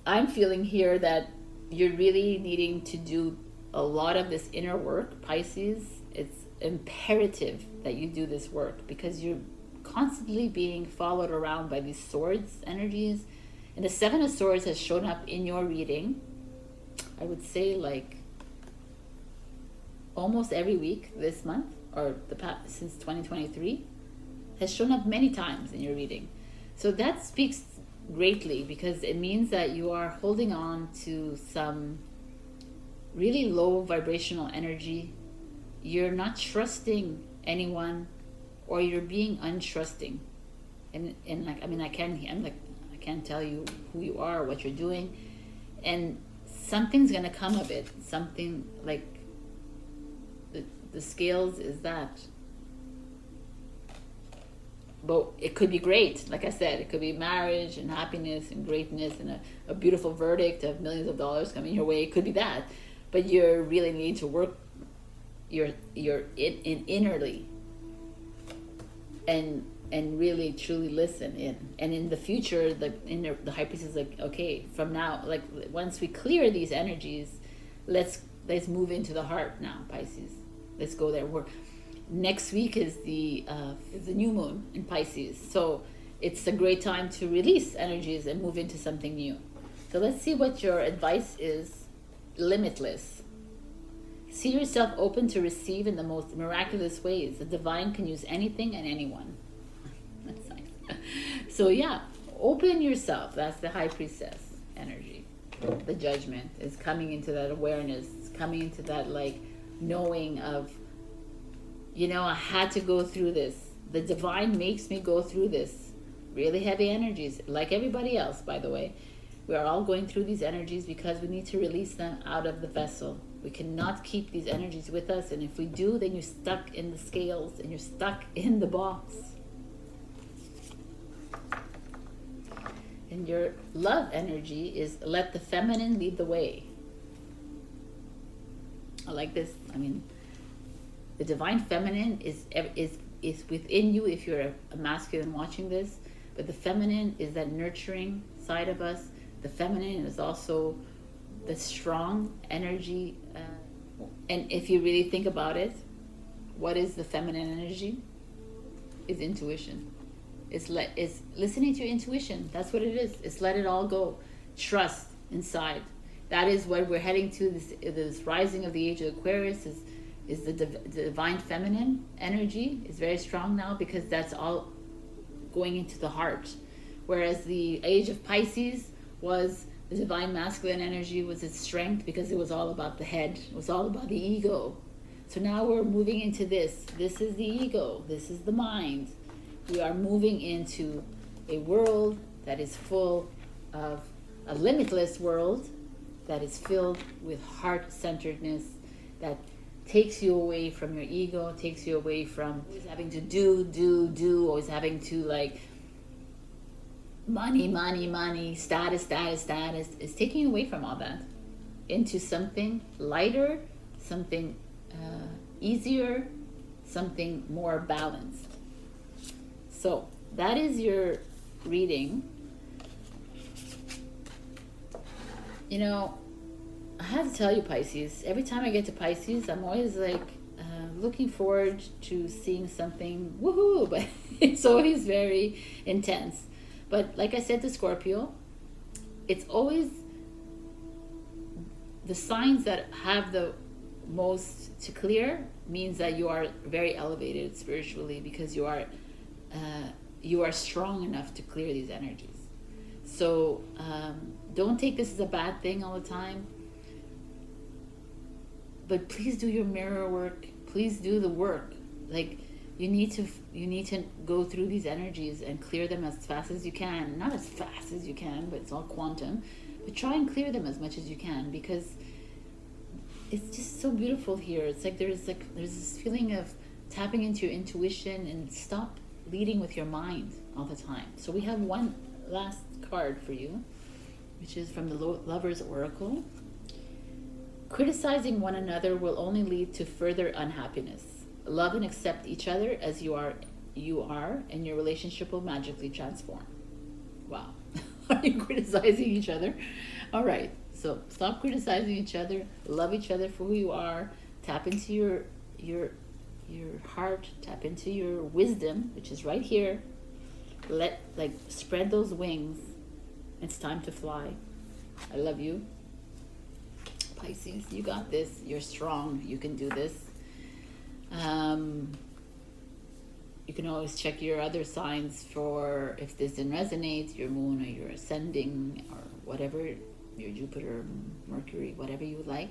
I'm feeling here that you're really needing to do a lot of this inner work, Pisces. It's imperative that you do this work, because you're constantly being followed around by these swords energies. And the Seven of Swords has shown up in your reading, I would say, like almost every week this month, or the past, since 2023, has shown up many times in your reading. So that speaks greatly, because it means that you are holding on to some really low vibrational energy. You're not trusting anyone, or you're being untrusting. And like, I mean, I can't tell you who you are, what you're doing, and something's gonna come of it. Something like the scales is that. But it could be great. Like I said, it could be marriage and happiness and greatness and a beautiful verdict of millions of dollars coming your way. It could be that. But you really need to work your innerly and really truly listen in. And in the future, the High Priestess is like, okay, from now, like once we clear these energies, let's move into the heart now, Pisces. Let's go there. Next week is the new moon in Pisces, so it's a great time to release energies and move into something new. So let's see what your advice is. Limitless. See yourself open to receive in the most miraculous ways. The divine can use anything and anyone. That's nice. So yeah, open yourself. That's the High Priestess energy. The Judgment is coming into that awareness, coming into that like knowing of, you know, I had to go through this. The divine makes me go through this. Really heavy energies, like everybody else, by the way. We are all going through these energies because we need to release them out of the vessel. We cannot keep these energies with us, and if we do, then you're stuck in the scales and you're stuck in the box. And your love energy is let the feminine lead the way. I like this. I mean, the divine feminine is within you if you're a masculine watching this, but the feminine is that nurturing side of us. The feminine is also the strong energy. And if you really think about it, what is the feminine energy? It's intuition. It's listening to your intuition. That's what it is. It's let it all go. Trust inside. That is what we're heading to. This rising of the age of Aquarius is the divine feminine energy is very strong now, because that's all going into the heart. Whereas the age of Pisces was the divine masculine energy, was its strength, because it was all about the head. It was all about the ego. So now we're moving into this. This is the ego. This is the mind. We are moving into a world that is full of a limitless world that is filled with heart-centeredness, that takes you away from your ego, takes you away from always having to do, always having to like money, status. It's taking you away from all that into something lighter, something easier, something more balanced. So that is your reading. You know, I have to tell you, Pisces, every time I get to Pisces, I'm always like looking forward to seeing something woohoo, but it's always very intense. But like I said to Scorpio, it's always the signs that have the most to clear means that you are very elevated spiritually, because you are strong enough to clear these energies. So don't take this as a bad thing all the time. But please do your mirror work. Please do the work. Like, you need to go through these energies and clear them as fast as you can. Not as fast as you can, but it's all quantum. But try and clear them as much as you can, because it's just so beautiful here. It's like there's this feeling of tapping into your intuition and stop leading with your mind all the time. So we have one last card for you, which is from the Lover's Oracle. Criticizing one another will only lead to further unhappiness. Love and accept each other as you are, and your relationship will magically transform. Wow. Are you criticizing each other? All right. So stop criticizing each other. Love each other for who you are. Tap into your heart. Tap into your wisdom, which is right here. Spread those wings. It's time to fly. I love you. Pisces, you got this. You're strong. You can do this. You can always check your other signs for if this didn't resonate, your moon or your ascending or whatever, your Jupiter, Mercury, whatever you would like.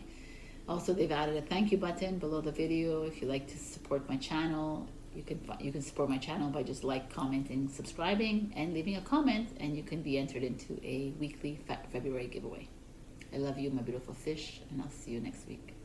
Also, they've added a thank you button below the video. If you like to support my channel, you can support my channel by just commenting, subscribing, and leaving a comment, and you can be entered into a weekly February giveaway. I love you, my beautiful fish, and I'll see you next week.